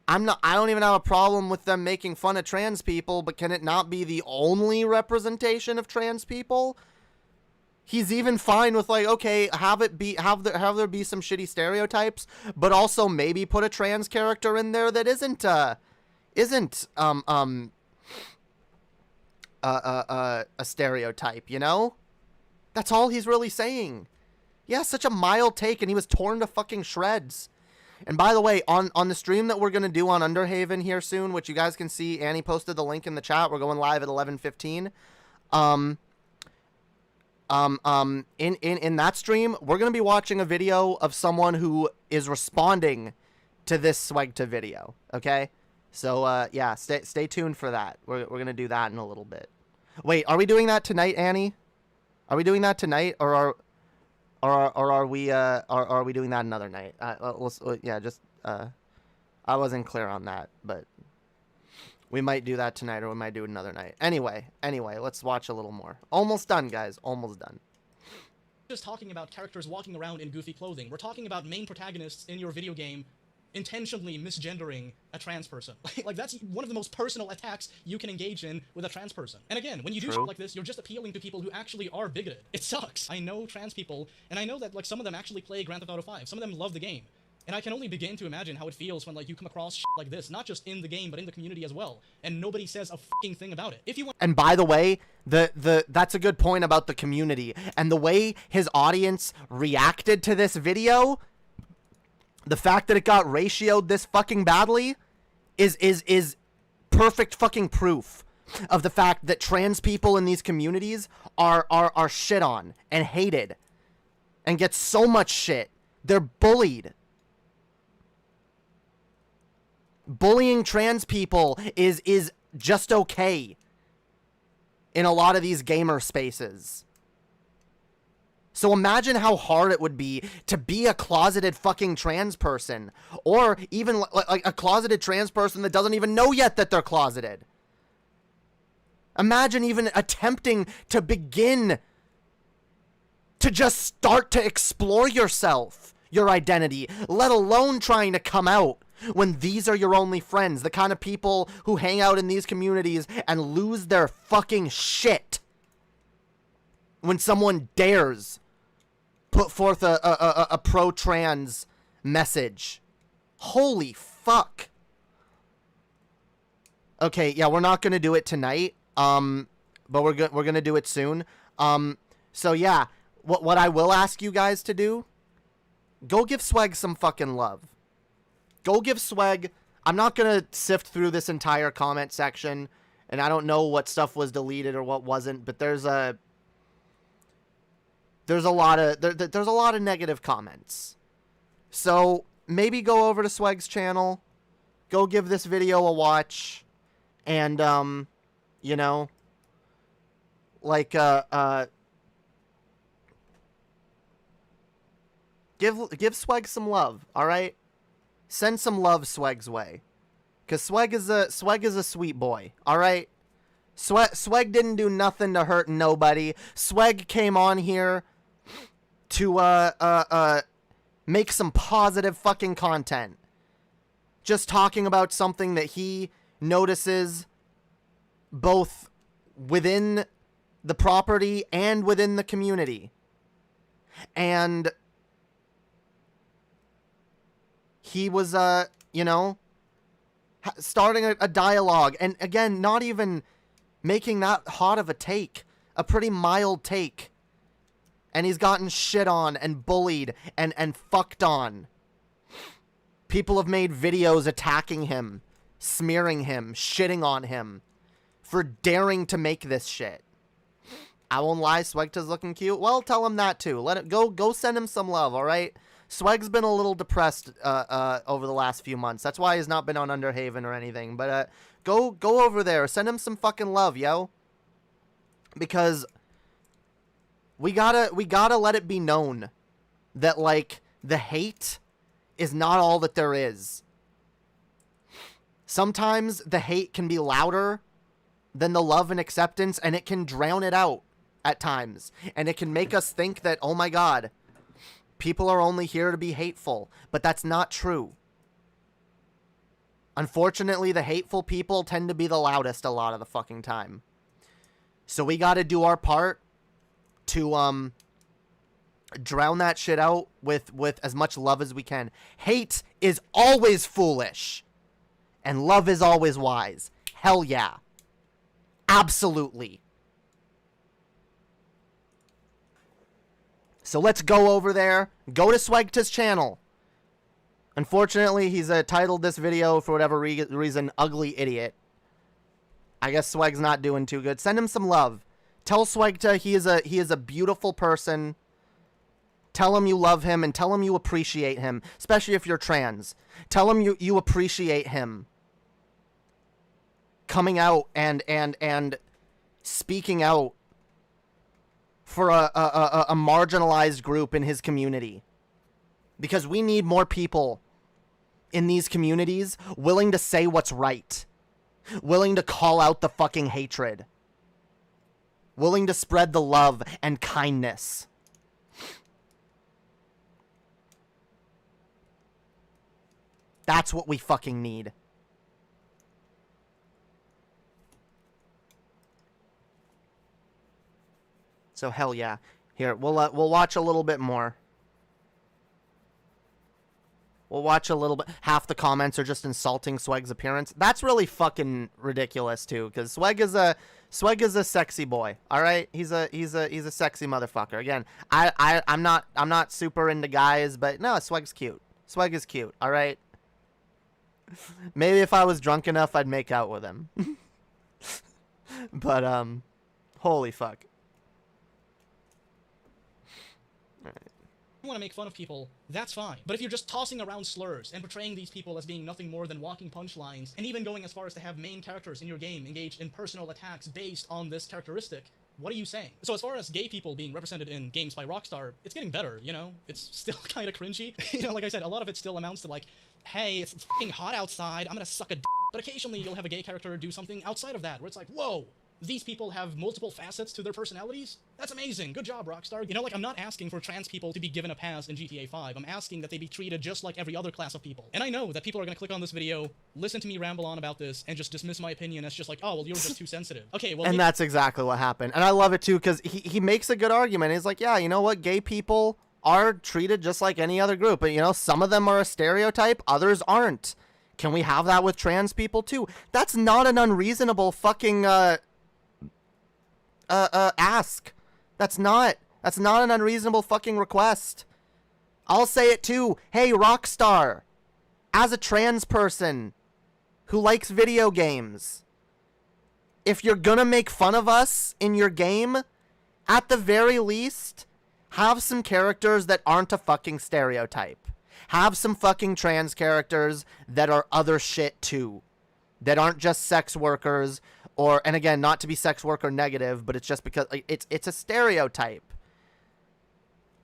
I don't even have a problem with them making fun of trans people, but can it not be the only representation of trans people? He's even fine with like, okay, have there be some shitty stereotypes, but also maybe put a trans character in there that isn't a stereotype, you know? That's all he's really saying. Yeah, such a mild take, and he was torn to fucking shreds. And by the way, on the stream that we're gonna do on Underhaven here soon, which you guys can see, Annie posted the link in the chat. We're going live at 11:15. In that stream, we're gonna be watching a video of someone who is responding to this Swegta video. Okay, so yeah, stay tuned for that. We're gonna do that in a little bit. Wait, are we doing that tonight, Annie? Are we doing that tonight, or are we doing that another night? Yeah, just I wasn't clear on that, but we might do that tonight, or we might do it another night. Anyway, let's watch a little more. Almost done, guys. Almost done. Just talking about characters walking around in goofy clothing. We're talking about main protagonists in your video game intentionally misgendering a trans person. Like that's one of the most personal attacks you can engage in with a trans person. And again, when you do shit like this, you're just appealing to people who actually are bigoted. It sucks. I know trans people, and I know that like some of them actually play Grand Theft Auto 5. Some of them love the game. And I can only begin to imagine how it feels when like you come across shit like this, not just in the game, but in the community as well. And nobody says a fucking thing about it. If you want— And by the way, that's a good point about the community. And the way his audience reacted to this video, the fact that it got ratioed this fucking badly is perfect fucking proof of the fact that trans people in these communities are shit on and hated and get so much shit. They're bullied. Bullying trans people is just okay in a lot of these gamer spaces. So imagine how hard it would be to be a closeted fucking trans person, or even like a closeted trans person that doesn't even know yet that they're closeted. Imagine even attempting to begin to just start to explore yourself, your identity, let alone trying to come out when these are your only friends, the kind of people who hang out in these communities and lose their fucking shit when someone dares put forth a pro-trans message. Holy fuck. Okay, yeah, we're not gonna do it tonight, but we're gonna do it soon. So yeah, what I will ask you guys to do, go give Sweg some fucking love. Go give Sweg. I'm not gonna sift through this entire comment section, and I don't know what stuff was deleted or what wasn't, but there's a lot of negative comments. So maybe go over to Sweg's channel, go give this video a watch, and you know, like give Sweg some love, all right? Send some love Sweg's way, cause Sweg is a sweet boy, all right? Sweg didn't do nothing to hurt nobody. Sweg came on here to make some positive fucking content, just talking about something that he notices both within the property and within the community. And he was, you know, starting a dialogue. And again, not even making that hot of a take. A pretty mild take. And he's gotten shit on and bullied and fucked on. People have made videos attacking him, smearing him, shitting on him for daring to make this shit. I won't lie, Swegta's looking cute. Well, tell him that too. Let it go send him some love, all right? Sweg's been a little depressed over the last few months. That's why he's not been on Underhaven or anything. But go over there. Send him some fucking love, yo. Because we gotta let it be known that, like, the hate is not all that there is. Sometimes the hate can be louder than the love and acceptance, and it can drown it out at times. And it can make us think that, oh my god, people are only here to be hateful. But that's not true. Unfortunately, the hateful people tend to be the loudest a lot of the fucking time. So we gotta do our part to drown that shit out with as much love as we can. Hate is always foolish, and love is always wise. Hell yeah. Absolutely. So let's go over there. Go to Swegta's channel. Unfortunately, he's titled this video, for whatever reason, Ugly Idiot. I guess Sweg's not doing too good. Send him some love. Tell Swegta he is a beautiful person. Tell him you love him and tell him you appreciate him, especially if you're trans. Tell him you appreciate him coming out and speaking out for a marginalized group in his community. Because we need more people in these communities willing to say what's right. Willing to call out the fucking hatred. Willing to spread the love and kindness. That's what we fucking need. So hell yeah. Here, we'll watch a little bit more. We'll watch a little bit. Half the comments are just insulting Sweg's appearance. That's really fucking ridiculous too, because Sweg is a sexy boy. All right, he's a sexy motherfucker. Again, I'm not super into guys, but no, Sweg's cute. Sweg is cute. All right. Maybe if I was drunk enough, I'd make out with him. But holy fuck. You want to make fun of people, that's fine. But if you're just tossing around slurs and portraying these people as being nothing more than walking punchlines, and even going as far as to have main characters in your game engage in personal attacks based on this characteristic, what are you saying? So as far as gay people being represented in games by Rockstar, it's getting better, you know? It's still kind of cringy. You know, like I said, a lot of it still amounts to like, hey, it's f***ing hot outside, I'm gonna suck a d***. But occasionally you'll have a gay character do something outside of that, where it's like, whoa, these people have multiple facets to their personalities? That's amazing. Good job, Rockstar. You know, like, I'm not asking for trans people to be given a pass in GTA 5. I'm asking that they be treated just like every other class of people. And I know that people are gonna click on this video, listen to me ramble on about this, and just dismiss my opinion as just like, oh, well, you're just too sensitive. Okay, well... And that's exactly what happened. And I love it, too, because he makes a good argument. He's like, yeah, you know what? Gay people are treated just like any other group. But, you know, some of them are a stereotype, others aren't. Can we have that with trans people, too? That's not an unreasonable fucking, ask. That's not an unreasonable fucking request. I'll say it too. Hey, Rockstar, as a trans person who likes video games, if you're gonna make fun of us in your game, at the very least, have some characters that aren't a fucking stereotype. Have some fucking trans characters that are other shit too. That aren't just sex workers. Or, and again, not to be sex worker negative, but it's just because like, it's a stereotype.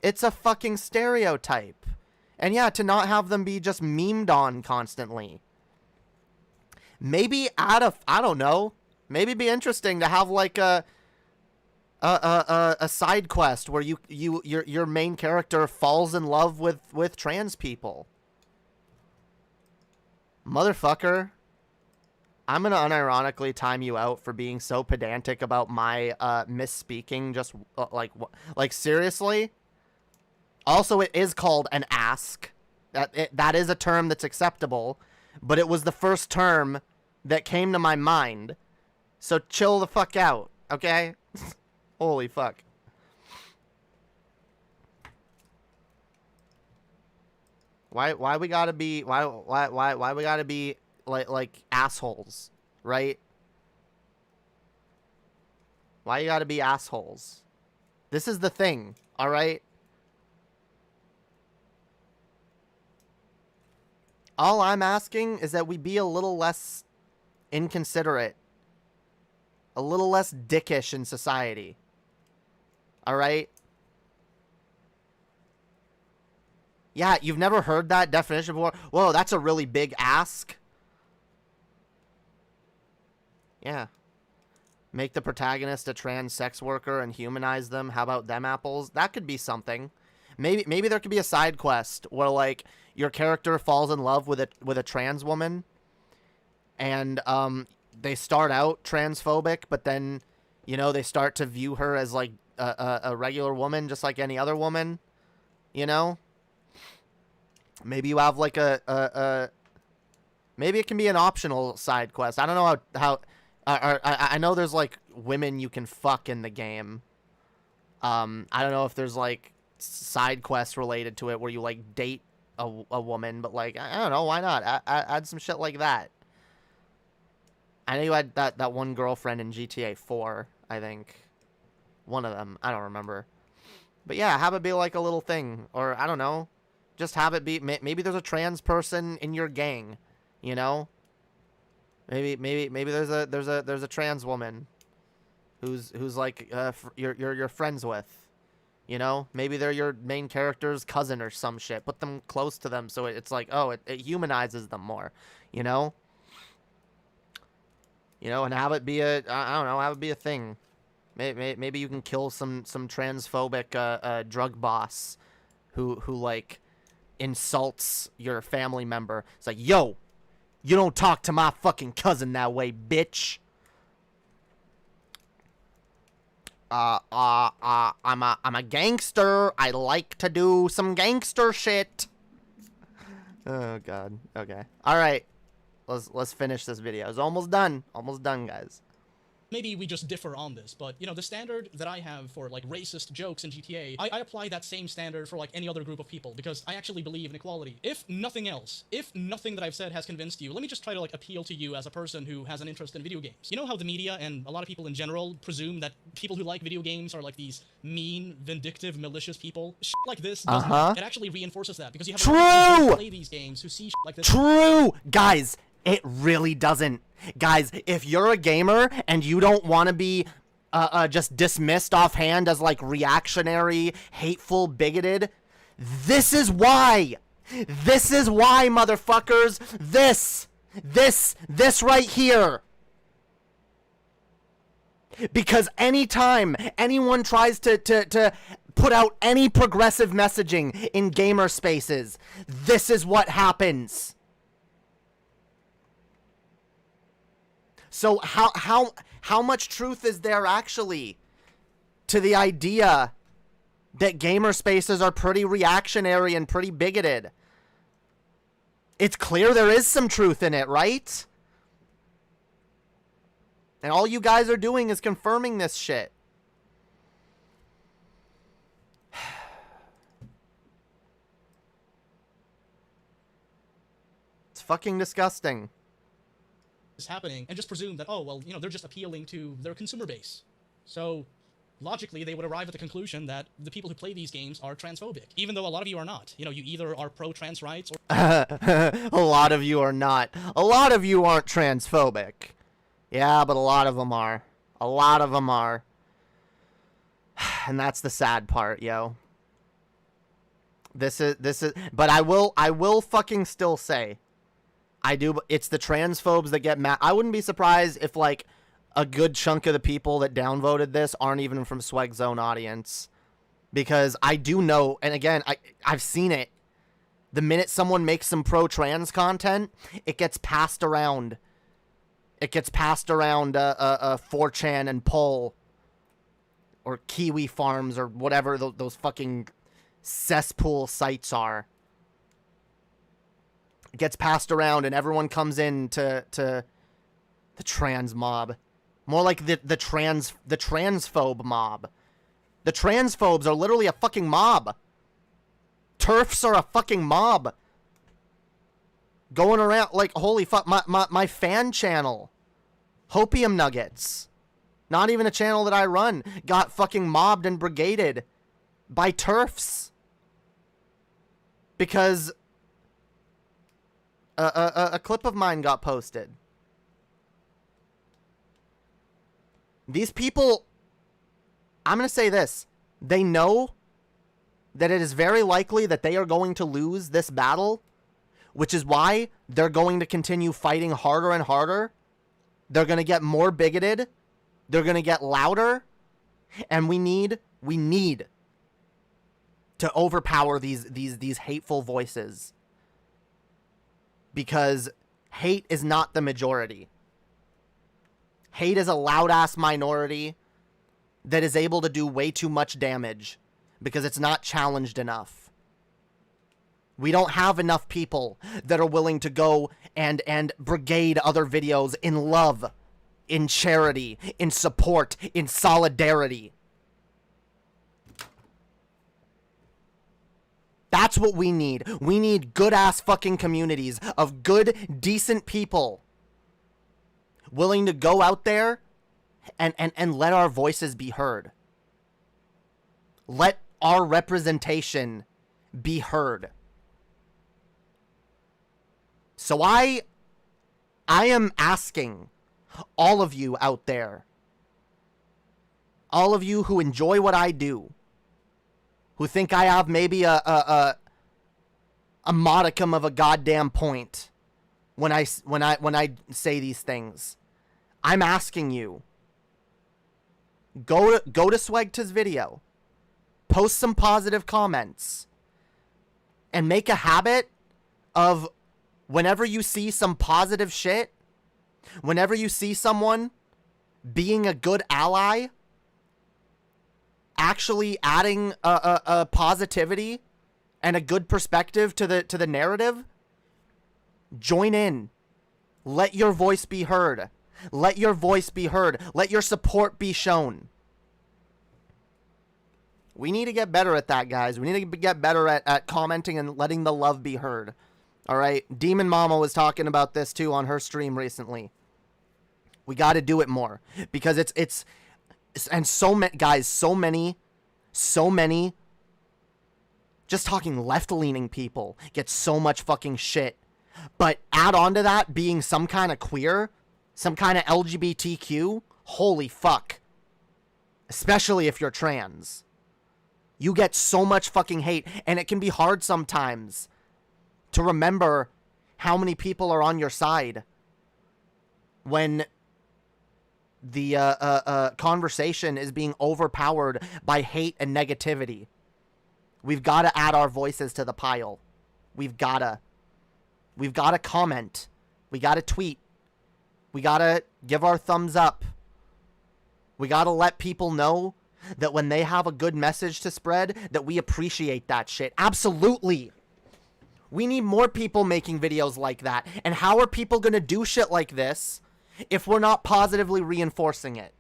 It's a fucking stereotype. And yeah, to not have them be just memed on constantly. Maybe I don't know. Maybe it'd be interesting to have like a side quest where your main character falls in love with trans people. Motherfucker. I'm going to unironically time you out for being so pedantic about my misspeaking. Just like seriously. Also, it is called an ask. That is a term that's acceptable, but it was the first term that came to my mind. So chill the fuck out, okay? Holy fuck. Why we gotta be why we gotta be like assholes, right? Why you gotta be assholes? This is the thing, all right? All I'm asking is that we be a little less inconsiderate, a little less dickish in society, all right? Yeah, you've never heard that definition before? Whoa, that's a really big ask. Yeah. Make the protagonist a trans sex worker and humanize them. How about them apples? That could be something. Maybe there could be a side quest where like your character falls in love with a trans woman, and they start out transphobic, but then you know they start to view her as like a regular woman just like any other woman, you know? Maybe you have like maybe it can be an optional side quest. I don't know how I know there's like women you can fuck in the game. I don't know if there's like side quests related to it where you like date a woman, but like I don't know, why not add some shit like that. I know you had that one girlfriend in GTA 4, I think. One of them, I don't remember. But yeah, have it be like a little thing, or I don't know, just have it be maybe there's a trans person in your gang, you know? Maybe there's a trans woman who's like you're friends with. You know, maybe they're your main character's cousin or some shit. Put them close to them so it's like, oh, it humanizes them more, you know? You know, and have it be I don't know, have it be a thing. Maybe you can kill some transphobic drug boss who like insults your family member. It's like, yo, you don't talk to my fucking cousin that way, bitch. I'm a gangster. I like to do some gangster shit. Oh god. Okay. All right. Let's finish this video. It's almost done. Almost done, guys. Maybe we just differ on this, but, you know, the standard that I have for, like, racist jokes in GTA, I apply that same standard for, like, any other group of people, because I actually believe in equality. If nothing else, if nothing that I've said has convinced you, let me just try to, like, appeal to you as a person who has an interest in video games. You know how the media and a lot of people in general presume that people who like video games are, like, these mean, vindictive, malicious people? Shit like this doesn't. It actually reinforces that, because you have a lot of people who play these games who see shit like this. True! Guys, it really doesn't. Guys, if you're a gamer and you don't want to be just dismissed offhand as like reactionary, hateful, bigoted, this is why. This is why, motherfuckers. This right here. Because anytime anyone tries to put out any progressive messaging in gamer spaces, this is what happens. So how much truth is there actually to the idea that gamer spaces are pretty reactionary and pretty bigoted? It's clear there is some truth in it, right? And all you guys are doing is confirming this shit. It's fucking disgusting. Is happening, and just presume that, oh, well, you know, they're just appealing to their consumer base. So, logically, they would arrive at the conclusion that the people who play these games are transphobic, even though a lot of you are not. You know, you either are pro-trans rights or... A lot of you are not. A lot of you aren't transphobic. Yeah, but a lot of them are. A lot of them are. And that's the sad part, yo. This is, but I will fucking still say, it's the transphobes that get mad. I wouldn't be surprised if, like, a good chunk of the people that downvoted this aren't even from Swag Zone audience. Because I do know, and again, I've seen it. The minute someone makes some pro-trans content, it gets passed around. It gets passed around 4chan and Poll. Or Kiwi Farms or whatever those fucking cesspool sites are. Gets passed around and everyone comes in to the trans mob. More like the transphobe mob. The transphobes are literally a fucking mob. TERFs are a fucking mob. Going around like, holy fuck, my fan channel, Hopium Nuggets, not even a channel that I run, got fucking mobbed and brigaded by TERFs. Because a clip of mine got posted. These people, I'm going to say this, they know that it is very likely that they are going to lose this battle, which is why they're going to continue fighting harder and harder. They're going to get more bigoted. They're going to get louder. And we need to overpower these hateful voices. Because hate is not the majority. Hate is a loud-ass minority that is able to do way too much damage because it's not challenged enough. We don't have enough people that are willing to go and brigade other videos in love, in charity, in support, in solidarity. That's what we need. We need good-ass fucking communities of good, decent people willing to go out there and let our voices be heard. Let our representation be heard. So I am asking all of you out there, all of you who enjoy what I do, who think I have maybe a modicum of a goddamn point when I say these things, I'm asking you, go to Swegta's video, post some positive comments, and make a habit of whenever you see some positive shit, whenever you see someone being a good ally, actually adding a positivity and a good perspective to the narrative, join in. Let your voice be heard. Let your voice be heard. Let your support be shown. We need to get better at that, guys. We need to get better at commenting and letting the love be heard. All right? Demon Mama was talking about this too on her stream recently. We got to do it more because it's and so many guys, so many just talking left-leaning people get so much fucking shit. But add on to that being some kind of queer, some kind of LGBTQ, holy fuck. Especially if you're trans. You get so much fucking hate, and it can be hard sometimes to remember how many people are on your side when the conversation is being overpowered by hate and negativity. We've got to add our voices to the pile. We've got to comment. We got to tweet. We got to give our thumbs up. We got to let people know that when they have a good message to spread, that we appreciate that shit. Absolutely. We need more people making videos like that. And how are people going to do shit like this if we're not positively reinforcing it?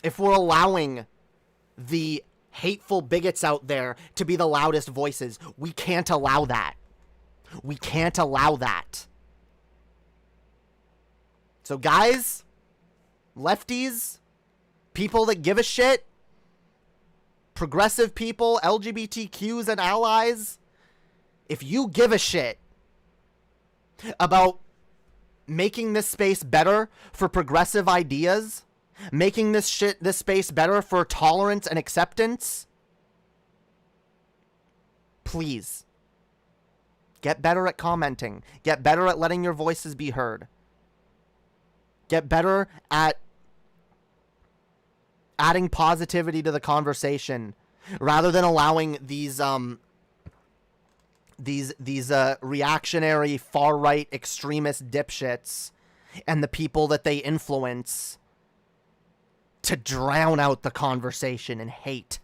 If we're allowing the hateful bigots out there to be the loudest voices, we can't allow that. We can't allow that. So guys, lefties, people that give a shit, progressive people, LGBTQs and allies, if you give a shit about making this space better for progressive ideas, making this space better for tolerance and acceptance, please get better at commenting. Get better at letting your voices be heard. Get better at adding positivity to the conversation rather than allowing these reactionary far-right extremist dipshits and the people that they influence to drown out the conversation in hate.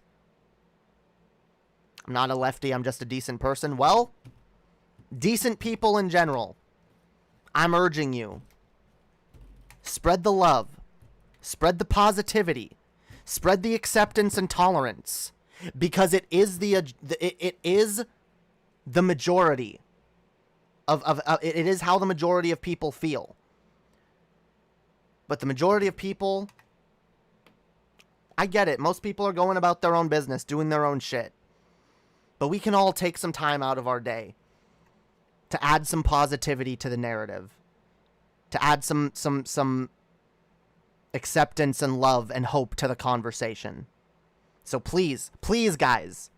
I'm not a lefty, I'm just a decent person. Well, decent people in general, I'm urging you, spread the love, spread the positivity, spread the acceptance and tolerance, because it is the majority of it is how the majority of people feel. But the majority of people, I get it. Most people are going about their own business, doing their own shit. But we can all take some time out of our day to add some positivity to the narrative, to add some acceptance and love and hope to the conversation. So please, guys,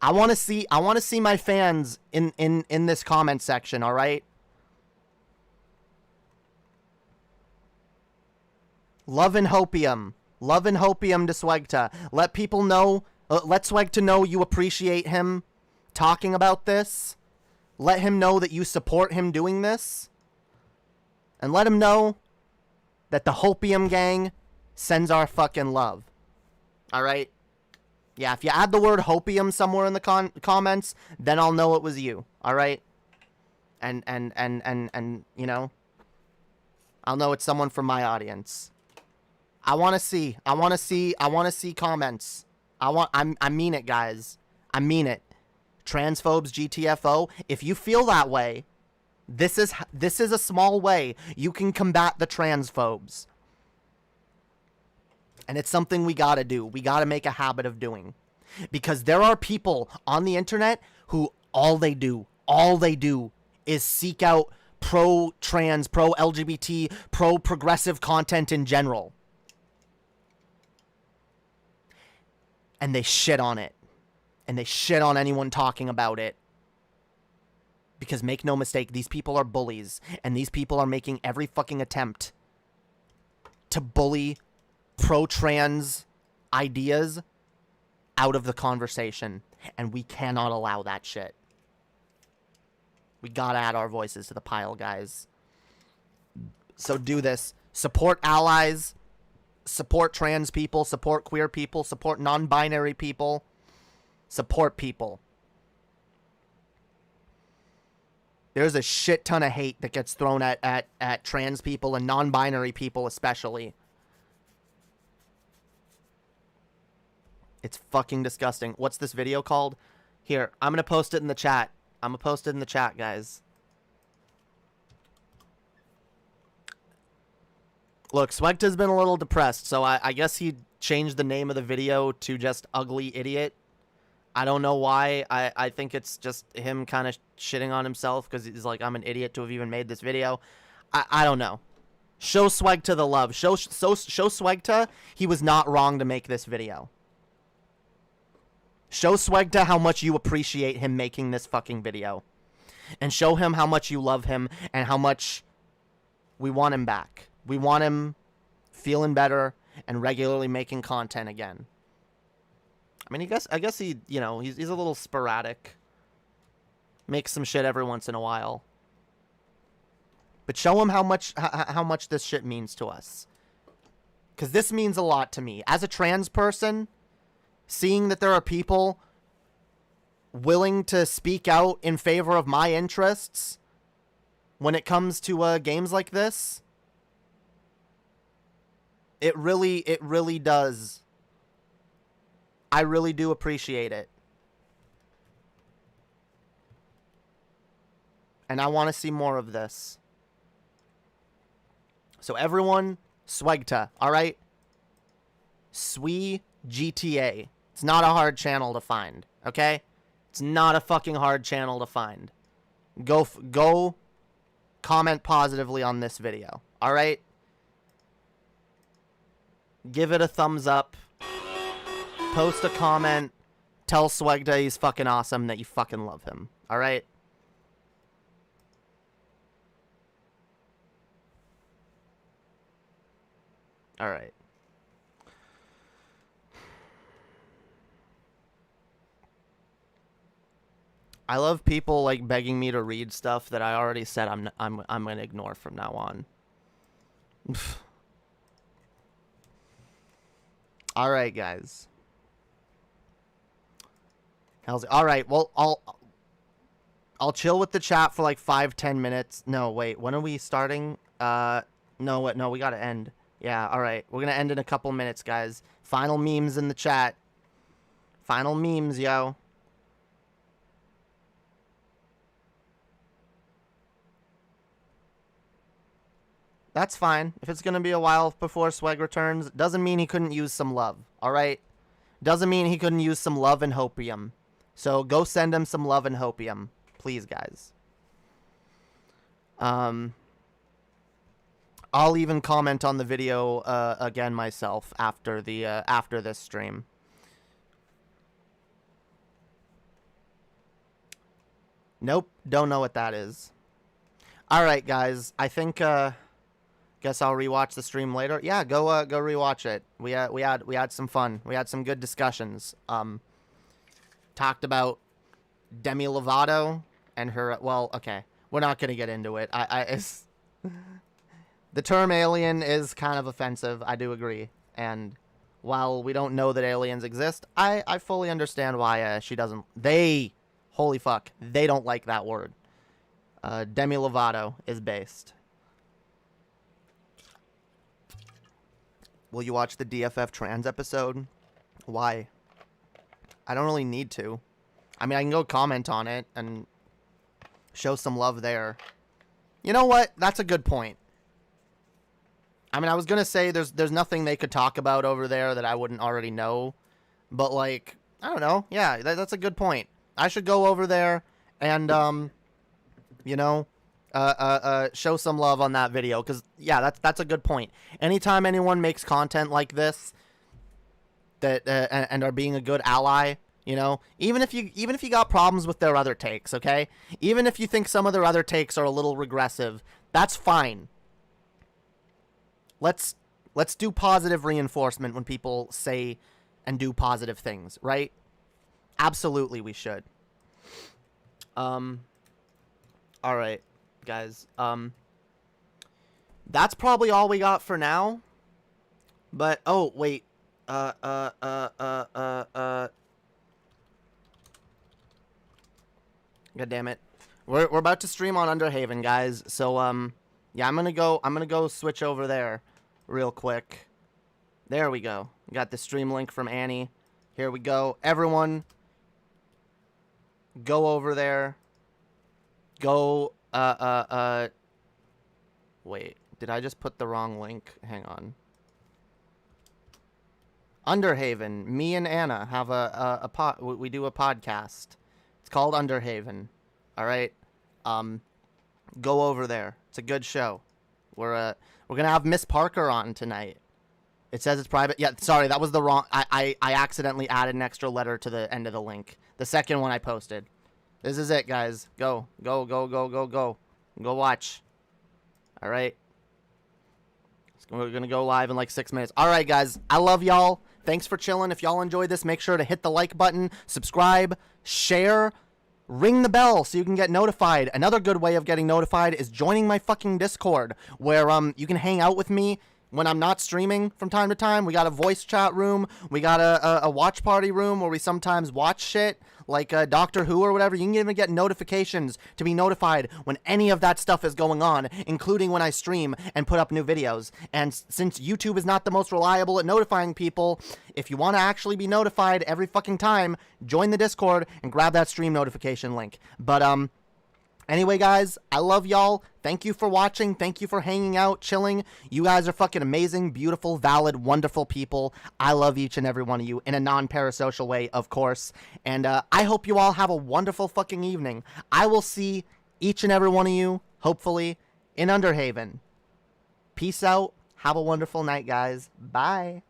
I want to see my fans in this comment section, all right? Love and Hopium. Love and Hopium to Swegta. Let people know, let Swegta know you appreciate him talking about this. Let him know that you support him doing this. And let him know that the Hopium gang sends our fucking love. All right? Yeah, if you add the word Hopium somewhere in the comments, then I'll know it was you. All right? And you know, I'll know it's someone from my audience. I want to see comments. I mean it, guys. I mean it. Transphobes, GTFO, if you feel that way, this is a small way you can combat the transphobes. And it's something we got to do. We got to make a habit of doing. Because there are people on the internet who all they do is seek out pro-trans, pro-LGBT, pro-progressive content in general. And they shit on it. And they shit on anyone talking about it. Because make no mistake, these people are bullies. And these people are making every fucking attempt to bully pro-trans ideas out of the conversation. And we cannot allow that shit. We gotta add our voices to the pile, guys. So do this. Support allies. Support trans people. Support queer people. Support non-binary people. Support people. There's a shit ton of hate that gets thrown at trans people and non-binary people especially. It's fucking disgusting. What's this video called? Here, I'm gonna post it in the chat. I'm gonna post it in the chat, guys. Look, Swegta's been a little depressed, so I guess he changed the name of the video to just Ugly Idiot. I don't know why. I think it's just him kind of shitting on himself because he's like, I'm an idiot to have even made this video. I don't know. Show Swegta the love. Show Swegta he was not wrong to make this video. Show Swegta how much you appreciate him making this fucking video. And show him how much you love him and how much we want him back. We want him feeling better and regularly making content again. I mean, I guess he, you know, he's a little sporadic. Makes some shit every once in a while. But show him how much this shit means to us. Because this means a lot to me. As a trans person, seeing that there are people willing to speak out in favor of my interests when it comes to games like this, it really does. I really do appreciate it. And I want to see more of this. So everyone, Swegta, alright? Swee GTA. It's not a hard channel to find, okay? It's not a fucking hard channel to find. Go comment positively on this video, alright? Give it a thumbs up. Post a comment. Tell Swegta he's fucking awesome, that you fucking love him. Alright? Alright. I love people like begging me to read stuff that I already said I'm gonna ignore from now on. Alright, guys. Alright, well, I'll chill with the chat for like 5-10 minutes. No, wait, when are we starting? No, we gotta end. Yeah, alright. We're gonna end in a couple minutes, guys. Final memes in the chat. Final memes, yo. That's fine. If it's gonna be a while before Sweg returns, doesn't mean he couldn't use some love, alright? Doesn't mean he couldn't use some love and Hopium. So go send him some love and Hopium. Please, guys. I'll even comment on the video again myself after the after this stream. Nope, don't know what that is. Alright, guys. I think guess I'll rewatch the stream later. Yeah, go rewatch it. We had some fun. We had some good discussions. Talked about Demi Lovato and her. Well, okay, we're not gonna get into it. The term alien is kind of offensive. I do agree. And while we don't know that aliens exist, I fully understand why she doesn't. Holy fuck, they don't like that word. Demi Lovato is based. Will you watch the DFF trans episode? Why? I don't really need to. I mean, I can go comment on it and show some love there. You know what? That's a good point. I mean, I was going to say there's nothing they could talk about over there that I wouldn't already know. But, like, I don't know. Yeah, that's a good point. I should go over there and, you know, show some love on that video. Because, yeah, that's a good point. Anytime anyone makes content like this that and are being a good ally, you know, even if you got problems with their other takes, okay? Even if you think some of their other takes are a little regressive, that's fine. Let's do positive reinforcement when people say and do positive things, right? Absolutely, we should. All right, guys. That's probably all we got for now. But oh wait, God damn it, we're about to stream on Underhaven, guys. So yeah, I'm gonna go switch over there real quick. There we go. Got the stream link from Annie. Here we go. Everyone, go over there. Go. Wait, did I just put the wrong link? Hang on. Underhaven. Me and Anna have we do a podcast. It's called Underhaven. All right. Go over there. It's a good show. We're gonna have Miss Parker on tonight. It says it's private. Yeah, sorry, that was the wrong. I accidentally added an extra letter to the end of the link. The second one I posted. This is it, guys. Go watch. All right. We're gonna go live in like 6 minutes. All right, guys. I love y'all. Thanks for chilling. If y'all enjoyed this, make sure to hit the like button, subscribe, share. Ring the bell so you can get notified. Another good way of getting notified is joining my fucking Discord, where you can hang out with me when I'm not streaming from time to time. We got a voice chat room. We got a watch party room where we sometimes watch shit like Doctor Who or whatever. You can even get notifications to be notified when any of that stuff is going on, including when I stream and put up new videos. And since YouTube is not the most reliable at notifying people, if you want to actually be notified every fucking time, join the Discord and grab that stream notification link. But anyway, guys, I love y'all. Thank you for watching. Thank you for hanging out, chilling. You guys are fucking amazing, beautiful, valid, wonderful people. I love each and every one of you in a non-parasocial way, of course. And I hope you all have a wonderful fucking evening. I will see each and every one of you, hopefully, in Underhaven. Peace out. Have a wonderful night, guys. Bye.